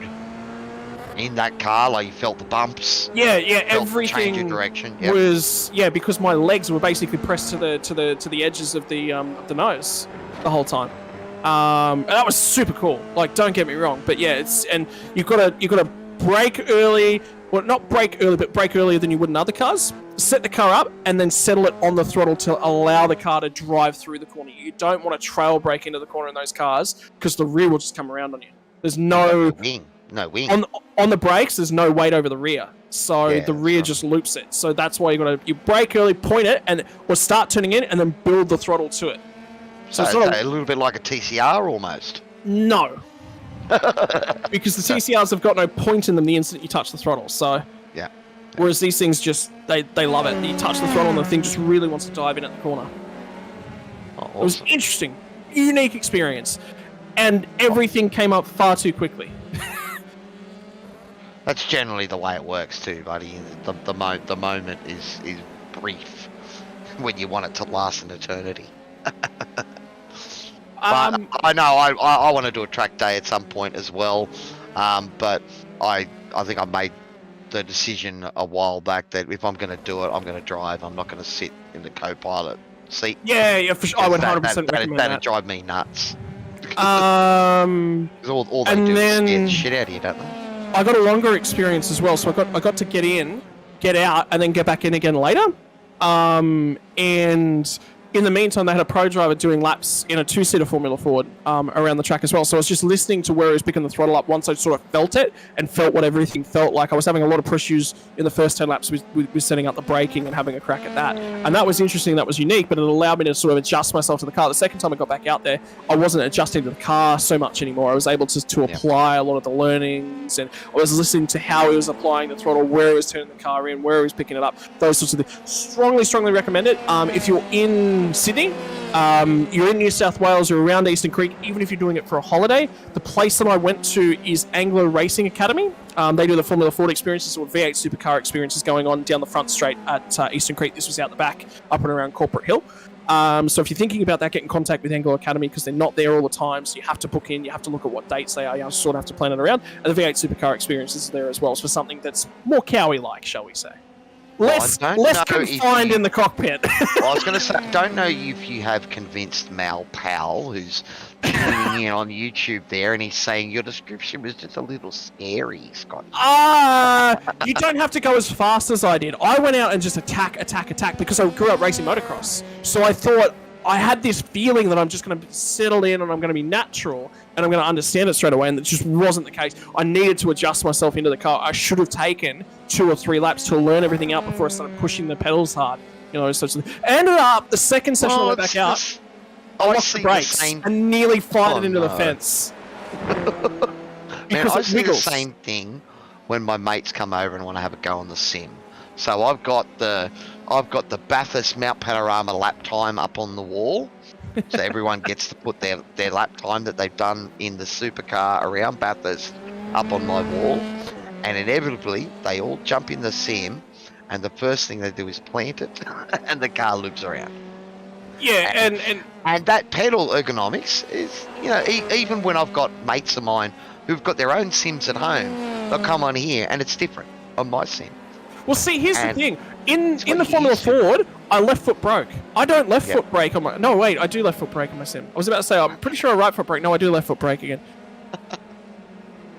[SPEAKER 2] in that car, like you felt the bumps.
[SPEAKER 1] Yeah,
[SPEAKER 2] felt
[SPEAKER 1] everything
[SPEAKER 2] change of direction. Yep.
[SPEAKER 1] was because my legs were basically pressed to the edges of the nose the whole time. And that was super cool. Like, don't get me wrong, but yeah, and you've got to brake early. Well, not brake early, but brake earlier than you would in other cars. Set the car up and then settle it on the throttle to allow the car to drive through the corner. You don't want to trail brake into the corner in those cars because the rear will just come around on you. There's no
[SPEAKER 2] wing.
[SPEAKER 1] On the brakes. There's no weight over the rear, so the rear just loops it. So that's why you brake early, point it, or start turning in, and then build the throttle to it.
[SPEAKER 2] So it's a little bit like a TCR almost.
[SPEAKER 1] No. Because the TCRs have got no point in them the instant you touch the throttle. So
[SPEAKER 2] yeah.
[SPEAKER 1] Whereas these things just they love it. You touch the throttle and the thing just really wants to dive in at the corner.
[SPEAKER 2] Oh, awesome.
[SPEAKER 1] It was interesting, unique experience, and everything came up far too quickly.
[SPEAKER 2] That's generally the way it works too, buddy. The moment is brief when you want it to last an eternity. But I know I want to do a track day at some point as well, but I think I made the decision a while back that if I'm going to do it, I'm going to drive. I'm not going to sit in the co-pilot seat.
[SPEAKER 1] Yeah, for sure. I would 100% recommend that.
[SPEAKER 2] That'd drive me nuts.
[SPEAKER 1] All
[SPEAKER 2] they do is scare the shit out of you, don't they?
[SPEAKER 1] I got a longer experience as well, so I got to get in, get out, and then get back in again later. And in the meantime, they had a pro driver doing laps in a two-seater Formula Ford around the track as well. So I was just listening to where he was picking the throttle up once I sort of felt it and felt what everything felt like. I was having a lot of issues in the first 10 laps with setting up the braking and having a crack at that. And that was interesting, that was unique, but it allowed me to sort of adjust myself to the car. The second time I got back out there, I wasn't adjusting to the car so much anymore. I was able to apply a lot of the learnings, and I was listening to how he was applying the throttle, where he was turning the car in, where he was picking it up, those sorts of things. Strongly recommend it. If you're in Sydney, you're in New South Wales or around Eastern Creek, even if you're doing it for a holiday, the place that I went to is Anglo Racing Academy. They do the Formula Ford experiences or V8 Supercar experiences going on down the front straight at Eastern Creek. This was out the back, up and around Corporate Hill. So if you're thinking about that, get in contact with Anglo Academy because they're not there all the time, so you have to book in, you have to look at what dates they are, you sort of have to plan it around. And the V8 Supercar experiences are there as well, so for something that's more cowie-like, shall we say. Less confined in the cockpit.
[SPEAKER 2] I was going to say, I don't know if you have convinced Mal Powell, who's tuning in on YouTube there, and he's saying your description was just a little scary, Scott.
[SPEAKER 1] You don't have to go as fast as I did. I went out and just attack, because I grew up racing motocross. So I thought, I had this feeling that I'm just going to settle in and I'm going to be natural and I'm going to understand it straight away, and that just wasn't the case. I needed to adjust myself into the car. I should have taken 2 or 3 laps to learn everything out before I started pushing the pedals hard. Such. I ended up, the second session I went back out, I lost the brakes and nearly fired it into the fence.
[SPEAKER 2] Man, I see the same thing when my mates come over and want to have a go on the sim. So I've got the Bathurst Mount Panorama lap time up on the wall, so everyone gets to put their lap time that they've done in the supercar around Bathurst up on my wall, and inevitably they all jump in the sim, and the first thing they do is plant it, and the car loops around.
[SPEAKER 1] Yeah,
[SPEAKER 2] and that pedal ergonomics is, even when I've got mates of mine who've got their own sims at home, they'll come on here and it's different on my sim.
[SPEAKER 1] Well, see, here's the thing. In the Formula Ford, I left foot broke. I don't left foot brake on my... No, wait, I do left foot brake on my sim. I was about to say, I'm pretty sure I right foot brake. No, I do left foot brake again.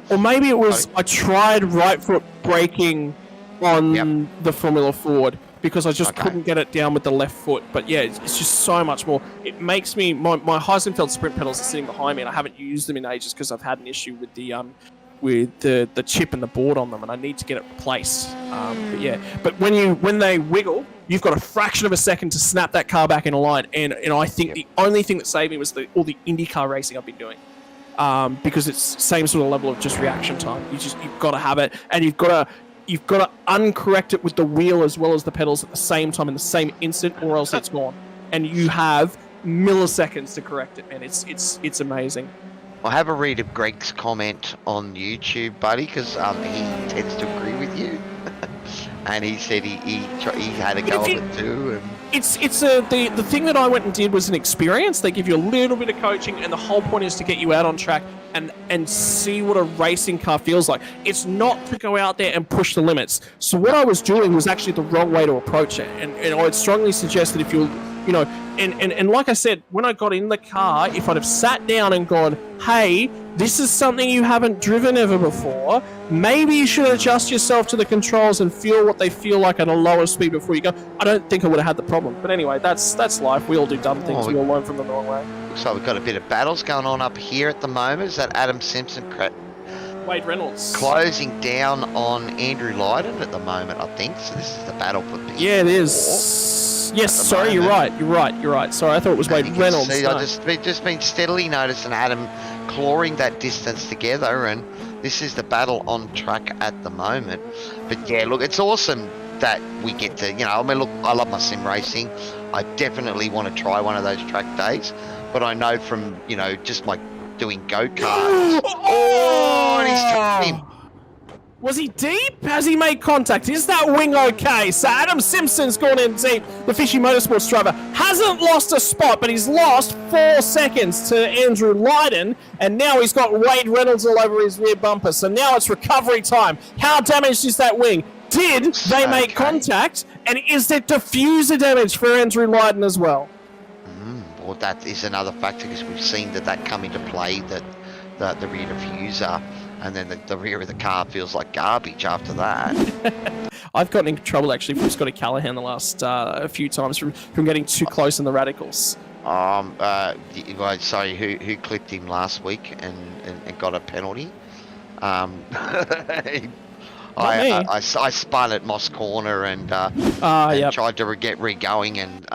[SPEAKER 1] Or maybe it was I tried right foot braking on the Formula Ford because I just couldn't get it down with the left foot. But yeah, it's just so much more. It makes me... My Heisenfeld sprint pedals are sitting behind me and I haven't used them in ages because I've had an issue with the chip and the board on them, and I need to get it replaced. But when they wiggle, you've got a fraction of a second to snap that car back in a line. And I think the only thing that saved me was all the IndyCar racing I've been doing, because it's same sort of level of just reaction time. You've got to have it, and you've got to uncorrect it with the wheel as well as the pedals at the same time in the same instant, or else it's gone. And you have milliseconds to correct it, man. It's amazing.
[SPEAKER 2] I'll have a read of Greg's comment on YouTube, buddy, because he tends to agree with you. And he said he had a go of it too. And
[SPEAKER 1] It's the thing that I went and did was an experience. They give you a little bit of coaching, and the whole point is to get you out on track and see what a racing car feels like. It's not to go out there and push the limits. So what I was doing was actually the wrong way to approach it, and I would strongly suggest that if you know, and like I said, when I got in the car, if I'd have sat down and gone, hey, this is something you haven't driven ever before, maybe you should adjust yourself to the controls and feel what they feel like at a lower speed before you go, I don't think I would have had the problem. But anyway, that's life. We all do dumb things. We all learn from them the wrong way.
[SPEAKER 2] So we've got a bit of battles going on up here at the moment. Is that Adam Simpson
[SPEAKER 1] Wade Reynolds
[SPEAKER 2] closing down on Andrew Lydon at the moment, I think. So this is the battle for P4.
[SPEAKER 1] Yeah, it is. Yes, sorry, you're right. Sorry, I thought it was Wade Reynolds.
[SPEAKER 2] See, I've just been steadily noticing Adam clawing that distance together, and this is the battle on track at the moment. But yeah, look, it's awesome that we get to, I mean, look, I love my sim racing. I definitely want to try one of those track days, but I know from, just my doing go-karts. Oh, and he's trapped him.
[SPEAKER 1] Was he deep? Has he made contact? Is that wing okay? So Adam Simpson's gone in deep. The Fishy Motorsports driver hasn't lost a spot, but he's lost 4 seconds to Andrew Lydon, and now he's got Wade Reynolds all over his rear bumper. So now it's recovery time. How damaged is that wing? Did they make contact? And is there diffuser damage for Andrew Lydon as well?
[SPEAKER 2] Well, that is another factor, because we've seen that come into play, that the rear diffuser, and then the rear of the car feels like garbage after that.
[SPEAKER 1] I've gotten in trouble actually from Scotty Callahan the last a few times from getting too close in the radicals.
[SPEAKER 2] Sorry, who clipped him last week and got a penalty? I spun at Moss Corner and tried to get re-going and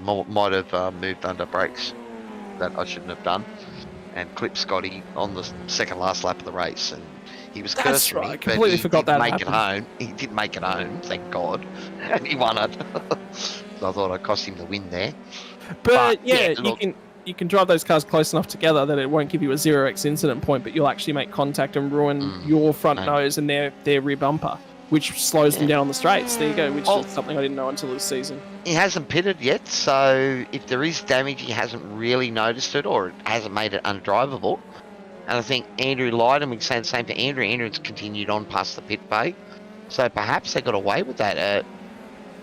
[SPEAKER 2] might have moved under brakes that I shouldn't have done, and clipped Scotty on the second last lap of the race, and he was cursing me.
[SPEAKER 1] Completely forgot that
[SPEAKER 2] make it home. He did make it home, thank God, and he won it. So I thought I cost him the win there.
[SPEAKER 1] But yeah, you can drive those cars close enough together that it won't give you a 0x incident point, but you'll actually make contact and ruin your front nose and their rear bumper, which slows them down on the straights. There you go, which is something I didn't know until this season.
[SPEAKER 2] He hasn't pitted yet, so if there is damage, he hasn't really noticed it, or it hasn't made it undrivable. And I think Andrew Lydon, we can say the same for Andrew. Andrew's continued on past the pit bay, so perhaps they got away with that.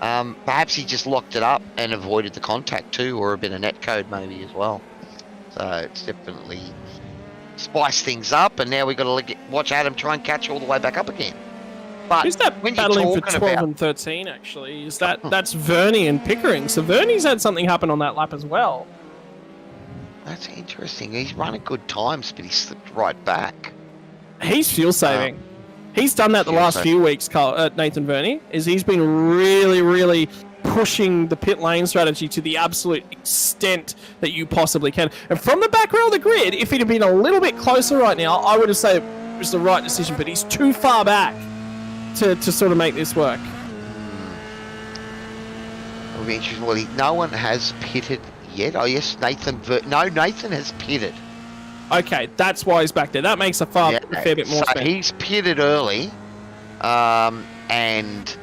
[SPEAKER 2] Perhaps he just locked it up and avoided the contact too, or a bit of net code maybe as well. So it's definitely spiced things up, and now we've got to watch Adam try and catch all the way back up again. But
[SPEAKER 1] who's that battling for 12 and 13, actually? Is that's Verney and Pickering. So Verney's had something happen on that lap as well.
[SPEAKER 2] That's interesting. He's running good times, but he slipped right back.
[SPEAKER 1] He's fuel saving. He's done that the last few weeks, Nathan Verney. He's been really, really pushing the pit lane strategy to the absolute extent that you possibly can. And from the back row of the grid, if he'd have been a little bit closer right now, I would have said it was the right decision, but he's too far back to sort of make this work.
[SPEAKER 2] It'll be interesting. Well, no one has pitted yet. Oh, yes, Nathan has pitted.
[SPEAKER 1] Okay, that's why he's back there. That makes a fair bit more sense.
[SPEAKER 2] He's pitted early and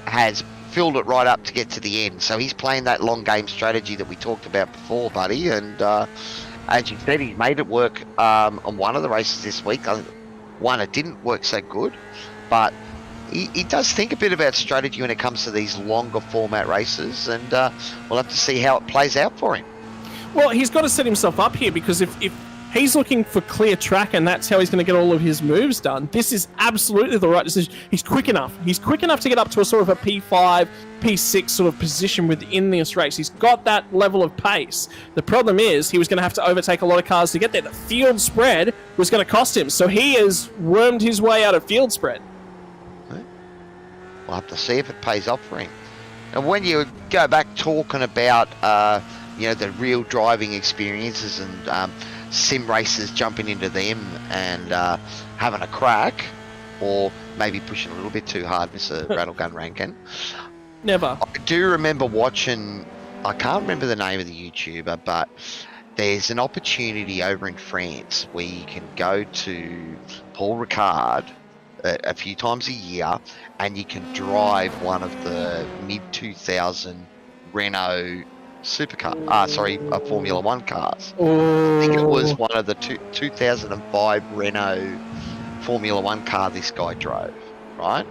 [SPEAKER 2] has filled it right up to get to the end. So he's playing that long game strategy that we talked about before, buddy. And as you said, he made it work on one of the races this week. One, it didn't work so good. But he does think a bit about strategy when it comes to these longer format races, and we'll have to see how it plays out for him.
[SPEAKER 1] Well, he's got to set himself up here, because if he's looking for clear track and that's how he's going to get all of his moves done, this is absolutely the right decision. He's quick enough. He's quick enough to get up to a sort of a P5, P6 sort of position within this race. He's got that level of pace. The problem is he was going to have to overtake a lot of cars to get there. The field spread was going to cost him, so he has wormed his way out of field spread.
[SPEAKER 2] We'll have to see if it pays off for him. And when you go back talking about, the real driving experiences and sim races, jumping into them and having a crack, or maybe pushing a little bit too hard, Mr. Rattlegun Rankin.
[SPEAKER 1] Never.
[SPEAKER 2] I do remember watching, I can't remember the name of the YouTuber, but there's an opportunity over in France where you can go to Paul Ricard a few times a year, and you can drive one of the mid-2000 Renault Supercar, Formula One cars. I think it was one of the 2005 Renault Formula One car this guy drove, right?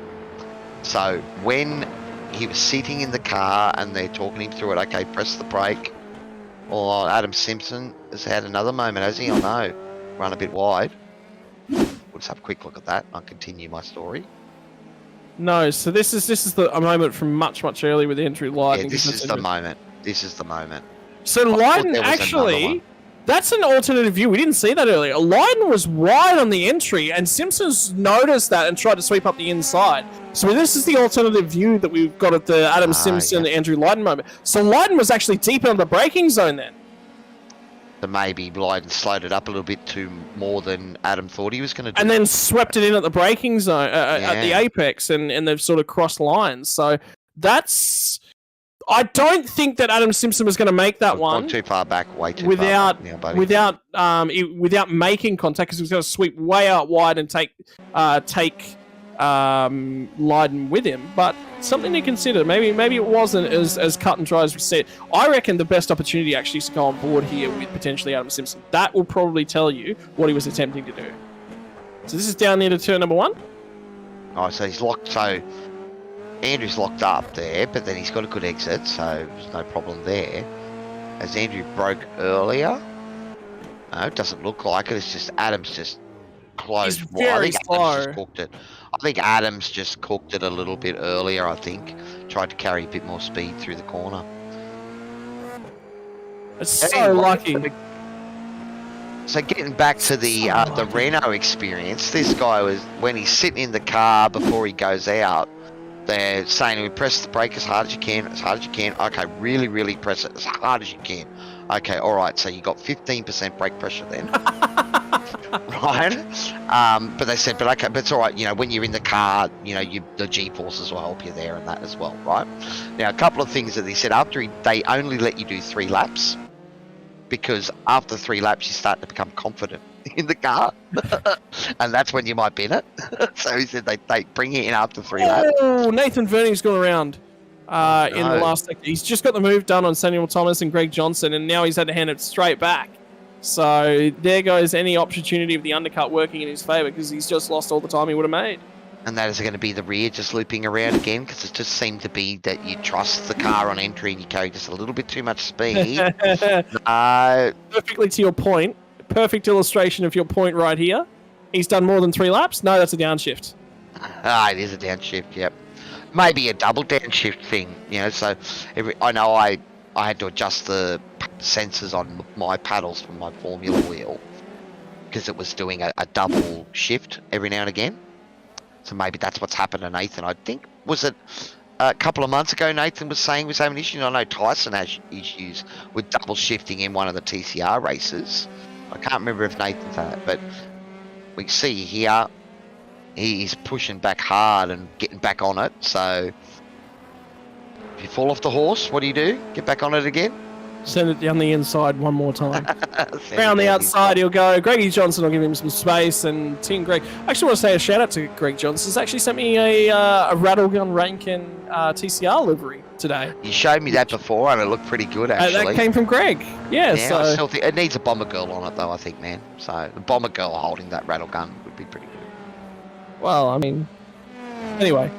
[SPEAKER 2] So when he was sitting in the car and they're talking him through it, okay, press the brake. Or Adam Simpson has had another moment, has he? I know, run a bit wide. We'll just have a quick look at that. I'll continue my story.
[SPEAKER 1] No, so this is a moment from much earlier with Andrew Lydon.
[SPEAKER 2] Yeah, this is the moment. This is the moment.
[SPEAKER 1] So Lydon actually, that's an alternative view. We didn't see that earlier. Lydon was wide on the entry, and Simpson's noticed that and tried to sweep up the inside. So this is the alternative view that we've got at the Adam Simpson, Andrew Lydon moment. So Lydon was actually deep in the braking zone then.
[SPEAKER 2] So maybe Lydon slowed it up a little bit too more than Adam thought he was going to do.
[SPEAKER 1] And then swept it in at the braking zone, at the apex, and they've sort of crossed lines. So that's... I don't think that Adam Simpson was going to make that one.
[SPEAKER 2] Too far back, way too
[SPEAKER 1] far
[SPEAKER 2] back now, buddy.
[SPEAKER 1] Without making contact, because he was going to sweep way out wide and take Lydon with him. But something to consider. Maybe it wasn't as cut and dry as we said. I reckon the best opportunity actually is to go on board here with potentially Adam Simpson. That will probably tell you what he was attempting to do. So this is down near to turn number 1.
[SPEAKER 2] Oh, so he's locked. So Andrew's locked up there, but then he's got a good exit, so there's no problem there. As Andrew broke earlier? No, it doesn't look like it. It's just Adams just closed.
[SPEAKER 1] He's very slow.
[SPEAKER 2] Adams just cooked it. I think Adams just cooked it a little bit earlier, I think. Tried to carry a bit more speed through the corner.
[SPEAKER 1] It's so lucky.
[SPEAKER 2] So getting back to the Renault experience, this guy was, when he's sitting in the car before he goes out, they're saying to him, press the brake as hard as you can, as hard as you can. Okay, really press it as hard as you can. Okay, all right, so you got 15% brake pressure then. Right? But they said, but okay, but it's all right, you know, when you're in the car, you know, the G-forces will help you there and that as well, right? Now, a couple of things that they said, they only let you do 3 laps, because after 3 laps, you start to become confident in the car, and that's when you might bin it. So he said they bring you in after 3 laps.
[SPEAKER 1] Oh, Nathan Verning's gone around in the last sector. He's just got the move done on Samuel Thomas and Greg Johnson, and now he's had to hand it straight back. So there goes any opportunity of the undercut working in his favour, because he's just lost all the time he would have made.
[SPEAKER 2] And that is going to be the rear just looping around again, because it just seemed to be that you trust the car on entry and you carry just a little bit too much speed.
[SPEAKER 1] Perfectly to your point. Perfect illustration of your point right here. He's done more than 3 laps. No, that's a downshift.
[SPEAKER 2] It is a downshift, yep. Maybe a double downshift thing, you know. So I know I had to adjust the sensors on my paddles from my Formula wheel, because it was doing a double shift every now and again. So maybe that's what's happened to Nathan. I think, was it a couple of months ago Nathan was saying he was having issues? I know Tyson has issues with double shifting in one of the TCR races. I can't remember if Nathan's had it, but we see here he's pushing back hard and getting back on it. So if you fall off the horse, what do? Get back on it again?
[SPEAKER 1] Send it down the inside one more time. Around the outside he'll go. Greggy Johnson will give him some space, and Team Greg. I actually want to say a shout out to Greg Johnson. He's actually sent me a Rattlegun Rankin TCR livery today.
[SPEAKER 2] You showed me that before, and it looked pretty good actually.
[SPEAKER 1] That came from Greg. Yeah, so
[SPEAKER 2] I still think it needs a bomber girl on it though, I think, man. So the bomber girl holding that rattle gun would be pretty good.
[SPEAKER 1] Well, I mean, anyway.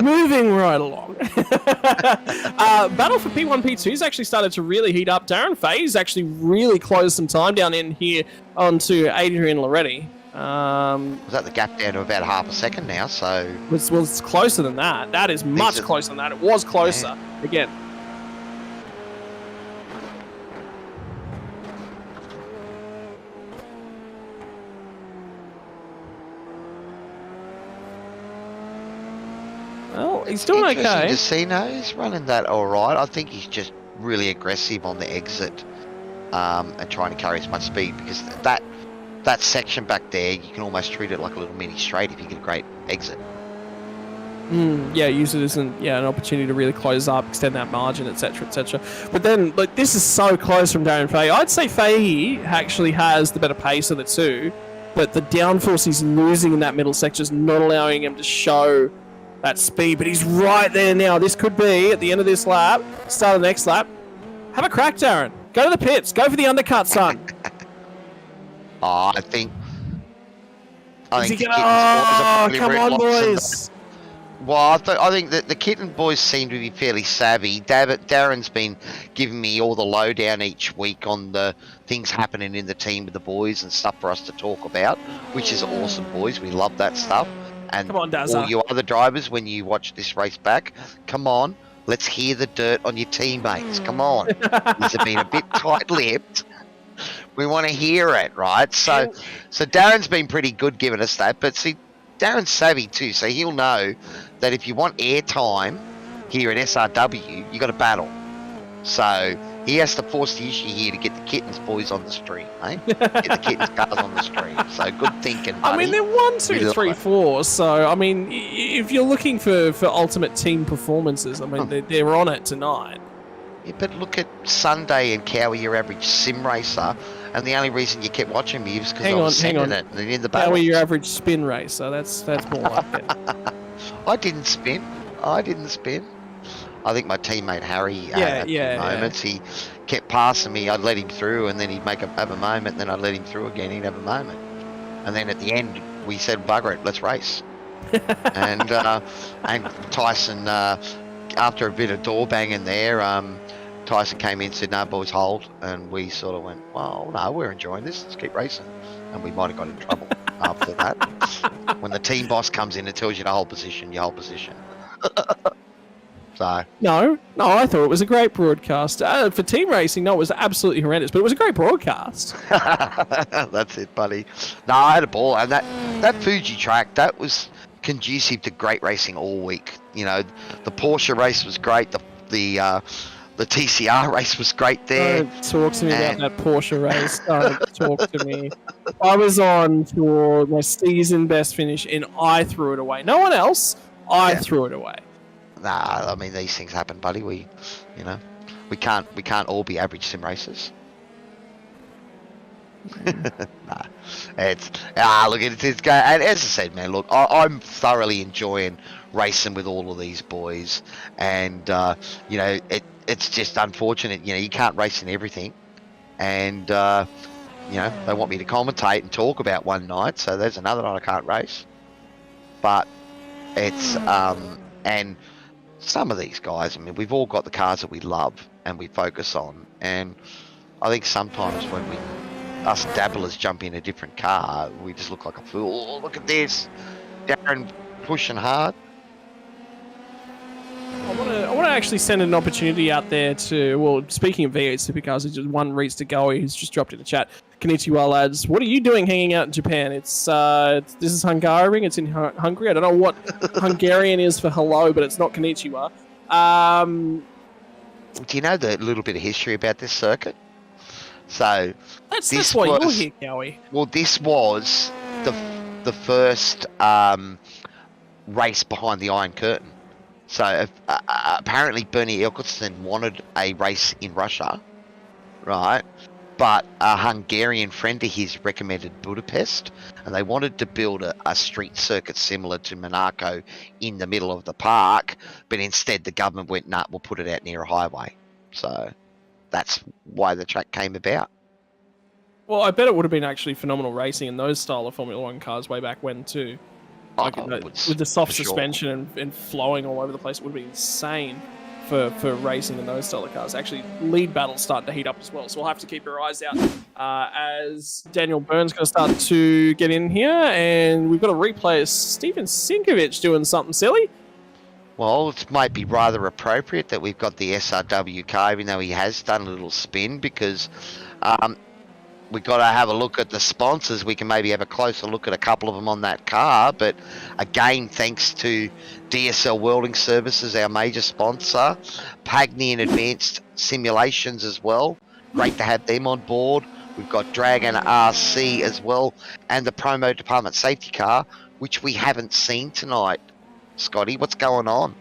[SPEAKER 1] moving right along. Battle for P1, P2's actually started to really heat up. Darren Fay's actually really closed some time down in here onto Adrian Loretti.
[SPEAKER 2] Was that the gap down to about half a second now? So
[SPEAKER 1] it's closer than that. That is much closer than that. It was closer again. Well, he's doing okay.
[SPEAKER 2] To see, no, he's running that all right. I think he's just really aggressive on the exit and trying to carry as much speed, because that section back there, you can almost treat it like a little mini straight if you get a great exit.
[SPEAKER 1] Yeah, use it as an opportunity to really close up, extend that margin, etc., etc. But then, like, this is so close from Darren Fahey. I'd say Fahey actually has the better pace of the two, but the downforce he's losing in that middle sector is not allowing him to show that speed. But he's right there now. This could be at the end of this lap, start of the next lap. Have a crack, Darren. Go to the pits. Go for the undercut, son.
[SPEAKER 2] I think.
[SPEAKER 1] Is he
[SPEAKER 2] the
[SPEAKER 1] gonna?
[SPEAKER 2] Kittens boys are probably
[SPEAKER 1] Come on,
[SPEAKER 2] lost in
[SPEAKER 1] boys.
[SPEAKER 2] Well, I think that the Kitten boys seem to be fairly savvy. Darren's been giving me all the lowdown each week on the things happening in the team with the boys and stuff for us to talk about, which is awesome, boys. We love that stuff. And
[SPEAKER 1] Come on, Dazza.
[SPEAKER 2] all you other drivers, when you watch this race back, come on, let's hear the dirt on your teammates. Come on. These have been a bit tight-lipped. We want to hear it, right? So Darren's been pretty good giving us that, but see, Darren's savvy too, so he'll know that if you want airtime here at SRW, you got to battle. So he has to force the issue here to get the Kittens boys on the stream, eh? Get the Kittens cars on the stream. So good thinking, buddy.
[SPEAKER 1] I mean, they're 1, 2, 3, 4. So I mean, if you're looking for ultimate team performances, I mean, they're on it tonight.
[SPEAKER 2] Yeah, but look at Sunday and Cowie, your average sim racer, and the only reason you kept watching me was because I was sending it and in the battle.
[SPEAKER 1] How are your average spin racer? That's more like it.
[SPEAKER 2] I didn't spin. I think my teammate Harry had a few moments. He kept passing me. I'd let him through, and then he'd have a moment. And then I'd let him through again. He'd have a moment. And then at the end, we said, "Bugger it, let's race." and Tyson, after a bit of door banging there, Tyson came in and said, "No, boys, hold." And we sort of went, "Well, no, we're enjoying this. Let's keep racing." And we might have got in trouble after that. When the team boss comes in and tells you to hold position, you hold position. So
[SPEAKER 1] No, I thought it was a great broadcast. For team racing, no, it was absolutely horrendous, but it was a great broadcast.
[SPEAKER 2] That's it, buddy. No, I had a ball. And that Fuji track, that was conducive to great racing all week. You know, the Porsche race was great. The TCR race was great there.
[SPEAKER 1] Don't talk to me about that Porsche race. Don't talk to me. I was on for my season best finish, and I threw it away. No one else. I threw it away.
[SPEAKER 2] Nah, I mean, these things happen, buddy. We can't all be average sim racers. Nah, it's great. And as I said, man, look, I'm thoroughly enjoying racing with all of these boys, and you know, it's just unfortunate, you know, you can't race in everything, and you know, they want me to commentate and talk about one night, so there's another night I can't race. But it's and some of these guys, I mean, we've all got the cars that we love and we focus on, and I think sometimes when us dabblers jump in a different car, we just look like a fool. Oh, look at this, Darren pushing hard.
[SPEAKER 1] I want to actually send an opportunity out there to, well, speaking of V8 Supercars, it's just one reads to Goey who's just dropped in the chat. Konnichiwa, lads. What are you doing hanging out in Japan? This is Hungaroring. It's in Hungary. I don't know what Hungarian is for hello, but it's not Konnichiwa.
[SPEAKER 2] Do you know the little bit of history about this circuit? So
[SPEAKER 1] that's why you're here, Goey.
[SPEAKER 2] Well, this was the first race behind the Iron Curtain. So apparently Bernie Eccleston wanted a race in Russia, right? But a Hungarian friend of his recommended Budapest, and they wanted to build a street circuit similar to Monaco in the middle of the park, but instead the government went, nah, we'll put it out near a highway. So that's why the track came about.
[SPEAKER 1] Well, I bet it would have been actually phenomenal racing in those style of Formula 1 cars way back when too. Like, with the soft suspension and flowing all over the place, it would be insane for racing in those style of cars. Actually, lead battles starting to heat up as well, so we'll have to keep our eyes out as Daniel Byrne's going to start to get in here, and we've got a replay of Steven Sinkovic doing something silly.
[SPEAKER 2] Well, it might be rather appropriate that we've got the SRW car, even though he has done a little spin, because we've got to have a look at the sponsors. We can maybe have a closer look at a couple of them on that car. But again, thanks to DSL Welding Services, our major sponsor, Pagnian Advanced Simulations as well. Great to have them on board. We've got Dragon RC as well, and the Promo Department Safety Car, which we haven't seen tonight. Scotty? What's going on?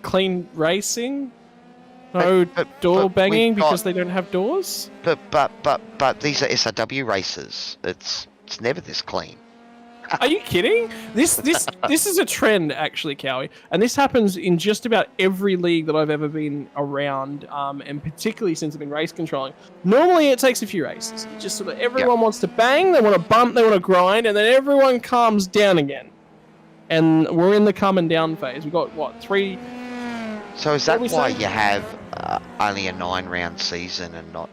[SPEAKER 1] Clean racing. No door
[SPEAKER 2] but
[SPEAKER 1] banging
[SPEAKER 2] we've got-
[SPEAKER 1] because they don't have doors.
[SPEAKER 2] But these are SRW races. It's never this clean.
[SPEAKER 1] Are you kidding? This is a trend, actually, Cowie, and this happens in just about every league that I've ever been around, and particularly since I've been race controlling. Normally, it takes a few races. Just sort of everyone wants to bang, they want to bump, they want to grind, and then everyone calms down again. And we're in the calming down phase. We've got what 3?
[SPEAKER 2] So is that
[SPEAKER 1] What
[SPEAKER 2] why
[SPEAKER 1] we say?
[SPEAKER 2] you have only a 9-round season and not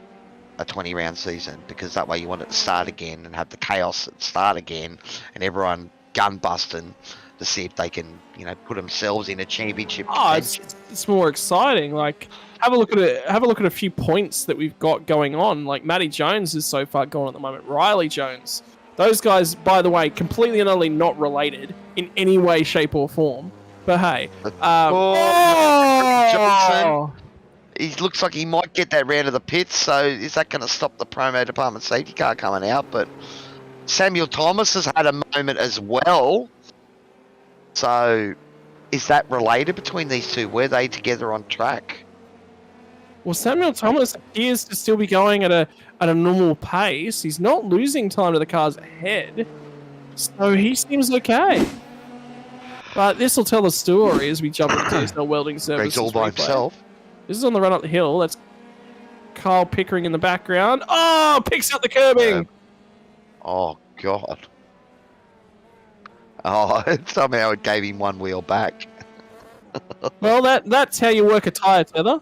[SPEAKER 2] a 20-round season? Because that way you want it to start again and have the chaos at start again, and everyone gun busting to see if they can, put themselves in a championship.
[SPEAKER 1] Oh, it's more exciting. Like, have a look at it. Have a look at a few points that we've got going on. Like Matty Jones is so far gone at the moment. Riley Jones. Those guys, by the way, completely and utterly not related in any way, shape, or form. But hey,
[SPEAKER 2] Johnson. He looks like he might get that round of the pits, so is that going to stop the promo department safety car coming out? But Samuel Thomas has had a moment as well. So is that related between these two? Were they together on track?
[SPEAKER 1] Well, Samuel Thomas appears to still be going at a normal pace. He's not losing time to the cars ahead, so he seems okay. But this will tell the story as we jump into DSL Welding Services.
[SPEAKER 2] He's all by
[SPEAKER 1] replay.
[SPEAKER 2] himself.
[SPEAKER 1] This is on the run up the hill. That's Kyle Pickering in the background. Oh, picks up the curbing.
[SPEAKER 2] Oh, God. Oh, somehow it gave him one wheel back.
[SPEAKER 1] Well, that's how you work a tyre tether.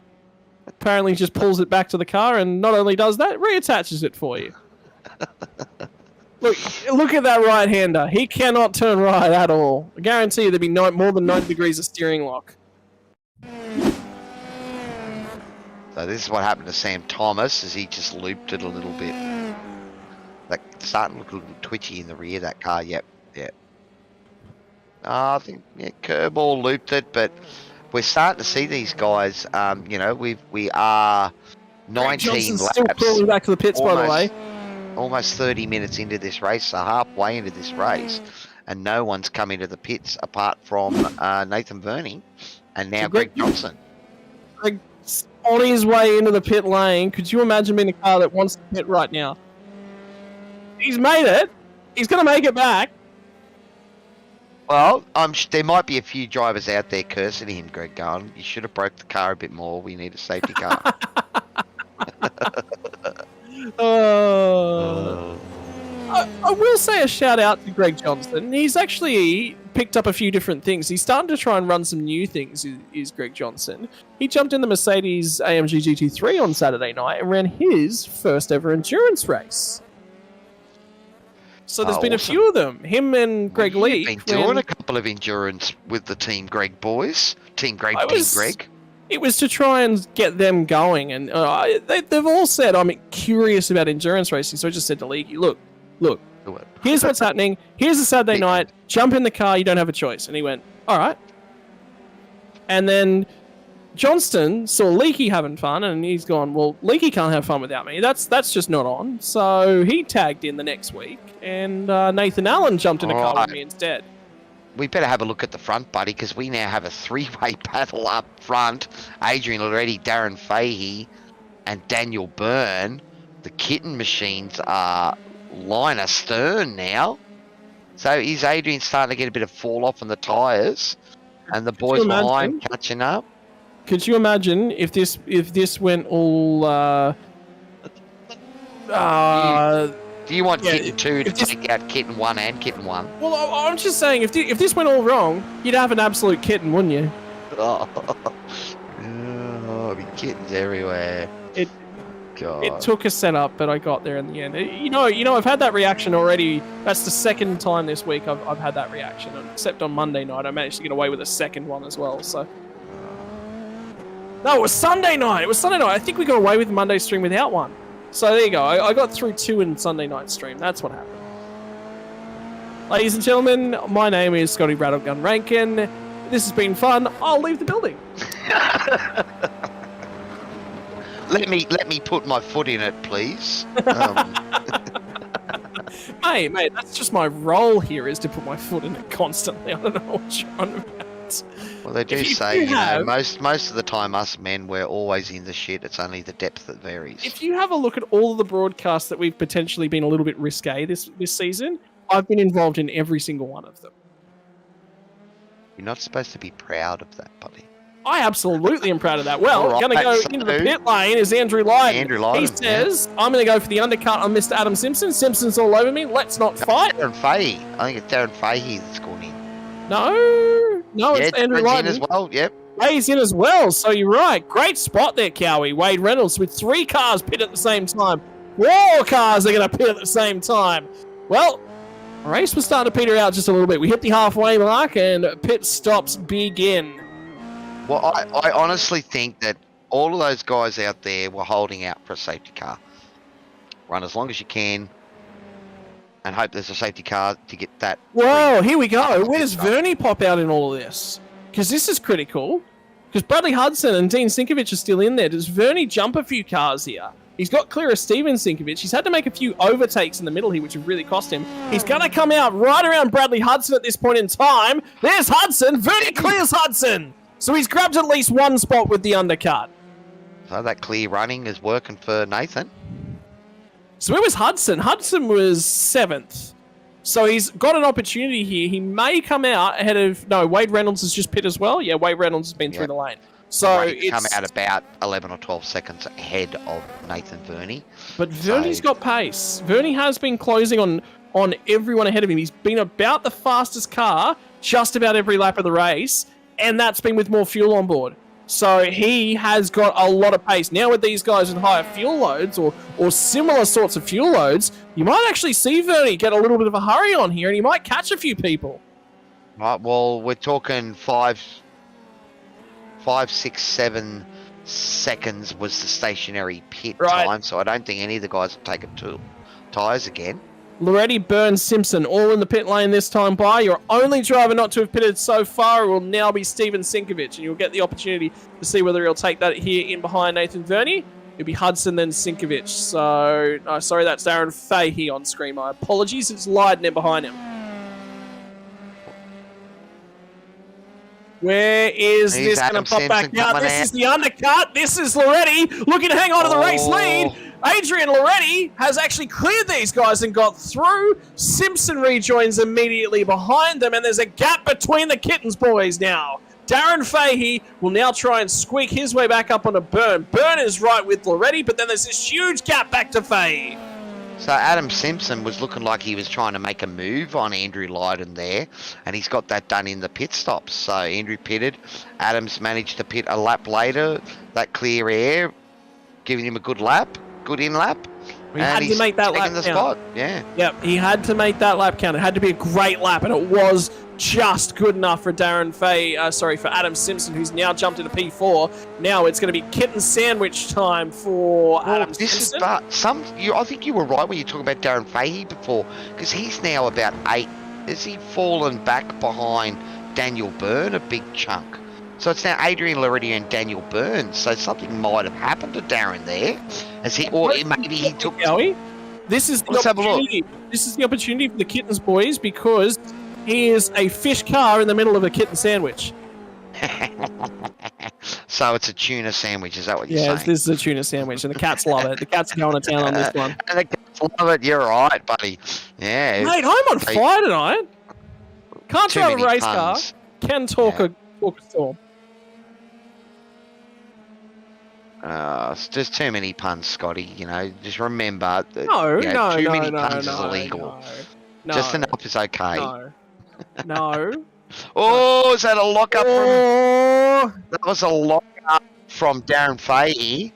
[SPEAKER 1] Apparently just pulls it back to the car, and not only does that, reattaches it for you. Look at that right-hander. He cannot turn right at all. I guarantee you there'd be more than 90 degrees of steering lock.
[SPEAKER 2] So this is what happened to Sam Thomas, as he just looped it a little bit. Like, starting to look a little twitchy in the rear of that car. Yep. I think Kerbal looped it, but we're starting to see these guys. We are 19
[SPEAKER 1] Johnson's
[SPEAKER 2] laps.
[SPEAKER 1] still crawling back to the pits, by the way.
[SPEAKER 2] Almost 30 minutes into this race, so halfway into this race, and no one's come into the pits apart from Nathan Verney and now Greg Johnson.
[SPEAKER 1] Greg's on his way into the pit lane. Could you imagine being a car that wants to pit right now? He's made it. He's going to make it back.
[SPEAKER 2] Well, there might be a few drivers out there cursing him, Greg, going, you should have broke the car a bit more. We need a safety car.
[SPEAKER 1] I will say a shout out to Greg Johnson. He's actually picked up a few different things. He's starting to try and run some new things, is Greg Johnson. He jumped in the Mercedes AMG GT3 on Saturday night and ran his first ever endurance race. So there's been
[SPEAKER 2] awesome.
[SPEAKER 1] A few of them. Him and Greg Lee.
[SPEAKER 2] Been doing a couple of endurance with the Team Greg boys. Team Greg, Greg.
[SPEAKER 1] It was to try and get them going, and they've all said, I'm curious about endurance racing, so I just said to Leaky, look, here's what's happening, here's a Saturday night, jump in the car, you don't have a choice. And he went, all right. And then Johnston saw Leaky having fun, and he's gone, well, Leaky can't have fun without me, that's just not on. So he tagged in the next week, and Nathan Allen jumped in a car with me instead.
[SPEAKER 2] We better have a look at the front, buddy, because we now have a three-way battle up front. Adrian Loretti, Darren Fahey, and Daniel Byrne. The kitten machines are line astern now. So is Adrian starting to get a bit of fall off on the tyres? And the boys behind catching up?
[SPEAKER 1] Could you imagine if this went all...
[SPEAKER 2] Do you want Kitten 2 to take out Kitten 1 and Kitten 1?
[SPEAKER 1] Well, I'm just saying, if this went all wrong, you'd have an absolute kitten, wouldn't you?
[SPEAKER 2] Oh, be kittens everywhere.
[SPEAKER 1] It
[SPEAKER 2] God.
[SPEAKER 1] took a setup, but I got there in the end. You know, I've had that reaction already. That's the second time this week I've had that reaction, except on Monday night. I managed to get away with a second one as well, so... No, it was Sunday night! I think we got away with the Monday stream without one. So there you go. I got through 2 in Sunday night stream. That's what happened. Ladies and gentlemen, my name is Scotty Rattlegun Rankin. This has been fun. I'll leave the building.
[SPEAKER 2] Let me put my foot in it, please.
[SPEAKER 1] Mate, mate, that's just my role here is to put my foot in it constantly. I don't know what you're on about.
[SPEAKER 2] Well, they do say, you know, most of the time us men, we're always in the shit. It's only the depth that varies.
[SPEAKER 1] If you have a look at all of the broadcasts that we've potentially been a little bit risque this season, I've been involved in every single one of them.
[SPEAKER 2] You're not supposed to be proud of that, buddy.
[SPEAKER 1] I absolutely am proud of that. Well,
[SPEAKER 2] All
[SPEAKER 1] going to
[SPEAKER 2] right,
[SPEAKER 1] go
[SPEAKER 2] so-
[SPEAKER 1] into the pit lane is Andrew Lyden.
[SPEAKER 2] Andrew Lyden,
[SPEAKER 1] He says, I'm going to go for the undercut on Mr. Adam Simpson. Simpson's all over me. Let's not fight.
[SPEAKER 2] Darren Fahey. I think it's Darren Fahey that's gone in.
[SPEAKER 1] No, it's Andrew
[SPEAKER 2] Darren's in
[SPEAKER 1] Lyden.
[SPEAKER 2] as well, yep.
[SPEAKER 1] Way's in as well, so you're right. Great spot there, Cowie. Wade Reynolds with 3 cars pit at the same time. 4 cars are going to pit at the same time. Well, the race was starting to peter out just a little bit. We hit the halfway mark and pit stops begin.
[SPEAKER 2] Well, I honestly think that all of those guys out there were holding out for a safety car. Run as long as you can and hope there's a safety car to get that.
[SPEAKER 1] Whoa, here we go. Where does Vernie pop out in all of this? Because this is critical. Because Bradley Hudson and Dean Sinkovich are still in there. Does Vernie jump a few cars here? He's got clear of Steven Sinkovich. He's had to make a few overtakes in the middle here, which have really cost him. He's going to come out right around Bradley Hudson at this point in time. There's Hudson. Vernie clears Hudson. So he's grabbed at least one spot with the undercut.
[SPEAKER 2] So that clear running is working for Nathan.
[SPEAKER 1] So where was Hudson? Hudson was 7th. So he's got an opportunity here. He may come out ahead of... No, Wade Reynolds has just pit as well. Yeah, Wade Reynolds has been through the lane. So
[SPEAKER 2] He's come out about 11 or 12 seconds ahead of Nathan Vernie.
[SPEAKER 1] But Vernie's got pace. Vernie has been closing on everyone ahead of him. He's been about the fastest car just about every lap of the race, and that's been with more fuel on board. So he has got a lot of pace. Now with these guys with higher fuel loads or similar sorts of fuel loads, you might actually see Vernie get a little bit of a hurry on here, and he might catch a few people.
[SPEAKER 2] Right, well, we're talking 5, 6, 7 seconds was the stationary pit time, so I don't think any of the guys have taken 2 tyres again.
[SPEAKER 1] Loretti, Burns, Simpson, all in the pit lane this time by. Your only driver not to have pitted so far will now be Steven Sinkovich, and you'll get the opportunity to see whether he'll take that here in behind Nathan Vernie. It'll be Hudson, then Sinkovich. So, sorry, that's Darren Fahey on screen. My apologies, it's Lyden in behind him. Where is this going to pop back out? This is the undercut. This is Loretti looking to hang on to the race lead. Adrian Loretti has actually cleared these guys and got through. Simpson rejoins immediately behind them, and there's a gap between the Kittens boys now. Darren Fahey will now try and squeak his way back up on a Byrne. Byrne is right with Loretti, but then there's this huge gap back to Fahey.
[SPEAKER 2] So Adam Simpson was looking like he was trying to make a move on Andrew Lyden there, and he's got that done in the pit stops. So Andrew pitted. Adams managed to pit a lap later. That clear air, giving him a good lap, good in lap.
[SPEAKER 1] He had to make that lap count.
[SPEAKER 2] Spot. Yeah.
[SPEAKER 1] Yep, he had to make that lap count. It had to be a great lap, and it was just good enough for for Adam Simpson, who's now jumped into P4. Now it's going to be kitten sandwich time for Adam Simpson.
[SPEAKER 2] I think you were right when you talked about Darren Fahey before, because he's now about 8. Has he fallen back behind Daniel Byrne a big chunk? So it's now Adrian Loretti and Daniel Byrne. So something might have happened to Darren there, maybe he took.
[SPEAKER 1] This is the opportunity. This is the opportunity for the Kittens boys, because he is a fish car in the middle of a kitten sandwich.
[SPEAKER 2] So it's a tuna sandwich, is that what you're saying?
[SPEAKER 1] Yes, this is a tuna sandwich, and the cats love it. The cats are going to town on this one.
[SPEAKER 2] And the cats love it. You're right, buddy. Yeah.
[SPEAKER 1] Mate, I'm on fire tonight. Can't drive a race car. Can talk a storm.
[SPEAKER 2] It's just too many puns, Scotty. You know, just remember that
[SPEAKER 1] too
[SPEAKER 2] many puns is illegal.
[SPEAKER 1] No,
[SPEAKER 2] just enough is okay.
[SPEAKER 1] No.
[SPEAKER 2] Oh, is that a lockup that was a lockup from Darren Fahey.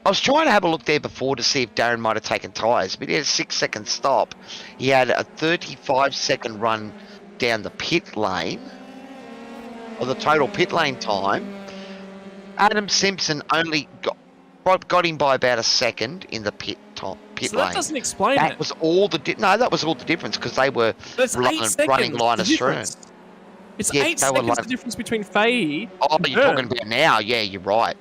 [SPEAKER 2] I was trying to have a look there before to see if Darren might have taken tyres, but he had a 6-second stop. He had a 35-second run down the pit lane, or the total pit lane time. Adam Simpson only got him by about a second in the pit lane.
[SPEAKER 1] So that doesn't explain
[SPEAKER 2] that
[SPEAKER 1] it.
[SPEAKER 2] Was all the that was all the difference, because they were running line astern.
[SPEAKER 1] It's 8 seconds the difference between Fahey.
[SPEAKER 2] Oh, you're talking about now? Yeah, you're right.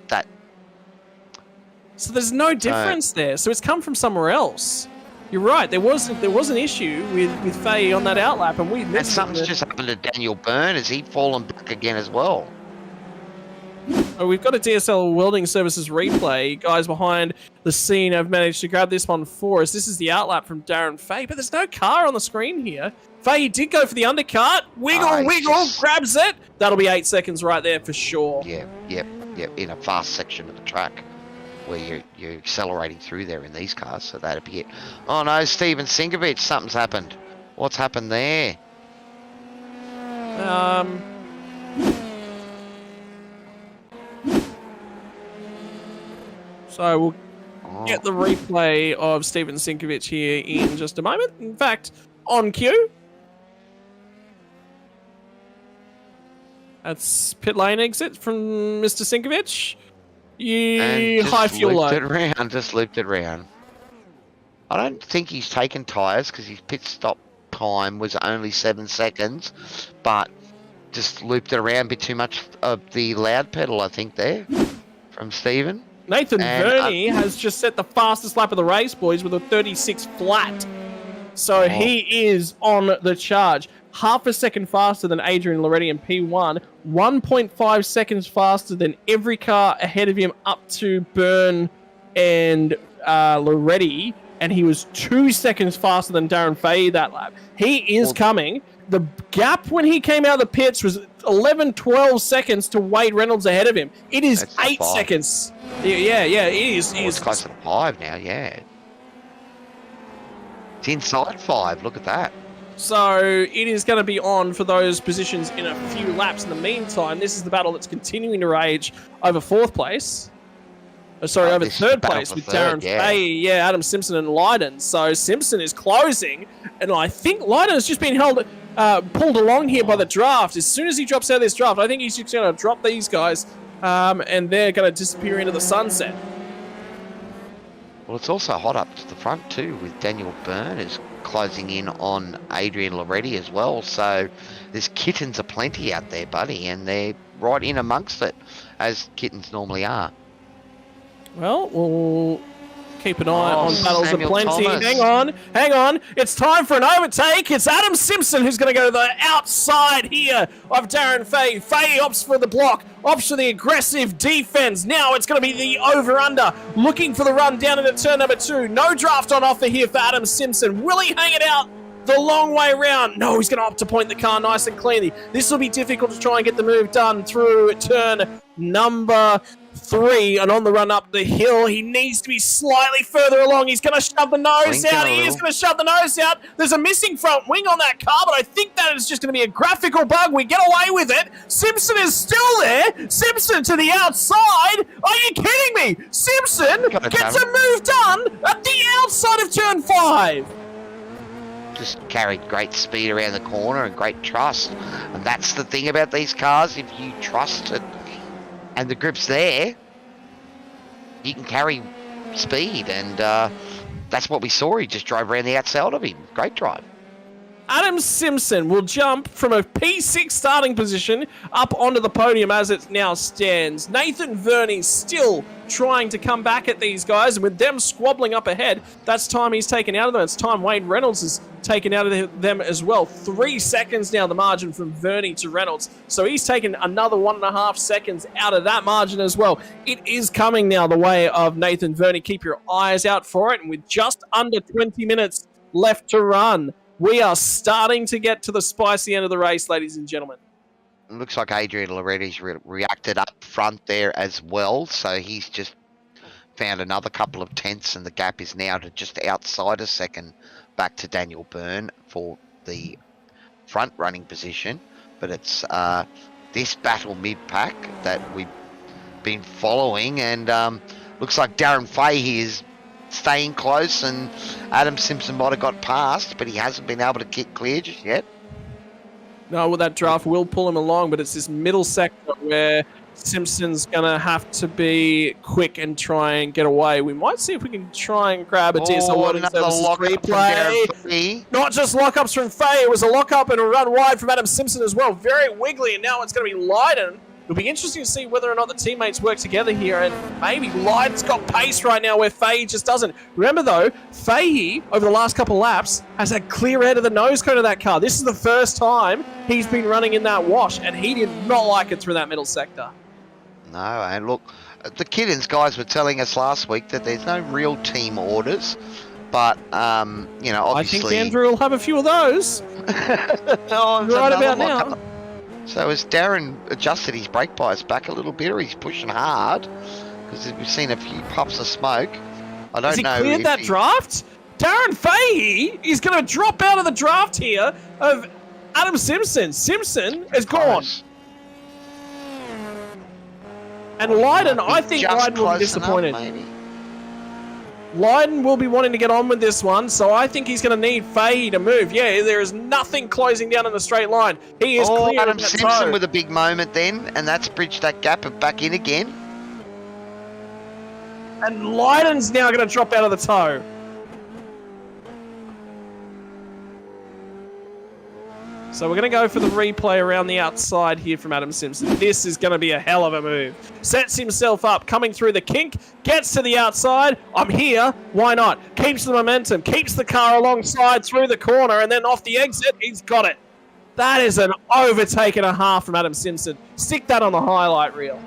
[SPEAKER 1] So there's no difference there. So it's come from somewhere else. You're right. There was an issue with Faye on that outlap, and we
[SPEAKER 2] And
[SPEAKER 1] missed
[SPEAKER 2] something's
[SPEAKER 1] it.
[SPEAKER 2] just happened to Daniel Byrne. Has he fallen back again as well?
[SPEAKER 1] Oh, we've got a DSL Welding Services replay. Guys behind the scene have managed to grab this one for us. This is the outlap from Darren Faye, but there's no car on the screen here. Faye did go for the undercut. Wiggle, grabs it. That'll be 8 seconds right there for sure.
[SPEAKER 2] Yeah, yep. In a fast section of the track where you're accelerating through there in these cars, so that'd be it. Oh no, Steven Sinkovich, something's happened. What's happened there?
[SPEAKER 1] So we'll get the replay of Steven Sinkovich here in just a moment. In fact, on cue. That's pit lane exit from Mr. Sinkovich. High fuel load.
[SPEAKER 2] Just looped it around. I don't think he's taken tyres because his pit stop time was only 7 seconds, but just looped it around a bit too much of the loud pedal, I think, there from Steven.
[SPEAKER 1] Nathan Verney has just set the fastest lap of the race, boys, with a 36 flat. So he is on the charge. Half a second faster than Adrian Loretti in P1. 1.5 seconds faster than every car ahead of him up to Byrne and Loretti. And he was 2 seconds faster than Darren Faye that lap. He is coming. The gap when he came out of the pits was 11-12 seconds to Wade Reynolds ahead of him. It is 8 seconds. Yeah, it is.
[SPEAKER 2] It's closer to 5 now, yeah. It's inside 5, look at that.
[SPEAKER 1] So it is going to be on for those positions in a few laps. In the meantime, this is the battle that's continuing to rage over 4th place. Over 3rd place with Darren Faye, Adam Simpson and Lydon. So Simpson is closing, and I think Lydon has just been pulled along here by the draft. As soon as he drops out of this draft, I think he's just going to drop these guys, and they're going to disappear into the sunset.
[SPEAKER 2] Well, it's also hot up to the front too, with Daniel Byrne is closing in on Adrian Loretti as well. So there's kittens aplenty out there, buddy, and they're right in amongst it, as kittens normally are.
[SPEAKER 1] Well, we'll keep an eye on battles
[SPEAKER 2] Samuel
[SPEAKER 1] aplenty.
[SPEAKER 2] Thomas.
[SPEAKER 1] Hang on. It's time for an overtake. It's Adam Simpson who's going to go to the outside here of Darren Faye. Faye opts for the block, opts for the aggressive defense. Now it's going to be the over-under, looking for the run down into turn number 2. No draft on offer here for Adam Simpson. Will he hang it out the long way round? No, he's going to opt to point the car nice and cleanly. This will be difficult to try and get the move done through turn number 3, and on the run up the hill, he needs to be slightly further along. He's going to shove the nose out. He is going to shove the nose out. There's a missing front wing on that car, but I think that is just going to be a graphical bug. We get away with it. Simpson is still there. Simpson to the outside. Are you kidding me? Simpson gets a move done at the outside of turn 5.
[SPEAKER 2] Just carried great speed around the corner and great trust. And that's the thing about these cars. If you trust it and the grip's there, you can carry speed. And that's what we saw. He just drove around the outside of him. Great drive.
[SPEAKER 1] Adam Simpson will jump from a P6 starting position up onto the podium as it now stands. Nathan Verney still trying to come back at these guys, and with them squabbling up ahead, that's time he's taken out of them. It's time Wade Reynolds is taken out of them as well. 3 seconds now the margin from Verney to Reynolds, so he's taken another 1.5 seconds out of that margin as well. It is coming now the way of Nathan Verney. Keep your eyes out for it, and with just under 20 minutes left to run, we are starting to get to the spicy end of the race, ladies and gentlemen.
[SPEAKER 2] It looks like Adrian Loretti's reacted up front there as well, so he's just found another couple of tenths, and the gap is now to just outside a second back to Daniel Byrne for the front running position. But it's this battle mid-pack that we've been following, and looks like Darren Faye is staying close, and Adam Simpson might have got past, but he hasn't been able to get clear just yet.
[SPEAKER 1] No, well, that draft will pull him along, but it's this middle sector where Simpson's going to have to be quick and try and get away. We might see if we can try and grab a DSL WELDING Services replay. Not just lockups from Faye, it was a lockup and a run wide from Adam Simpson as well. Very wiggly, and now it's going to be Lydon It'll be interesting to see whether or not the teammates work together here, and maybe Lydon's got pace right now where Fahey just doesn't. Remember though, Fahey, over the last couple of laps, has had clear air to the nose cone of that car. This is the first time he's been running in that wash, and he did not like it through that middle sector.
[SPEAKER 2] No, and look, the Kittens guys were telling us last week that there's no real team orders, but, you know, obviously...
[SPEAKER 1] I think Andrew will have a few of those.
[SPEAKER 2] Oh,
[SPEAKER 1] right about now.
[SPEAKER 2] So has Darren adjusted his brake bias back a little bit, or he's pushing hard? Because we've seen a few puffs of smoke. I don't know.
[SPEAKER 1] Has he cleared that draft? Darren Fahey is going to drop out of the draft here of Adam Simpson. Simpson is gone. And Lydon, I think Lydon will be disappointed. Lydon will be wanting to get on with this one, so I think he's going to need Fahey to move. Yeah, there is nothing closing down in a straight line. He is clear.
[SPEAKER 2] Adam Simpson with a big moment then, and that's bridged that gap of back in again.
[SPEAKER 1] And Lydon's now going to drop out of the toe. So we're going to go for the replay around the outside here from Adam Simpson. This is going to be a hell of a move. Sets himself up, coming through the kink, gets to the outside. I'm here. Why not? Keeps the momentum, keeps the car alongside through the corner, and then off the exit, he's got it. That is an overtake and a half from Adam Simpson. Stick that on the highlight reel.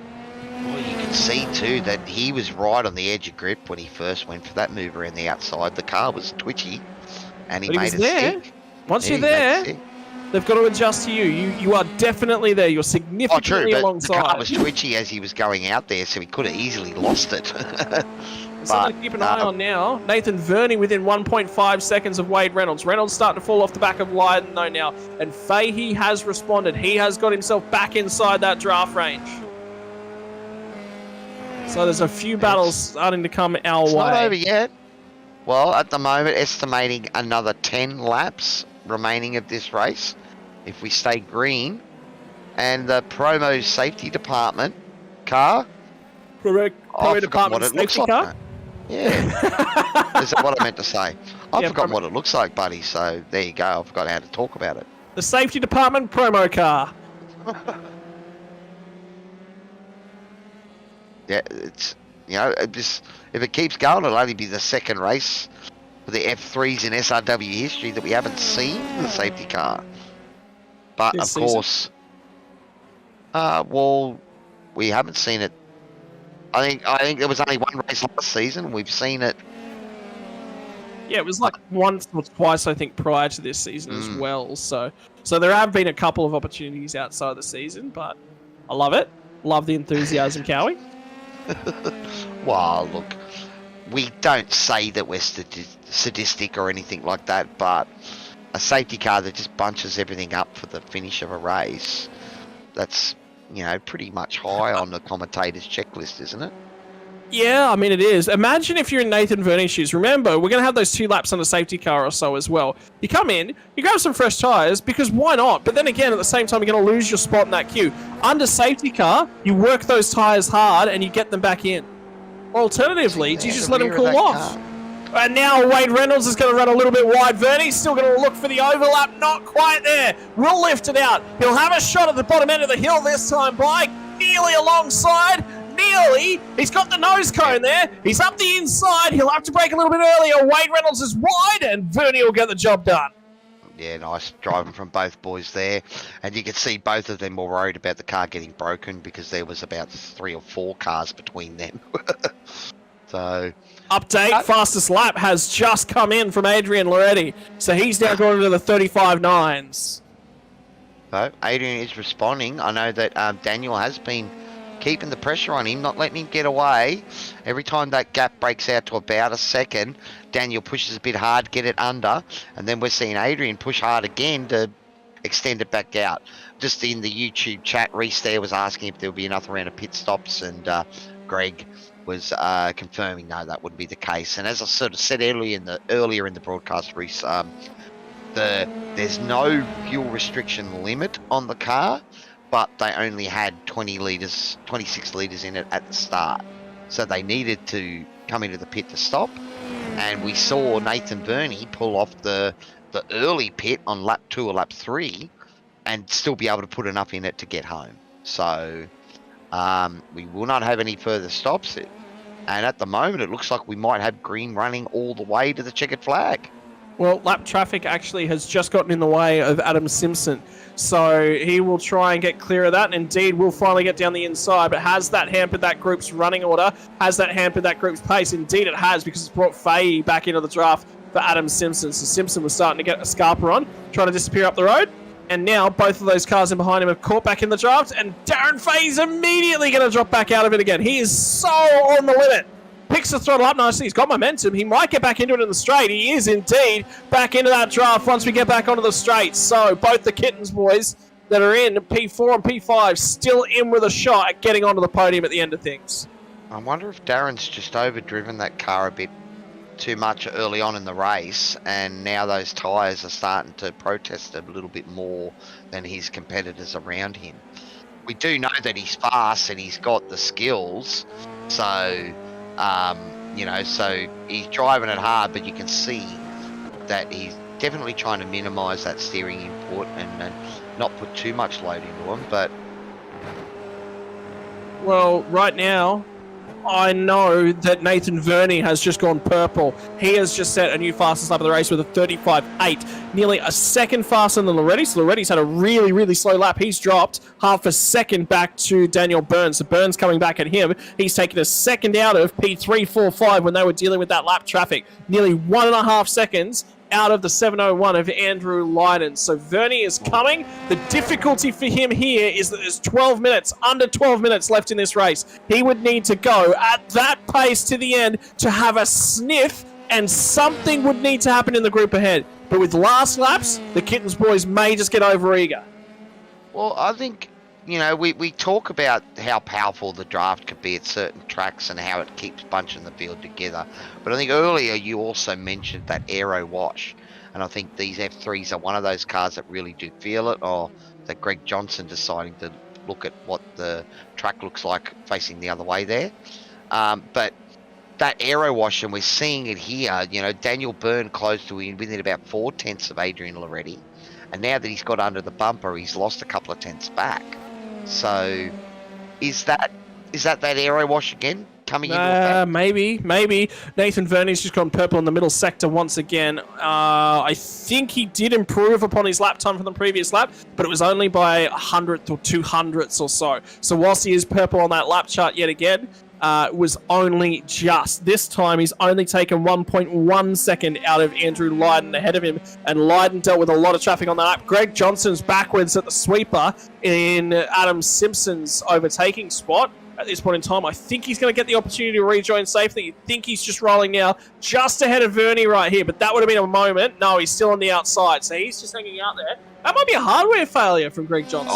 [SPEAKER 2] Well, you can see too that he was right on the edge of grip when he first went for that move around the outside. The car was twitchy, and he made it stick.
[SPEAKER 1] Once you're there, they've got to adjust to you. You are definitely there. You're significantly alongside.
[SPEAKER 2] The car was twitchy as he was going out there, so he could have easily lost it.
[SPEAKER 1] Something to keep an eye on now. Nathan Verney within 1.5 seconds of Wade Reynolds. Reynolds starting to fall off the back of Lydon though now. And Fahey has responded. He has got himself back inside that draft range. So there's a few battles starting to come our way.
[SPEAKER 2] It's not over yet. Well, at the moment, estimating another 10 laps remaining of this race if we stay green. And the promo safety department car.
[SPEAKER 1] Promo department safety car?
[SPEAKER 2] Yeah. Is that what I meant to say? I've forgotten what it looks like, buddy. So there you go. I forgot how to talk about it.
[SPEAKER 1] The safety department promo car.
[SPEAKER 2] Yeah, it's, you know, if it keeps going, it'll only be the second race for the F3s in SRW history that we haven't seen the safety car. But of course, well, we haven't seen it. I think there was only one race last season. We've seen it.
[SPEAKER 1] Yeah, it was like once or twice, I think, prior to this season as well. So there have been a couple of opportunities outside the season, but I love it. Love the enthusiasm, Cowie.
[SPEAKER 2] Well, look, we don't say that we're sadistic or anything like that, but a safety car that just bunches everything up for the finish of a race, that's, you know, pretty much high on the commentator's checklist, isn't it?
[SPEAKER 1] Yeah, I mean, it is. Imagine if you're in Nathan Verney's shoes. Remember, we're going to have those 2 laps on a safety car or so as well. You come in, you grab some fresh tyres, because why not? But then again, at the same time, you're going to lose your spot in that queue. Under safety car, you work those tyres hard and you get them back in. Alternatively, you just let them cool off. And now Wade Reynolds is going to run a little bit wide. Verney's still going to look for the overlap. Not quite there. Will lift it out. He'll have a shot at the bottom end of the hill this time by nearly alongside. Nearly. He's got the nose cone there. He's up the inside. He'll have to brake a little bit earlier. Wade Reynolds is wide, and Verney will get the job done.
[SPEAKER 2] Yeah, nice driving from both boys there. And you can see both of them were worried about the car getting broken because there was about 3 or 4 cars between them. So...
[SPEAKER 1] Update, fastest lap has just come in from Adrian Loretti. So he's now going into the 35.9s.
[SPEAKER 2] So Adrian is responding. I know that Daniel has been keeping the pressure on him, not letting him get away. Every time that gap breaks out to about a second, Daniel pushes a bit hard, get it under, and then we're seeing Adrian push hard again to extend it back out. Just in the YouTube chat, Reese there was asking if there would be enough round of pit stops, and Greg was confirming no, that wouldn't be the case. And as I sort of said earlier in the broadcast, Reese, there's no fuel restriction limit on the car, but they only had 26 litres in it at the start. So they needed to come into the pit to stop. And we saw Nathan Verney pull off the early pit on lap 2 or lap 3 and still be able to put enough in it to get home. So We will not have any further stops. And at the moment, it looks like we might have green running all the way to the checkered flag.
[SPEAKER 1] Well, lap traffic actually has just gotten in the way of Adam Simpson. So he will try and get clear of that, and indeed will finally get down the inside. But has that hampered that group's running order? Has that hampered that group's pace? Indeed it has, because it's brought Fahey back into the draft for Adam Simpson. So Simpson was starting to get a scarper on, trying to disappear up the road. And now both of those cars in behind him have caught back in the draft, and Darren Fahey's immediately going to drop back out of it again. He is so on the limit. Picks the throttle up nicely. He's got momentum. He might get back into it in the straight. He is indeed back into that draft once we get back onto the straight. So both the Kittens boys that are in P4 and P5 still in with a shot at getting onto the podium at the end of things.
[SPEAKER 2] I wonder if Darren's just overdriven that car a bit too much early on in the race, and now those tyres are starting to protest a little bit more than his competitors around him. We do know that he's fast and he's got the skills, so so he's driving it hard, but you can see that he's definitely trying to minimise that steering input and not put too much load into him. But
[SPEAKER 1] well, right now, I know that Nathan Verney has just gone purple. He has just set a new fastest lap of the race with a 35.8, nearly a second faster than Loretti. So Loretti's had a really, really slow lap. He's dropped half a second back to Daniel Burns. So Burns coming back at him. He's taken a second out of P3, 4, 5 when they were dealing with that lap traffic. Nearly 1.5 seconds out of the 701 of Andrew Lydon. So Verney is coming. The difficulty for him here is that there's 12 minutes, under 12 minutes left in this race. He would need to go at that pace to the end to have a sniff, and something would need to happen in the group ahead. But with last laps, the Kittens boys may just get over-eager.
[SPEAKER 2] well, I think, we talk about how powerful the draft could be at certain tracks and how it keeps bunching the field together. But I think earlier you also mentioned that aero wash. And I think these F3s are one of those cars that really do feel it, or that Greg Johnson deciding to look at what the track looks like facing the other way there. But that aero wash, and we're seeing it here, Daniel Byrne closed to within about 4/10 of Adrian Loretti. And now that he's got under the bumper, he's lost a couple of tenths back. So, is that aero wash again coming into effect?
[SPEAKER 1] Maybe. Nathan Verney's just gone purple in the middle sector once again. I think he did improve upon his lap time from the previous lap, but it was only by 100th or 200ths or so. So whilst he is purple on that lap chart yet again, it was only just. This time he's only taken 1.1 second out of Andrew Lydon ahead of him, and Lydon dealt with a lot of traffic on that lap. Greg Johnson's backwards at the sweeper in Adam Simpson's overtaking spot. At this point in time, I think he's going to get the opportunity to rejoin safely. You think he's just rolling now, just ahead of Verney right here, but that would have been a moment. No, he's still on the outside, so he's just hanging out there. That might be a hardware failure from Greg Johnson.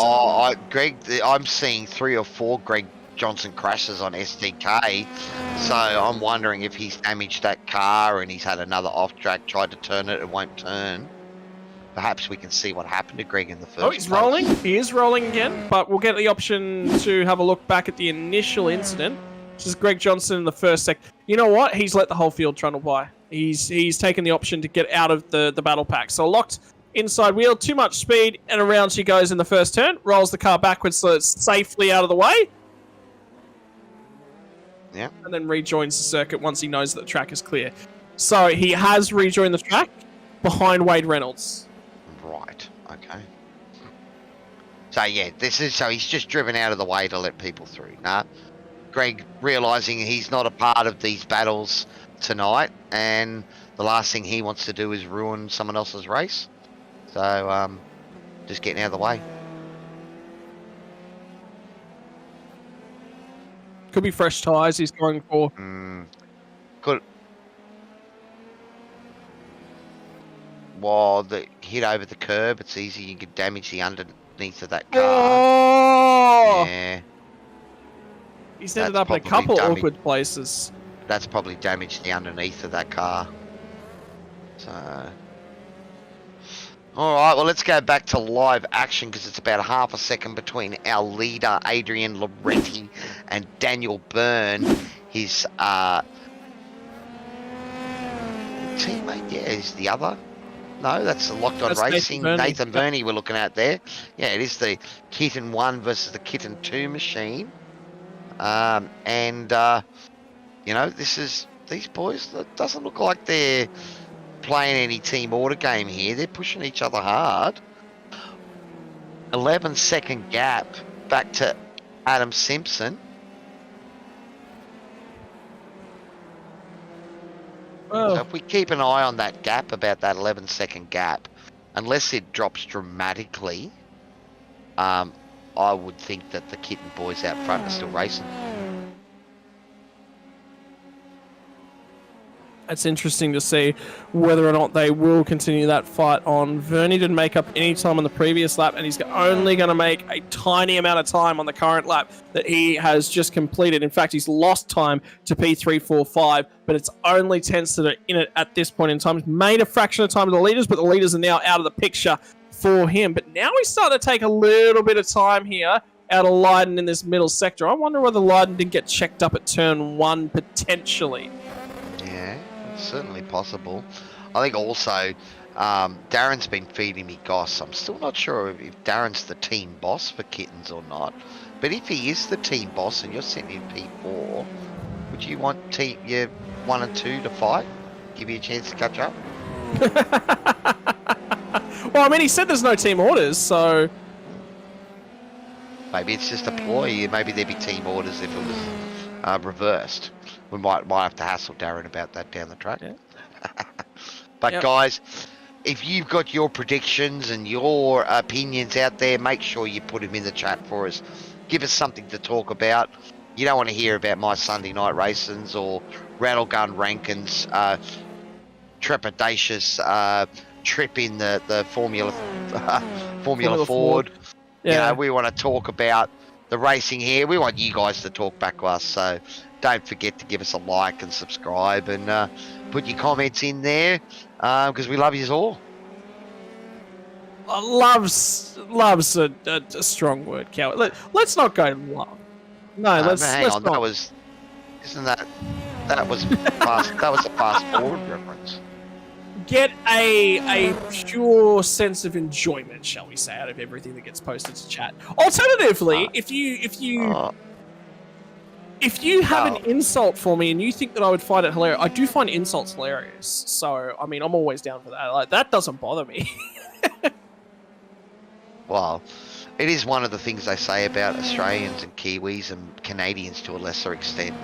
[SPEAKER 2] I'm seeing 3 or 4 Greg Johnson crashes on SDK, so I'm wondering if he's damaged that car and he's had another off track, tried to turn it, it won't turn. Perhaps we can see what happened to Greg in the first.
[SPEAKER 1] Oh, he's rolling. He is rolling again, but we'll get the option to have a look back at the initial incident, which is Greg Johnson in the first sec. You know what? He's let the whole field trundle by. He's taken the option to get out of the battle pack. So locked inside wheel, too much speed, and around she goes in the first turn. Rolls the car backwards so it's safely out of the way.
[SPEAKER 2] Yeah.
[SPEAKER 1] And then rejoins the circuit once he knows that the track is clear. So he has rejoined the track behind Wade Reynolds.
[SPEAKER 2] Right. Okay. So yeah, he's just driven out of the way to let people through. Nah. Greg realising he's not a part of these battles tonight, and the last thing he wants to do is ruin someone else's race. So just getting out of the way.
[SPEAKER 1] Could be fresh tyres he's going for.
[SPEAKER 2] Could. Well, the hit over the curb, it's easy. You could damage the underneath of that car.
[SPEAKER 1] Oh!
[SPEAKER 2] Yeah.
[SPEAKER 1] He's ended up in a couple awkward places.
[SPEAKER 2] That's probably damaged the underneath of that car. So. Alright, well, let's go back to live action because it's about half a second between our leader, Adrian Loretti, and Daniel Byrne, his teammate. Yeah, is the other. No, that's Locked On Racing. Nathan Verney we're looking at there. Yeah, it is the Kitten 1 versus the Kitten 2 machine. You know, these boys, it doesn't look like they're playing any team order game here. They're pushing each other hard. 11-second gap back to Adam Simpson.
[SPEAKER 1] Well,
[SPEAKER 2] So if we keep an eye on that gap, about that 11-second gap, unless it drops dramatically, I would think that the Kitten boys out front are still racing.
[SPEAKER 1] it's interesting to see whether or not they will continue that fight on. Vernie didn't make up any time on the previous lap, and he's only going to make a tiny amount of time on the current lap that he has just completed. In fact, he's lost time to P345, but it's only 10s that are in it at this point in time. He's made a fraction of time to the leaders, but the leaders are now out of the picture for him. But now he's starting to take a little bit of time here out of Leiden in this middle sector. I wonder whether Leiden didn't get checked up at turn 1 potentially.
[SPEAKER 2] Yeah, it's certainly possible. I think also Darren's been feeding me goss. I'm still not sure if Darren's the team boss for Kittens or not. But if he is the team boss and you're sitting in P4, would you want your 1 and 2 to fight? Give you a chance to catch up?
[SPEAKER 1] Well, I mean, he said there's no team orders, so...
[SPEAKER 2] Maybe it's just a ploy. Maybe there'd be team orders if it was reversed. We might have to hassle Darren about that down the track.
[SPEAKER 1] Yeah.
[SPEAKER 2] But
[SPEAKER 1] Yep.
[SPEAKER 2] guys, if you've got your predictions and your opinions out there, make sure you put them in the chat for us. Give us something to talk about. You don't want to hear about my Sunday night racings or Rattlegun Rankin's trepidatious trip in the Formula Ford.
[SPEAKER 1] Yeah.
[SPEAKER 2] You know, we want to talk about the racing here. We want you guys to talk back to us. So don't forget to give us a like and subscribe and put your comments in there because we love you all.
[SPEAKER 1] Love's a strong word, Cal. Let's not go love. No, let's
[SPEAKER 2] hang on.
[SPEAKER 1] not.
[SPEAKER 2] That was fast. That was a fast forward reference.
[SPEAKER 1] Get a pure sense of enjoyment, shall we say, out of everything that gets posted to chat. Alternatively, if you have an insult for me and you think that I would find it hilarious, I do find insults hilarious. So, I mean, I'm always down for that. Like, that doesn't bother me.
[SPEAKER 2] Well, it is one of the things they say about Australians and Kiwis and Canadians to a lesser extent,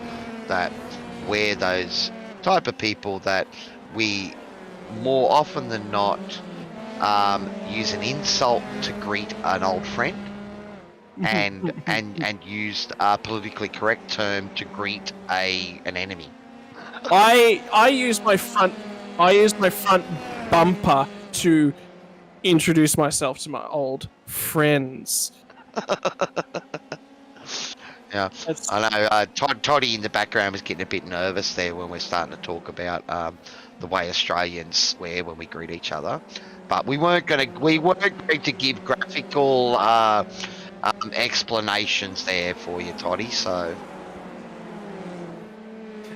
[SPEAKER 2] that we're those type of people that we more often than not use an insult to greet an old friend and use a politically correct term to greet an enemy.
[SPEAKER 1] I use my front bumper to introduce myself to my old friends.
[SPEAKER 2] Yeah, I know. Toddy in the background was getting a bit nervous there when we're starting to talk about the way Australians swear when we greet each other. But we weren't going to give graphical explanations there for you, Toddy. So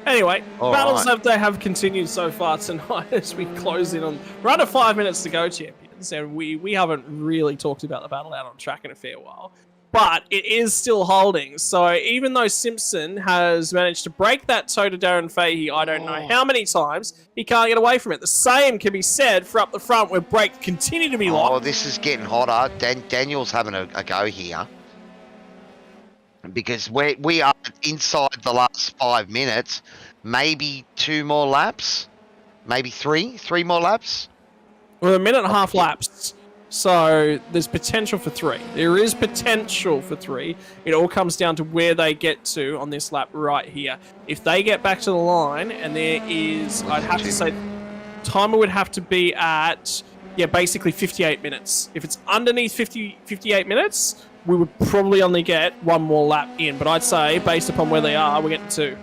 [SPEAKER 1] anyway,
[SPEAKER 2] all
[SPEAKER 1] battles
[SPEAKER 2] right.
[SPEAKER 1] they have continued so far tonight as we close in on. We're under 5 minutes to go, champions, and we haven't really talked about the battle out on track in a fair while. But it is still holding. So even though Simpson has managed to break that toe to Darren Fahey, I don't know how many times, he can't get away from it. The same can be said for up the front where brakes continue to be locked.
[SPEAKER 2] Oh, this is getting hotter. Daniel's having a go here. Because we are inside the last 5 minutes. Maybe 2 more laps. Maybe 3 more laps.
[SPEAKER 1] We're a minute and a half laps. So there's potential for 3. There is potential for 3. It all comes down to where they get to on this lap right here. If they get back to the line, and there is, I'd have to say, timer would have to be at, basically 58 minutes. If it's underneath 58 minutes, we would probably only get 1 more lap in. But I'd say, based upon where they are, we're getting 2.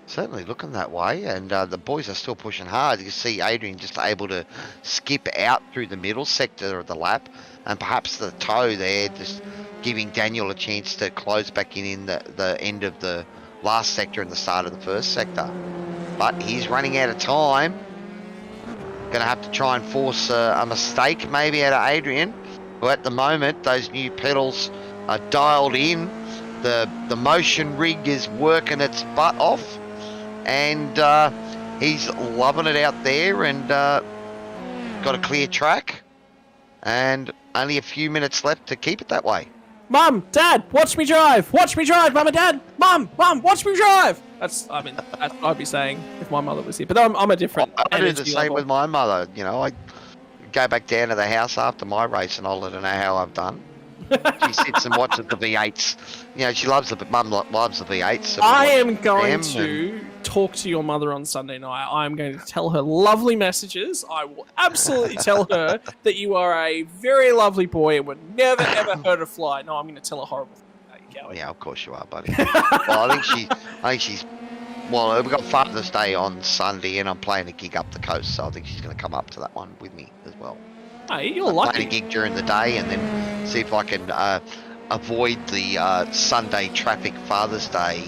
[SPEAKER 2] Certainly looking that way, and the boys are still pushing hard. You see Adrian just able to skip out through the middle sector of the lap, and perhaps the toe there just giving Daniel a chance to close back in the end of the last sector and the start of the first sector. But he's running out of time. Going to have to try and force a mistake maybe out of Adrian, who at the moment, those new pedals are dialed in. the motion rig is working its butt off, and he's loving it out there, and got a clear track, and only a few minutes left to keep it that way.
[SPEAKER 1] Mum, Dad, watch me drive! Watch me drive, Mum and Dad! Mum, watch me drive! That's what I'd be saying if my mother was here. But I'm a different
[SPEAKER 2] I do the
[SPEAKER 1] energy
[SPEAKER 2] same
[SPEAKER 1] level.
[SPEAKER 2] with my mother. You know, I go back down to the house after my race and I'll let her know how I've done. She sits and watches the V8s. You know, she loves Mum loves the V8s. So
[SPEAKER 1] I am going to talk to your mother on Sunday night. I'm going to tell her lovely messages. I will absolutely tell her that you are a very lovely boy and would never ever hurt a fly. No, I'm going to tell her horrible things about you, Kelly.
[SPEAKER 2] Yeah, of course you are, buddy. Well, I think she's. Well, we've got Father's Day on Sunday, and I'm playing a gig up the coast, so I think she's going to come up to that one with me as well.
[SPEAKER 1] Hey, you're
[SPEAKER 2] I'm
[SPEAKER 1] lucky.
[SPEAKER 2] playing a gig during the day, and then see if I can avoid the Sunday traffic Father's Day,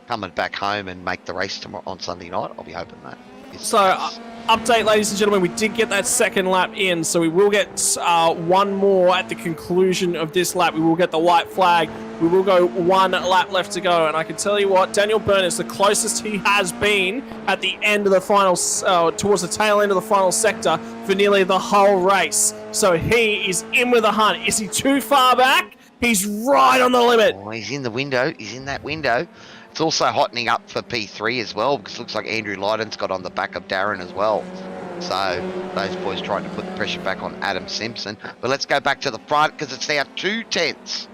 [SPEAKER 2] coming back home and make the race tomorrow on Sunday night. I'll be hoping that.
[SPEAKER 1] So, update, ladies and gentlemen, we did get that second lap in, so we will get one more at the conclusion of this lap. We will get the white flag. We will go 1 lap left to go, and I can tell you what, Daniel Byrne is the closest he has been at the end of the final, towards the tail end of the final sector for nearly the whole race. So he is in with a hunt. Is he too far back? He's right on the limit.
[SPEAKER 2] Oh, he's in the window. He's in that window. It's also hottening up for P3 as well, because it looks like Andrew Lydon's got on the back of Darren as well. So those boys trying to put the pressure back on Adam Simpson. But let's go back to the front, because it's now 2 tenths.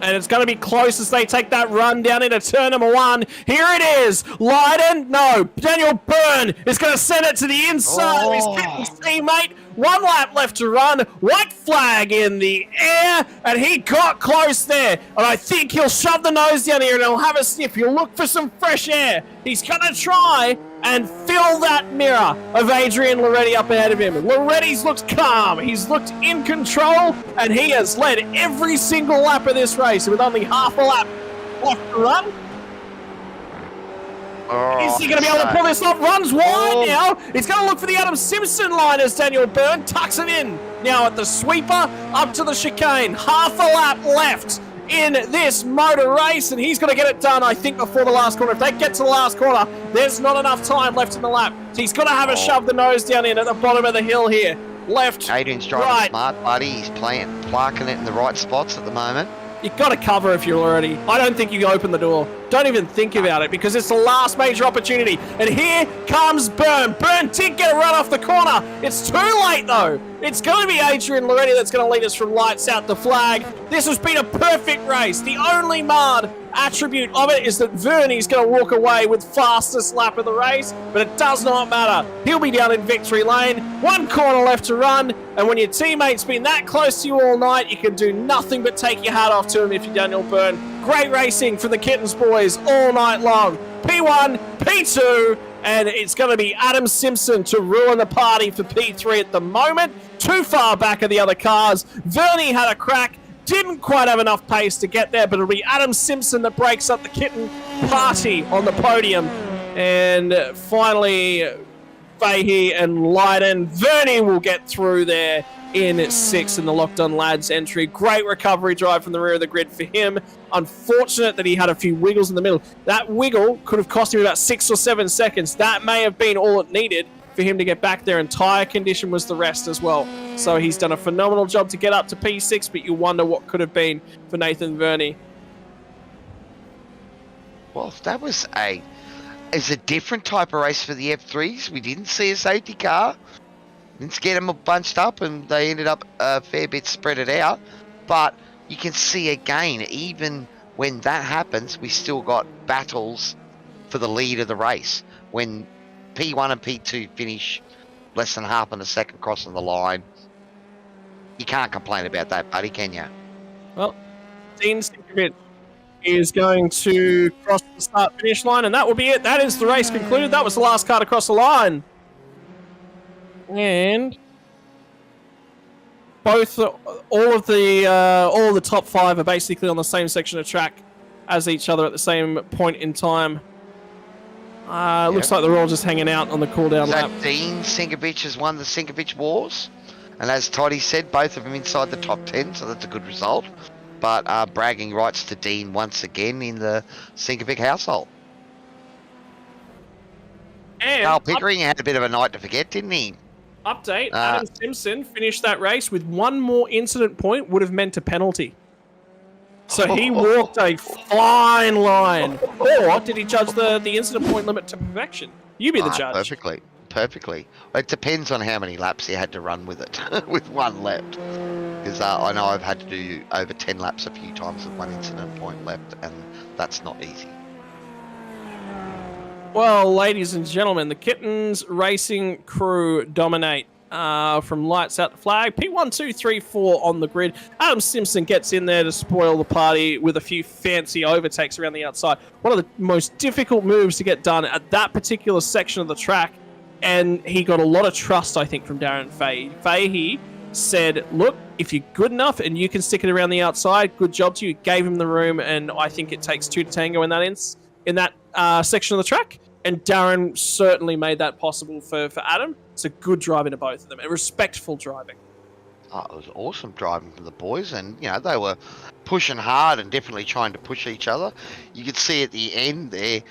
[SPEAKER 1] And it's going to be close as they take that run down into turn number 1. Here it is. Lydon, no. Daniel Byrne is going to send it to the inside of his teammate. 1 lap left to run. White flag in the air. And he got close there. And I think he'll shove the nose down here and he'll have a sniff. He'll look for some fresh air. He's going to try and fill that mirror of Adrian Loretti up ahead of him. Loretti's looked calm. He's looked in control. And he has led every single lap of this race with only half a lap left to run. Is he going to be able to pull this off? Runs wide now. He's going to look for the Adam Simpson line as Daniel Byrne tucks it in. Now at the sweeper, up to the chicane. Half a lap left in this motor race, and he's going to get it done, I think, before the last corner. If they get to the last corner, there's not enough time left in the lap. So he's got to have a shove the nose down in at the bottom of the hill here. Left,
[SPEAKER 2] Adrian's driving
[SPEAKER 1] right.
[SPEAKER 2] smart, buddy. He's parking it in the right spots at the moment.
[SPEAKER 1] You've got to cover if you're already. I don't think you open the door. Don't even think about it, because it's the last major opportunity. And here comes Byrne. Byrne did get a run off the corner. It's too late, though. It's going to be Adrian Loretti that's going to lead us from lights out the flag. This has been a perfect race. The only marred attribute of it is that Verney's going to walk away with fastest lap of the race, but it does not matter. He'll be down in victory lane. 1 corner left to run, and when your teammate's been that close to you all night, you can do nothing but take your hat off to him if you're Daniel Byrne. Great racing for the Kittens boys all night long. P1, P2, and it's going to be Adam Simpson to ruin the party for P3 at the moment. Too far back of the other cars. Verney had a crack. Didn't quite have enough pace to get there, but it'll be Adam Simpson that breaks up the Kitten party on the podium. And finally, Fahey and Lydon. Verney will get through there in 6th in the Locked On Lads entry. Great recovery drive from the rear of the grid for him. Unfortunate that he had a few wiggles in the middle. That wiggle could have cost him about 6 or 7 seconds. That may have been all it needed for him to get back there, and tyre condition was the rest as well. So he's done a phenomenal job to get up to P6, but you wonder what could have been for Nathan Verney.
[SPEAKER 2] Well, that was a different type of race for the F3s. We didn't see a safety car. Didn't get them bunched up, and they ended up a fair bit spread it out. But you can see again, even when that happens, we still got battles for the lead of the race. When P1 and P2 finish less than half a second crossing the line, you can't complain about that, buddy, can you?
[SPEAKER 1] Well, Dean Stinkovich is going to cross the start-finish line, and that will be it. That is the race concluded. That was the last car to cross the line. And all of the top 5 are basically on the same section of track as each other at the same point in time. Looks like they're all just hanging out on the cool-down lap.
[SPEAKER 2] Dean Sinkovich has won the Sinkovich Wars. And as Toddy said, both of them inside the top 10, so that's a good result. But bragging rights to Dean once again in the Sinkovic household.
[SPEAKER 1] And
[SPEAKER 2] Carl Pickering had a bit of a night to forget, didn't he?
[SPEAKER 1] update, Adam Simpson finished that race with one more incident point, would have meant a penalty. So he walked a fine line. Or did he judge the incident point limit to perfection? You be the judge.
[SPEAKER 2] Perfectly. It depends on how many laps he had to run with it, with one left. Because I know I've had to do over 10 laps a few times with one incident point left, and that's not easy.
[SPEAKER 1] Well, ladies and gentlemen, the Kittens Racing crew dominate from lights out to flag. P1, 2, 3, 4 on the grid. Adam Simpson gets in there to spoil the party with a few fancy overtakes around the outside. One of the most difficult moves to get done at that particular section of the track. And he got a lot of trust, I think, from Darren Fahey. Fahey said, look, if you're good enough and you can stick it around the outside, good job to you. Gave him the room, and I think it takes two to tango in that section of the track. And Darren certainly made that possible for Adam. It's a good driving to both of them, and respectful driving.
[SPEAKER 2] Oh, it was awesome driving for the boys, and they were pushing hard and definitely trying to push each other. You could see at the end there,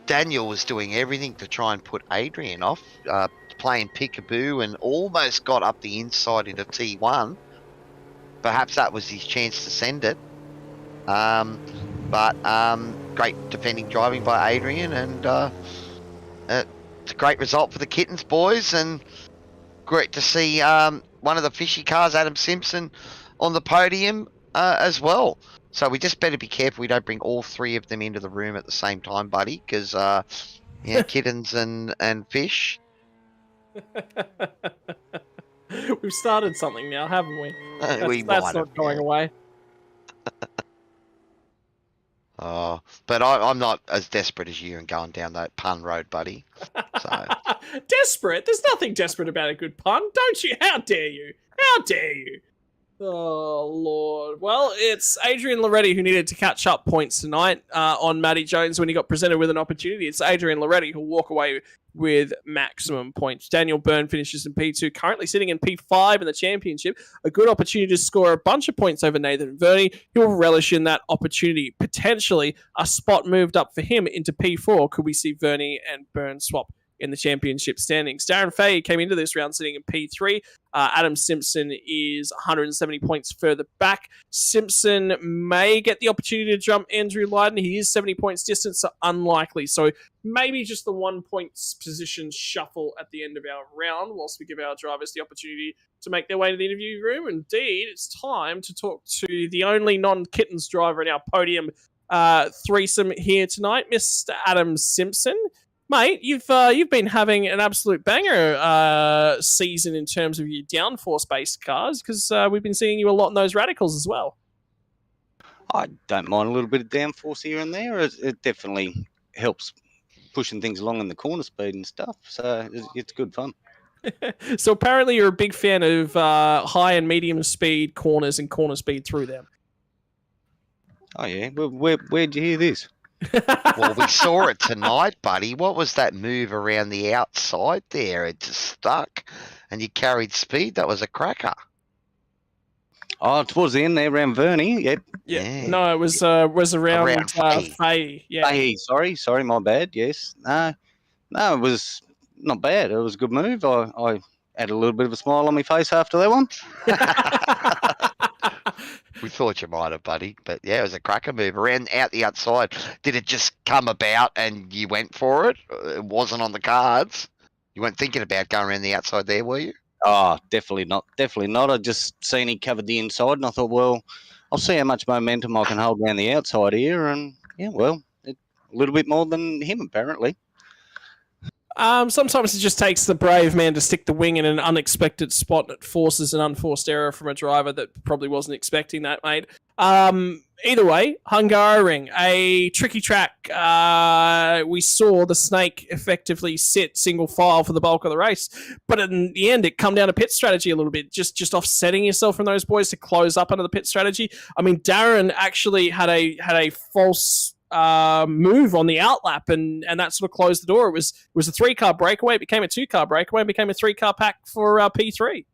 [SPEAKER 2] Daniel was doing everything to try and put Adrian off, playing peekaboo, and almost got up the inside into T1. Perhaps that was his chance to send it. But great defending driving by Adrian, and it's a great result for the Kittens boys, and great to see one of the fishy cars, Adam Simpson, on the podium as well. So we just better be careful we don't bring all three of them into the room at the same time, buddy, because Kittens and Fish.
[SPEAKER 1] We've started something now, haven't we? That's not going away.
[SPEAKER 2] But I'm not as desperate as you and going down that pun road, buddy. So
[SPEAKER 1] desperate? There's nothing desperate about a good pun, don't you? How dare you? How dare you? Oh, Lord. Well, it's Adrian Loretti who needed to catch up points tonight on Matty Jones when he got presented with an opportunity. It's Adrian Loretti who'll walk away with maximum points. Daniel Byrne finishes in P2, currently sitting in P5 in the championship. A good opportunity to score a bunch of points over Nathan Verney. He'll relish in that opportunity. Potentially a spot moved up for him into P4. Could we see Verney and Byrne swap in the championship standings? Darren Fahey came into this round sitting in P3. Adam Simpson is 170 points further back. Simpson may get the opportunity to jump Andrew Lydon. He is 70 points distance, so unlikely. So maybe just the 1 point position shuffle at the end of our round whilst we give our drivers the opportunity to make their way to the interview room. Indeed, it's time to talk to the only non-Kittens driver in our podium threesome here tonight, Mr. Adam Simpson. Mate, you've been having an absolute banger season in terms of your downforce-based cars, because we've been seeing you a lot in those radicals as well.
[SPEAKER 6] I don't mind a little bit of downforce here and there. It definitely helps pushing things along in the corner speed and stuff, so it's good fun.
[SPEAKER 1] So apparently you're a big fan of high and medium speed corners and corner speed through them.
[SPEAKER 6] Oh, yeah? Where'd you hear this?
[SPEAKER 2] Well, we saw it tonight, buddy. What was that move around the outside there? It just stuck, and you carried speed. That was a cracker.
[SPEAKER 6] Oh, towards the end there, around Verney. Yep.
[SPEAKER 1] Yeah. No, it was around Fahey. Yeah.
[SPEAKER 6] Fahey, sorry, my bad. Yes. No, it was not bad. It was a good move. I had a little bit of a smile on my face after that one.
[SPEAKER 2] We thought you might have, buddy. But yeah, it was a cracker move around out the outside. Did it just come about and you went for it? It wasn't on the cards. You weren't thinking about going around the outside there, were you?
[SPEAKER 6] Oh, definitely not. I just seen he covered the inside, and I thought, well, I'll see how much momentum I can hold around the outside here. And yeah, well, a little bit more than him apparently.
[SPEAKER 1] Sometimes it just takes the brave man to stick the wing in an unexpected spot, and it forces an unforced error from a driver that probably wasn't expecting that, mate. Either way, Hungaroring, a tricky track. We saw the Snake effectively sit single file for the bulk of the race, but in the end, it come down to pit strategy a little bit, just offsetting yourself from those boys to close up under the pit strategy. I mean, Darren actually had a false move on the outlap, and that sort of closed the door. It was a 3-car breakaway, it became a 2-car breakaway, and became a 3-car pack for P3.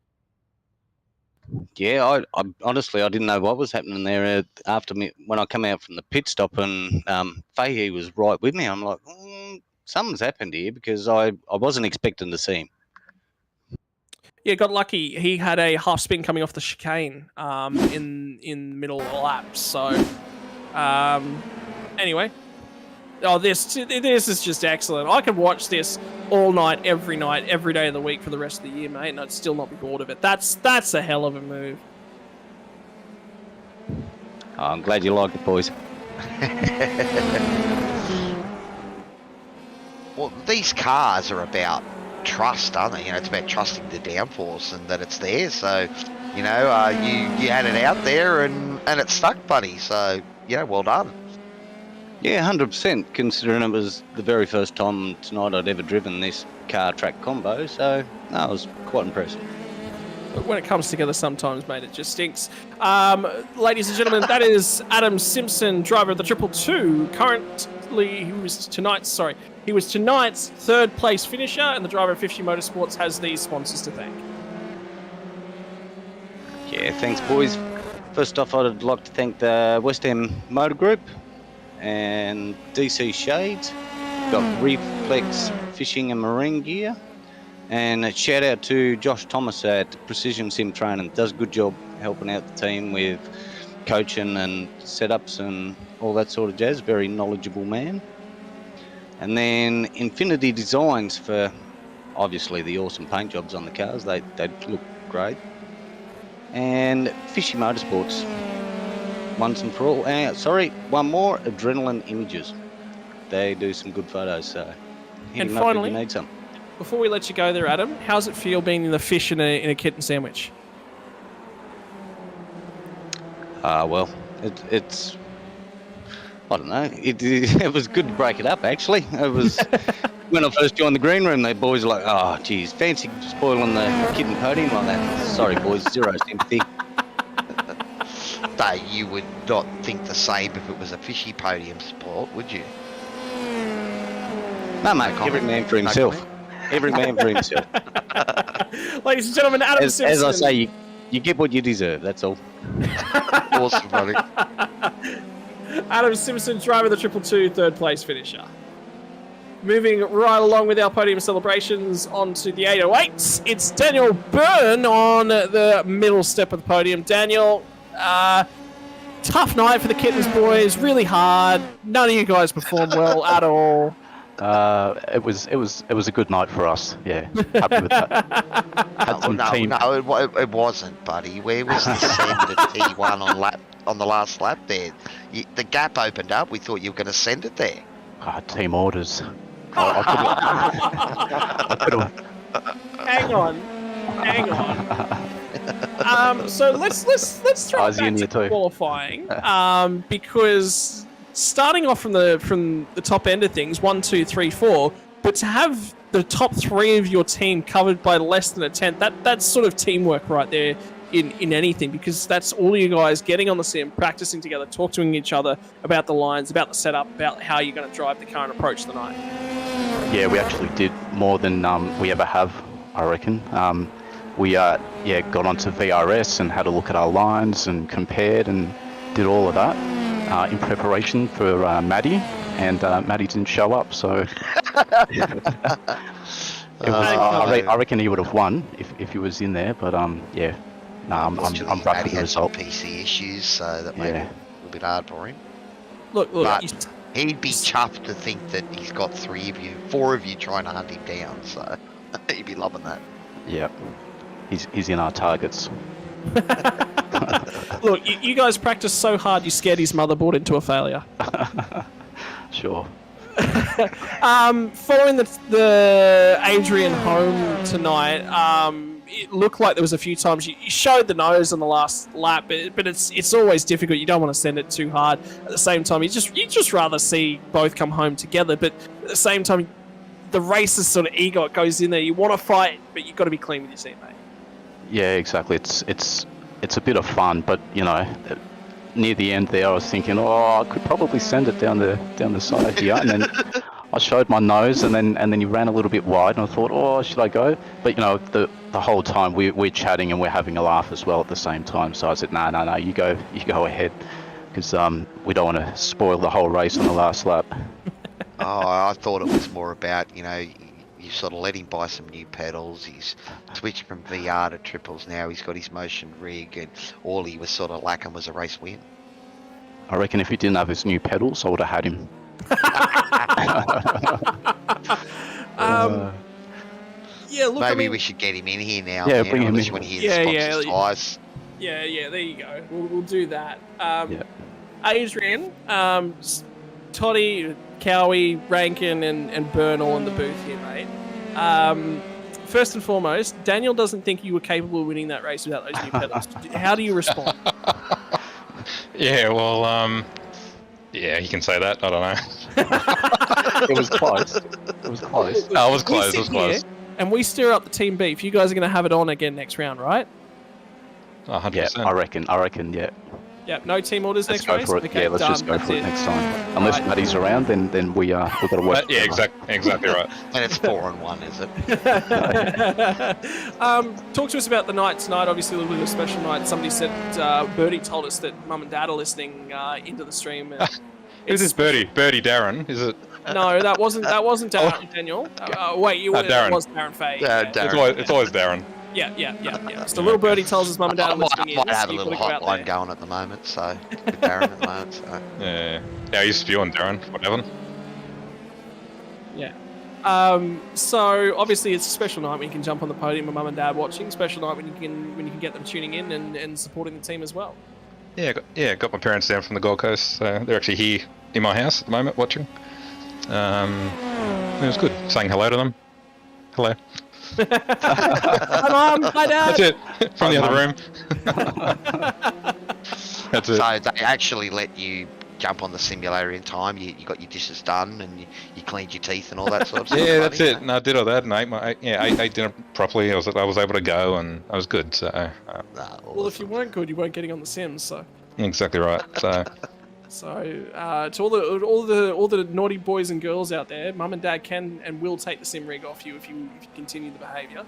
[SPEAKER 6] Yeah, I honestly I didn't know what was happening there after me when I come out from the pit stop, and Fahey was right with me. I'm like, something's happened here, because I wasn't expecting to see him.
[SPEAKER 1] Yeah, got lucky. He had a half spin coming off the chicane in the middle of the lap. So, anyway, this is just excellent. I could watch this all night, every day of the week for the rest of the year, mate, and I'd still not be bored of it. That's a hell of a move.
[SPEAKER 6] Oh, I'm glad you like it, boys.
[SPEAKER 2] Well, these cars are about trust, aren't they? You know, it's about trusting the downforce and that it's there. So, you know, you had it out there and it stuck, buddy. So, yeah, well done.
[SPEAKER 6] Yeah, 100%, considering it was the very first time tonight I'd ever driven this car-track combo, so no, I was quite impressed.
[SPEAKER 1] But when it comes together sometimes, mate, it just stinks. Ladies and gentlemen, that is Adam Simpson, driver of the 222. Currently, he was tonight's third place finisher, and the driver of 50 Motorsports has these sponsors to thank.
[SPEAKER 6] Yeah, thanks, boys. First off, I'd like to thank the West Ham Motor Group and DC Shades. Got Reflex Fishing and Marine Gear. And a shout out to Josh Thomas at Precision Sim Training. Does a good job helping out the team with coaching and setups and all that sort of jazz. Very knowledgeable man. And then Infinity Designs for obviously the awesome paint jobs on the cars. They look great. And Fishy Motorsports. Once and for all. One more, Adrenaline Images. They do some good photos, so hit
[SPEAKER 1] And
[SPEAKER 6] him up
[SPEAKER 1] finally,
[SPEAKER 6] if you need some.
[SPEAKER 1] before we let you go there, Adam, how's it feel being in the fish in a kitten sandwich?
[SPEAKER 6] Well, it's I don't know. It was good to break it up, actually. It was when I first joined the green room, the boys were like, oh, geez, fancy spoiling the kitten podium like that. Sorry, boys, zero sympathy.
[SPEAKER 2] Though you would not think the same if it was a fishy podium sport, would you?
[SPEAKER 6] No, mate, every man for himself. Every man for himself.
[SPEAKER 1] Ladies and gentlemen, Adam Simpson.
[SPEAKER 6] As I say, you get what you deserve, that's all.
[SPEAKER 2] Awesome, buddy.
[SPEAKER 1] Adam Simpson, driver of the 222, third place finisher. Moving right along with our podium celebrations onto the 808s, it's Daniel Byrne on the middle step of the podium. Daniel, tough night for the Kittens boys, really hard. None of you guys performed well at all.
[SPEAKER 7] It was a good night for us. Yeah, happy with that. Had some team.
[SPEAKER 2] No, it wasn't, buddy. Where was the send at T1 on the last lap there? The gap opened up. We thought you were going to send it there.
[SPEAKER 7] Team orders. I could have.
[SPEAKER 1] Hang on. So let's throw it back to qualifying, because starting off from the top end of things, 1, 2, 3, 4, but to have the top 3 of your team covered by less than a tenth, that's sort of teamwork right there in anything, because that's all you guys getting on the sim, practicing together, talking to each other about the lines, about the setup, about how you're going to drive the car and approach the night.
[SPEAKER 7] Yeah, we actually did more than we ever have, I reckon. We got onto VRS and had a look at our lines and compared and did all of that in preparation for Maddie, and Maddie didn't show up, so I reckon he would have won if he was in there, but I'm wrapped with the result.
[SPEAKER 2] PC issues, so that made it a little bit hard for him.
[SPEAKER 1] Look,
[SPEAKER 2] but he'd be chuffed to think that he's got 4 of you trying to hunt him down, so he'd be loving that.
[SPEAKER 7] Yeah, he's in our targets.
[SPEAKER 1] Look, you guys practiced so hard you scared his motherboard into a failure.
[SPEAKER 7] Sure.
[SPEAKER 1] Following the Adrian home tonight, it looked like there was a few times you showed the nose on the last lap, but it's always difficult. You don't want to send it too hard. At the same time, you just rather see both come home together. But at the same time, the racer's sort of ego, it goes in there. You want to fight, but you've got to be clean with your teammate.
[SPEAKER 7] Yeah, exactly. It's a bit of fun, but near the end there, I was thinking, I could probably send it down the side here, and then I showed my nose, and then he ran a little bit wide, and I thought, oh, should I go? But you know, the whole time we're chatting and we're having a laugh as well at the same time. So I said, no, you go ahead, because we don't want to spoil the whole race on the last lap.
[SPEAKER 2] Oh, I thought it was more about, you know, you sort of let him buy some new pedals. He's switched from VR to triples now. He's got his motion rig, and all he was sort of lacking was a race win.
[SPEAKER 7] I reckon if he didn't have his new pedals, I would have had him.
[SPEAKER 1] Yeah, look,
[SPEAKER 2] Maybe we should get him in here now.
[SPEAKER 7] Yeah,
[SPEAKER 2] man,
[SPEAKER 7] bring him
[SPEAKER 2] unless
[SPEAKER 7] in.
[SPEAKER 2] you want to hear the sponsors twice.
[SPEAKER 1] Yeah, there you go. We'll do that.
[SPEAKER 7] Yeah.
[SPEAKER 1] Adrian, Toddy, Cowie, Rankin, and Byrne all in the booth here, mate. First and foremost, Daniel doesn't think you were capable of winning that race without those new pedals. How do you respond?
[SPEAKER 8] Yeah, well, yeah, you can say that. I don't know.
[SPEAKER 7] It was close. It was close.
[SPEAKER 8] Oh, it was close. It was close.
[SPEAKER 1] And we stir up the team beef. You guys are going to have it on again next round, right?
[SPEAKER 8] 100%.
[SPEAKER 7] Yeah, I reckon. Yeah.
[SPEAKER 1] Yeah, no team orders
[SPEAKER 7] Let's
[SPEAKER 1] next
[SPEAKER 7] go
[SPEAKER 1] race?
[SPEAKER 7] for it.
[SPEAKER 1] Okay,
[SPEAKER 7] Yeah, let's
[SPEAKER 1] done.
[SPEAKER 7] just go
[SPEAKER 1] That's
[SPEAKER 7] for it next time. Unless
[SPEAKER 1] Right.
[SPEAKER 7] Paddy's around, then we've got to work.
[SPEAKER 8] Yeah, exactly right.
[SPEAKER 2] And it's 4-on-1, is it?
[SPEAKER 1] Talk to us about the night tonight. Obviously, a little bit of a special night. Somebody said, Birdie told us that Mum and Dad are listening into the stream.
[SPEAKER 8] Who's this Birdie? Birdie Darren? Is it?
[SPEAKER 1] No, that wasn't Darren, Daniel. Wait,
[SPEAKER 8] Darren.
[SPEAKER 1] It was Darren Fay.
[SPEAKER 8] It's always Darren.
[SPEAKER 1] Yeah. So little Birdie tells us Mum and Dad are listening in.
[SPEAKER 2] I might have
[SPEAKER 1] so
[SPEAKER 2] a
[SPEAKER 1] you've
[SPEAKER 2] little
[SPEAKER 1] got to go out
[SPEAKER 2] hotline
[SPEAKER 1] there.
[SPEAKER 2] going at the moment, so with Darren at the moment. So.
[SPEAKER 8] Yeah. Yeah, he's spewing Darren. Whatever.
[SPEAKER 1] Yeah. So obviously it's a special night when you can jump on the podium with Mum and Dad watching. Special night when you can get them tuning in and supporting the team as well.
[SPEAKER 8] Yeah, got my parents down from the Gold Coast. So they're actually here in my house at the moment watching. It was good. Saying hello to them. Hello.
[SPEAKER 1] Hi Mum, hi Dad.
[SPEAKER 8] That's it. From the other room. That's it.
[SPEAKER 2] So they actually let you jump on the simulator in time. You got your dishes done and you cleaned your teeth and all that sort of stuff.
[SPEAKER 8] Yeah, that's it. No, I did all that and ate dinner properly. I was able to go and I was good. So
[SPEAKER 1] Well, if you weren't good, you weren't getting on the Sims. So
[SPEAKER 8] exactly right. So
[SPEAKER 1] to all the naughty boys and girls out there, Mum and Dad can and will take the sim rig off you if you continue the behaviour.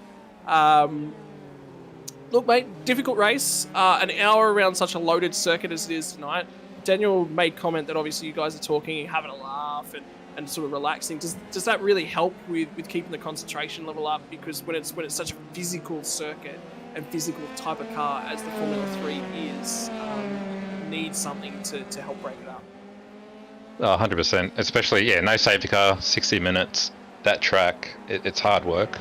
[SPEAKER 1] Look, mate, difficult race. An hour around such a loaded circuit as it is tonight. Daniel made comment that obviously you guys are talking, having a laugh, and sort of relaxing. Does that really help with keeping the concentration level up? Because when it's such a physical circuit and physical type of car as the Formula 3 is, needs something to help break it up.
[SPEAKER 8] 100%. Especially, no safety car, 60 minutes. That track, it's hard work.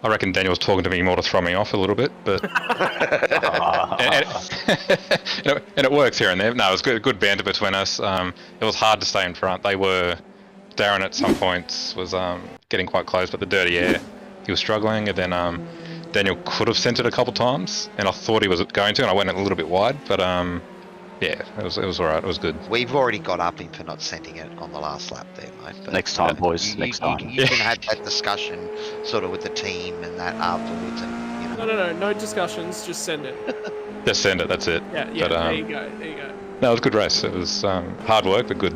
[SPEAKER 8] I reckon Daniel was talking to me more to throw me off a little bit, but and it works here and there. No, it was good banter between us. It was hard to stay in front. Darren at some points was getting quite close, but the dirty air, he was struggling, and then Daniel could have sent it a couple times, and I thought he was going to, and I went a little bit wide, but it was all right. It was good.
[SPEAKER 2] We've already got up him for not sending it on the last lap there, mate. But
[SPEAKER 7] Next time, boys. Next time.
[SPEAKER 2] You can have that discussion sort of with the team and that afterwards, and you know.
[SPEAKER 1] No discussions. Just send it.
[SPEAKER 8] Just send it. That's it.
[SPEAKER 1] Yeah.
[SPEAKER 8] But,
[SPEAKER 1] There you go.
[SPEAKER 8] No, it was a good race. It was hard work, but good.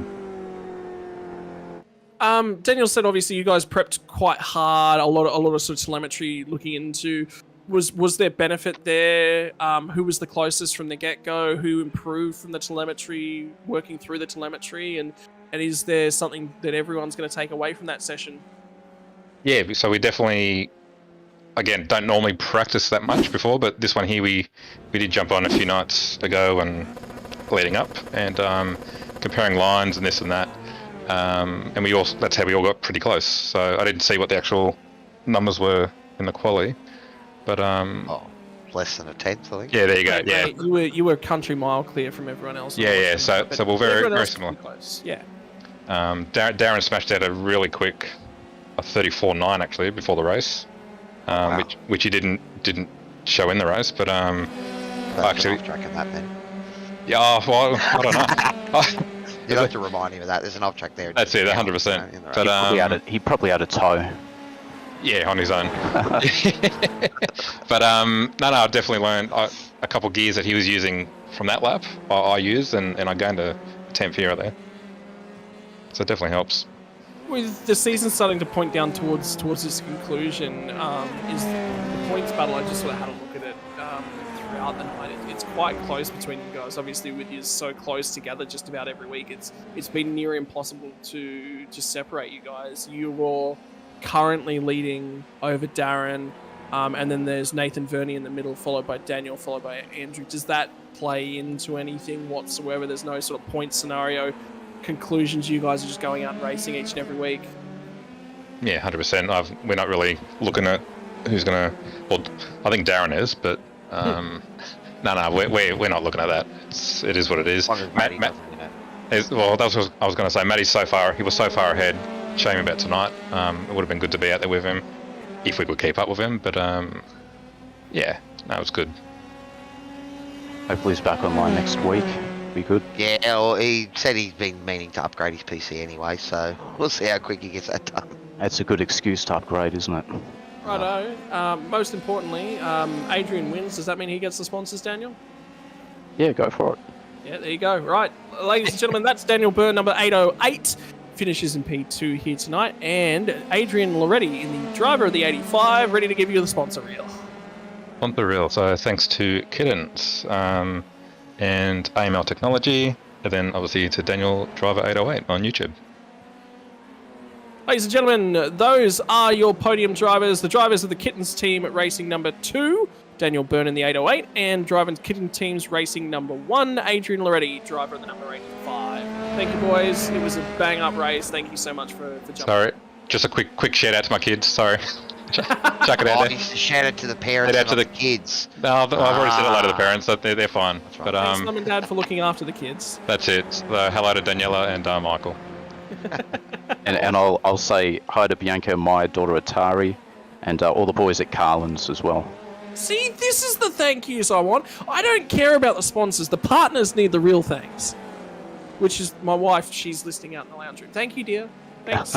[SPEAKER 1] Daniel said obviously you guys prepped quite hard. A lot of sort of telemetry looking into. Was there benefit there? Who was the closest from the get-go? Who improved from the telemetry, working through the telemetry? And is there something that everyone's going to take away from that session?
[SPEAKER 8] Yeah, so we definitely, again, don't normally practice that much before, but this one here we did jump on a few nights ago and leading up and comparing lines and this and that. And that's how we all got pretty close. So I didn't see what the actual numbers were in the quali. But
[SPEAKER 2] less than a tenth, I think.
[SPEAKER 8] Yeah, there you go.
[SPEAKER 1] Mate,
[SPEAKER 8] Yeah,
[SPEAKER 1] you were a country mile clear from everyone else.
[SPEAKER 8] Yeah. So we're very similar.
[SPEAKER 1] Close. Yeah.
[SPEAKER 8] Darren smashed out a really quick 34.9 actually before the race,
[SPEAKER 2] Wow.
[SPEAKER 8] which he didn't show in the race, but actually,
[SPEAKER 2] track in that then.
[SPEAKER 8] yeah. Well, I don't know.
[SPEAKER 2] You have to remind him of that. There's an off track there.
[SPEAKER 8] That's it, 100%. But
[SPEAKER 7] He probably had a toe.
[SPEAKER 8] yeah, on his own. But no, I definitely learned a couple gears that he was using from that lap. I used, and I gained a 10th here or there. So it definitely helps.
[SPEAKER 1] With the season starting to point down towards its conclusion, is the points battle. I just sort of had a look at it throughout the night. It's quite close between you guys. Obviously, with you so close together, just about every week, it's been near impossible to separate you guys. You're currently leading over Darren, and then there's Nathan Verney in the middle, followed by Daniel, followed by Andrew. Does that play into anything whatsoever? There's no sort of point scenario conclusions. You guys are just going out and racing each and every week.
[SPEAKER 8] Yeah, 100%. We're not really looking at who's gonna. Well, I think Darren is, but no, we're not looking at that. It is what it is.
[SPEAKER 2] Matt,
[SPEAKER 8] well, that's what I was going to say. Matty's he was so far ahead. Shame about tonight. It would have been good to be out there with him if we could keep up with him. But yeah, no, it was good.
[SPEAKER 7] Hopefully he's back online next week. Be good.
[SPEAKER 2] Yeah, well, he said he's been meaning to upgrade his PC anyway, so we'll see how quick he gets that done.
[SPEAKER 7] That's a good excuse to upgrade, isn't it?
[SPEAKER 1] Righto. Most importantly, Adrian wins. Does that mean he gets the sponsors, Daniel?
[SPEAKER 7] Yeah, go for it.
[SPEAKER 1] Yeah, there you go. Right, ladies and gentlemen, that's Daniel Byrne, number 808. Finishes in P2 here tonight. And Adrian Loretti in the driver of the 85, ready to give you the sponsor reel.
[SPEAKER 8] Sponsor reel. So thanks to Kittens and AML Technology, and then obviously to Daniel Driver 808 on YouTube.
[SPEAKER 1] Ladies and gentlemen, those are your podium drivers. The drivers of the Kittens team at racing number 2, Daniel Byrne in the 808, and driving Kitten teams racing number 1, Adrian Loretti, driver of the number 85. Thank you, boys. It was a bang-up race. Thank you so much for jumping.
[SPEAKER 8] Sorry, just a quick shout-out to my kids. Sorry. Chuck it out there.
[SPEAKER 2] Shout out to the parents and to the kids.
[SPEAKER 8] No, I've already said hello to the parents. They're fine.
[SPEAKER 2] Right.
[SPEAKER 8] But
[SPEAKER 1] Thanks, Mum and Dad, for looking after the kids.
[SPEAKER 8] That's it. Hello to Daniela and Michael.
[SPEAKER 7] And I'll say hi to Bianca, my daughter Atari, and all the boys at Carlin's as well.
[SPEAKER 1] See, this is the thank yous I want. I don't care about the sponsors. The partners need the real thanks. Which is my wife. She's listening out in the lounge room. Thank you, dear. Thanks.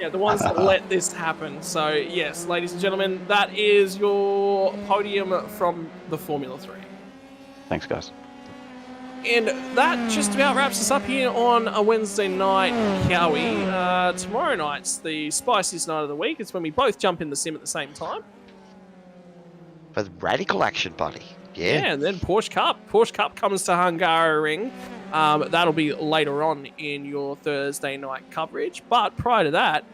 [SPEAKER 1] Yeah, the ones that let this happen. So, yes, ladies and gentlemen, that is your podium from the Formula 3.
[SPEAKER 7] Thanks, guys.
[SPEAKER 1] And that just about wraps us up here on a Wednesday night, Cowie. Tomorrow night's the spiciest night of the week. It's when we both jump in the sim at the same time.
[SPEAKER 2] For the radical action, buddy. Yeah,
[SPEAKER 1] and then Porsche Cup. Porsche Cup comes to Hungaroring. That'll be later on in your Thursday night coverage. But prior to that,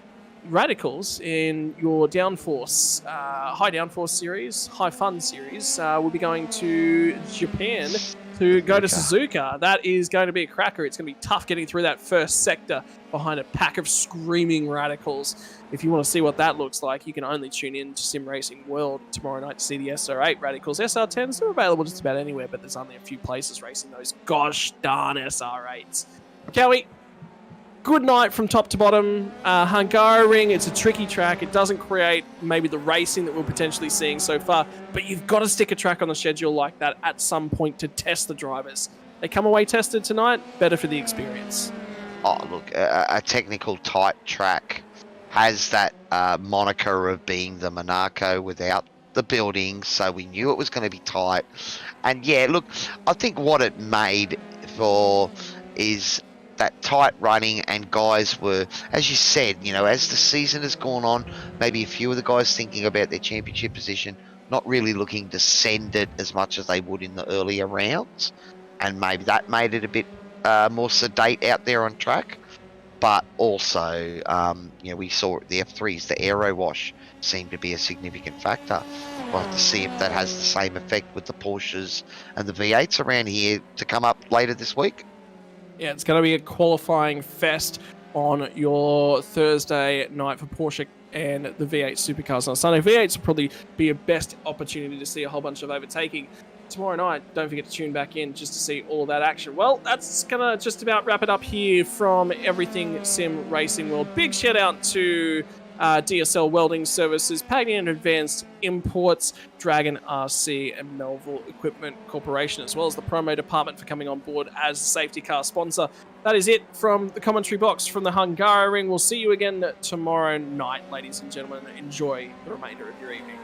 [SPEAKER 1] Radicals in your Downforce, High Downforce series, High Fun series, will be going to Japan to go to Suzuka. That is going to be a cracker. It's going to be tough getting through that first sector behind a pack of screaming Radicals. If you want to see what that looks like, you can only tune in to Sim Racing World tomorrow night to see the SR8 Radicals. SR10s are available just about anywhere, but there's only a few places racing those gosh darn SR8s. Cowie, good night from top to bottom. Hungaroring, it's a tricky track. It doesn't create maybe the racing that we're potentially seeing so far, but you've got to stick a track on the schedule like that at some point to test the drivers. They come away tested tonight, better for the experience.
[SPEAKER 2] Oh, look, a technical tight track has that moniker of being the Monaco without the buildings, so we knew it was going to be tight. And yeah, look, I think what it made for is that tight running, and guys were, as you said, you know, as the season has gone on, maybe a few of the guys thinking about their championship position, not really looking to send it as much as they would in the earlier rounds, and maybe that made it a bit more sedate out there on track. But also, you know, we saw the F3s, the aero wash seemed to be a significant factor. We'll have to see if that has the same effect with the Porsches and the V8s around here to come up later this week.
[SPEAKER 1] Yeah, it's going to be a qualifying fest on your Thursday night for Porsche and the V8 Supercars on Sunday. V8s will probably be your best opportunity to see a whole bunch of overtaking. Tomorrow night, don't forget to tune back in just to see all of that action. Well, that's going to just about wrap it up here from Everything Sim Racing World. Big shout out to DSL Welding Services, Pagnian Imports, Dragon RC, and Melville Equipment Corporation, as well as the promo department for coming on board as a safety car sponsor. That is it from the commentary box from the Hungaroring. We'll see you again tomorrow night, ladies and gentlemen. Enjoy the remainder of your evening.